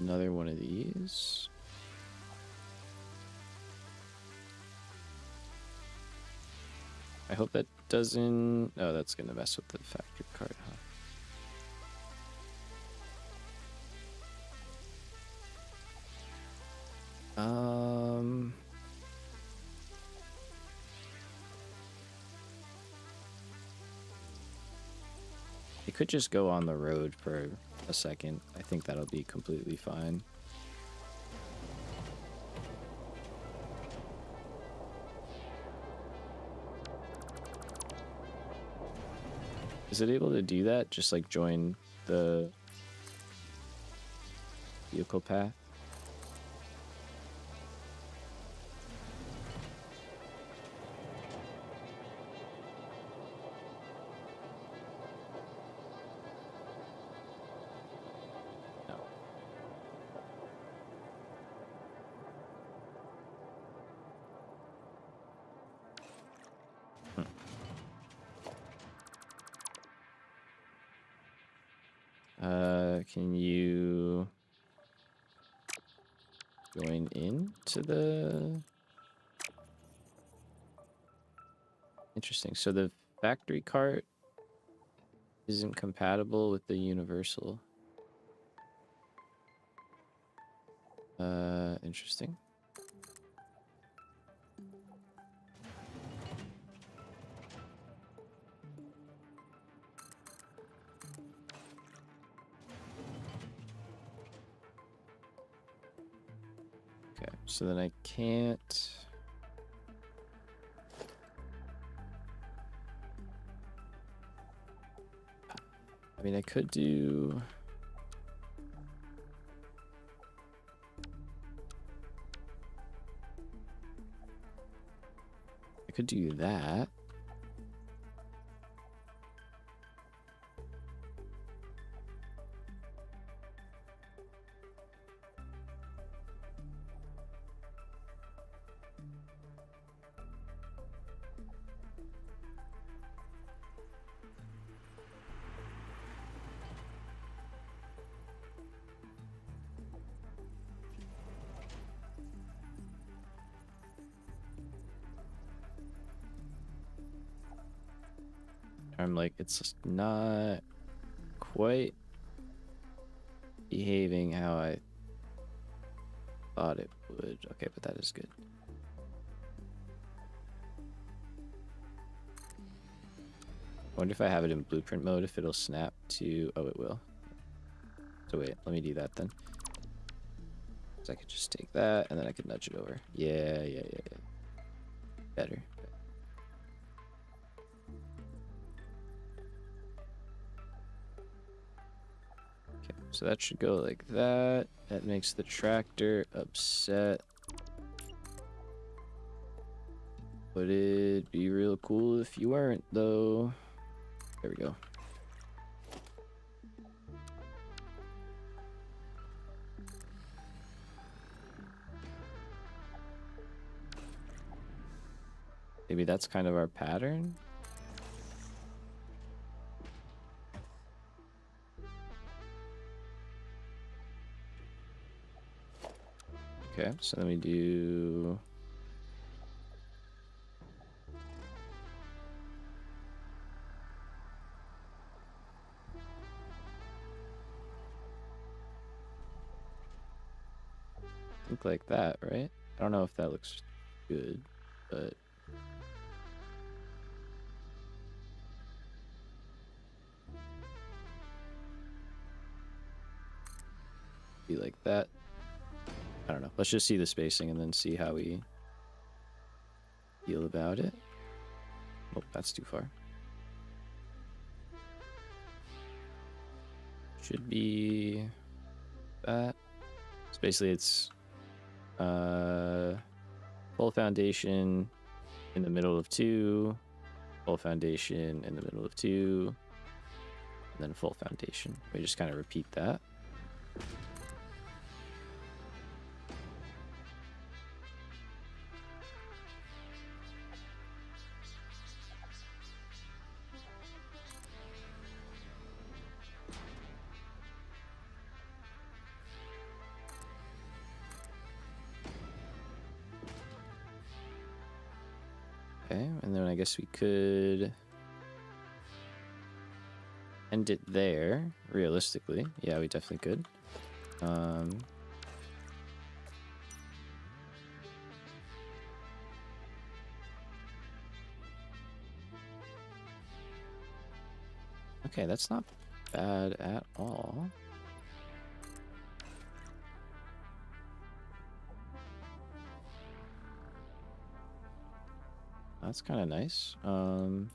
another one of these. I hope that doesn't... Oh, that's gonna mess with the factory cart, huh? It could just go on the road for a second. I think that'll be completely fine. Is it able to do that? Just like join the vehicle path? No. Can you join in to the... Interesting. So the factory cart isn't compatible with the universal. Interesting. Okay, so then I can't... I mean, I could do... I could do that. I'm like, it's just not quite behaving how I thought it would. Okay, but that is good. I wonder if I have it in blueprint mode, if it'll snap to... Oh, it will. So wait, let me do that then. So I could just take that, and then I could nudge it over. Yeah. Better. Okay, so that should go like that. That makes the tractor upset. Would it be real cool if you weren't, though? There we go. Maybe that's kind of our pattern. Okay, so then we do... I think like that, right? I don't know if that looks good, but... Be like that. I don't know. Let's just see the spacing and then see how we feel about it. Oh, that's too far. Should be that. So basically it's full foundation in the middle of 2, full foundation in the middle of 2, and then full foundation. We just kind of repeat that. Okay, and then I guess we could end it there, realistically. Yeah, we definitely could. Okay, that's not bad at all. That's kind of nice. And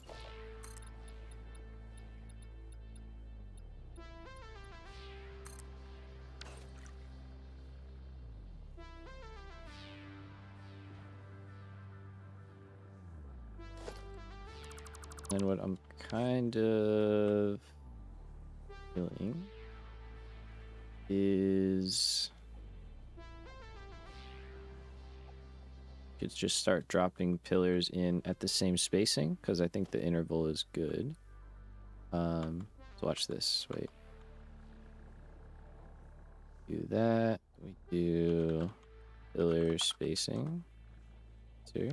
what I'm kind of feeling is could just start dropping pillars in at the same spacing because I think the interval is good. So watch this. Wait. Do that. We do pillar spacing. Here.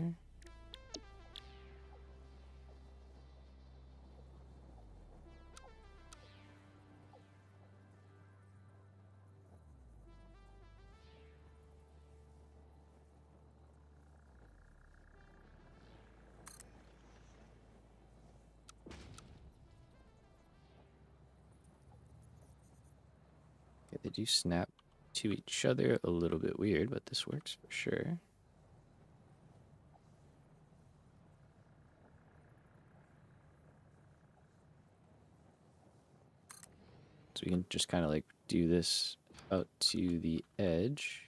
Okay, they do snap to each other a little bit weird, but this works for sure. So we can just kind of like do this out to the edge.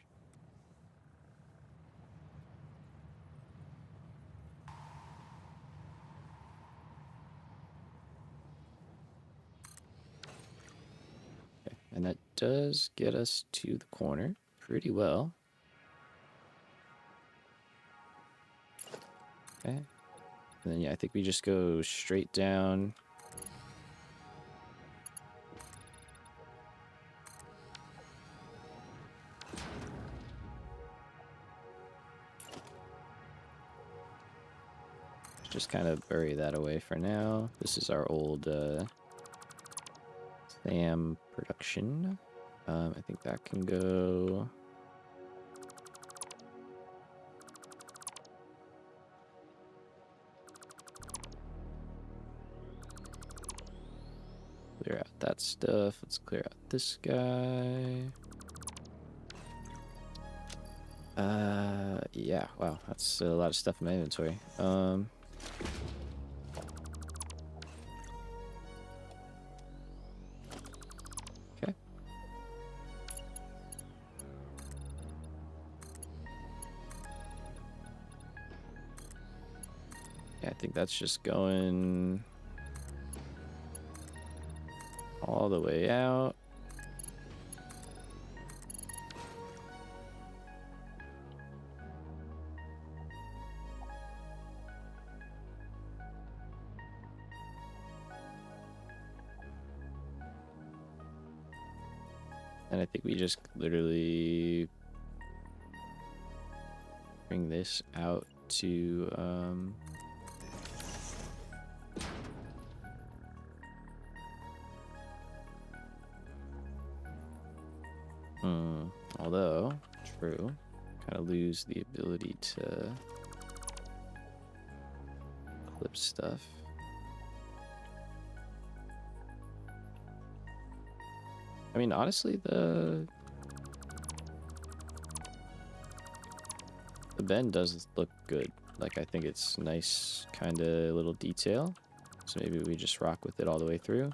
Okay, and that does get us to the corner pretty well. Okay. And then yeah, I think we just go straight down. Just kind of bury that away for now. This is our old SAM production. I think that can go. Clear out that stuff. Let's clear out this guy. Yeah, wow, that's a lot of stuff in my inventory. Okay. Yeah, I think that's just going all the way out. And I think we just literally bring this out to although true, kind of lose the ability to clip stuff. I mean, honestly, the bend does look good. Like, I think it's nice kind of little detail. So maybe we just rock with it all the way through.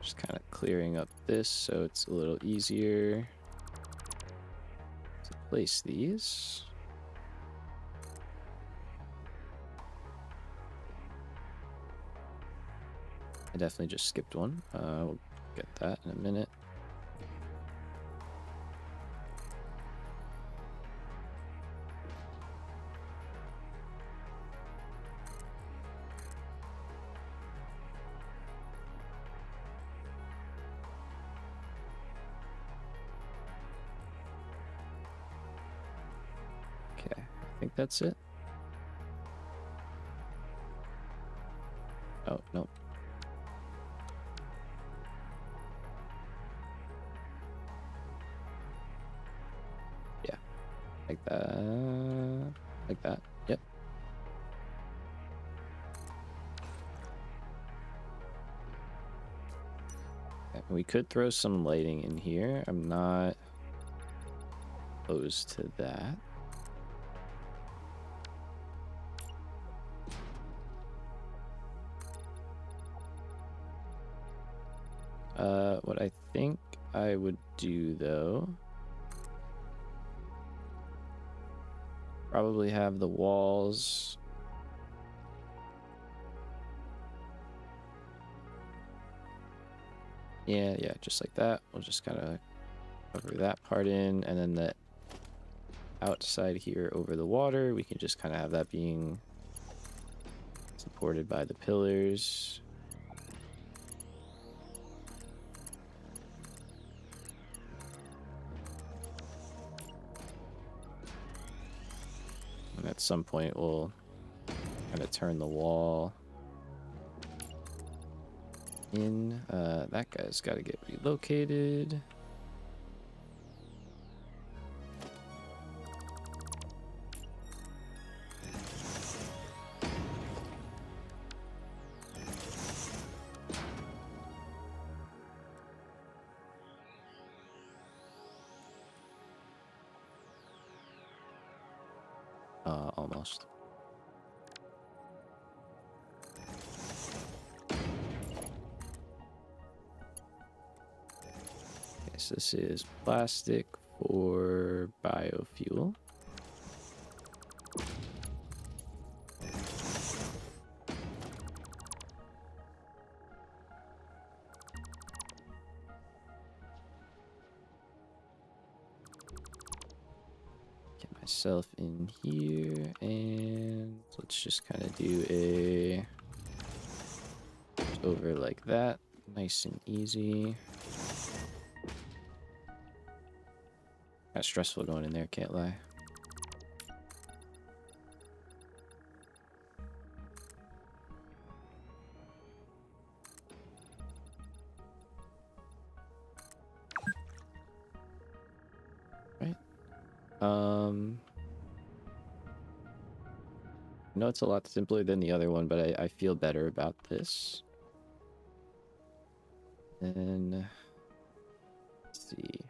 Just kind of clearing up this so it's a little easier to place these. I definitely just skipped one. We'll get that in a minute. Okay, I think that's it. Oh, no. Yeah, like that. Like that. Yep. Okay, we could throw some lighting in here. I'm not opposed to that. What I think I would do though, probably have the walls. Yeah, just like that. We'll just kind of cover that part in, and then the outside here over the water, we can just kind of have that being supported by the pillars. And at some point, we'll kind of turn the wall in. That guy's got to get relocated. Almost. Okay, so this is plastic for biofuel. Get myself in here, and let's just kind of do a over like that, nice and easy. Kind of stressful going in there, can't lie. Right. I know it's a lot simpler than the other one, but I feel better about this. And let's see.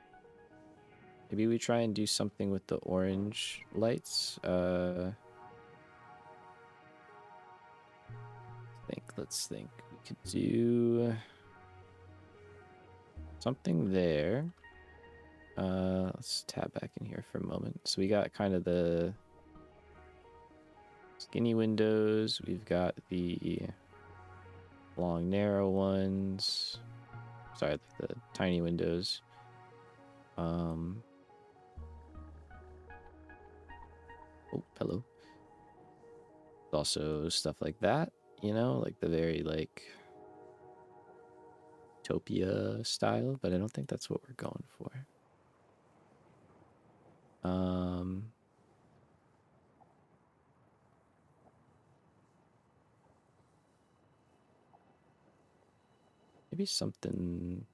Maybe we try and do something with the orange lights. Let's think. We could do something there. Let's tab back in here for a moment. So we got kind of the skinny windows. We've got the long, narrow ones. Sorry, the tiny windows. Oh, hello. Also stuff like that, you know, like the very like Utopia style, but I don't think that's what we're going for. Maybe something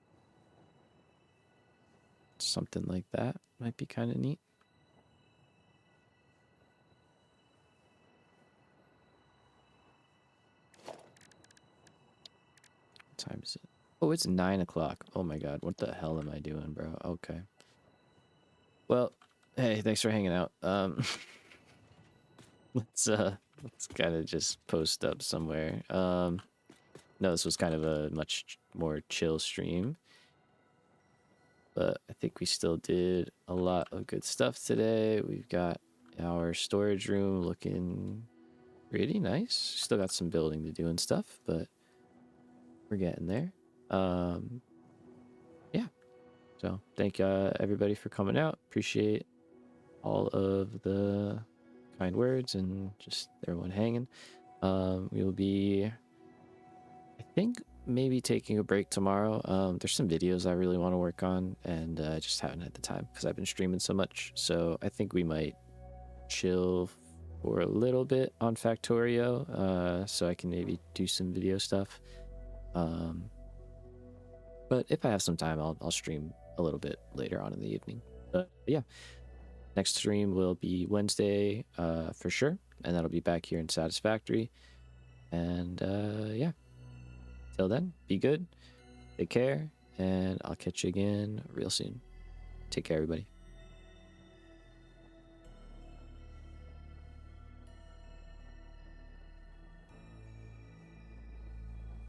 like that might be kind of neat. What time is it? Oh, it's 9 o'clock. Oh my god, what the hell am I doing, bro? Okay. Well, hey, thanks for hanging out. Let's kind of just post up somewhere. No, this was kind of a much more chill stream, but I think we still did a lot of good stuff today. We've got our storage room looking pretty nice. Still got some building to do and stuff, but we're getting there. Yeah. So thank everybody for coming out. Appreciate all of the kind words and just everyone hanging. We will be, I think, maybe taking a break tomorrow. There's some videos I really want to work on, and I just haven't had the time because I've been streaming so much. So I think we might chill for a little bit on Factorio, so I can maybe do some video stuff. But if I have some time, I'll stream a little bit later on in the evening. But yeah, next stream will be Wednesday for sure, and that'll be back here in Satisfactory. And yeah, till then, be good, take care, and I'll catch you again real soon. Take care, everybody.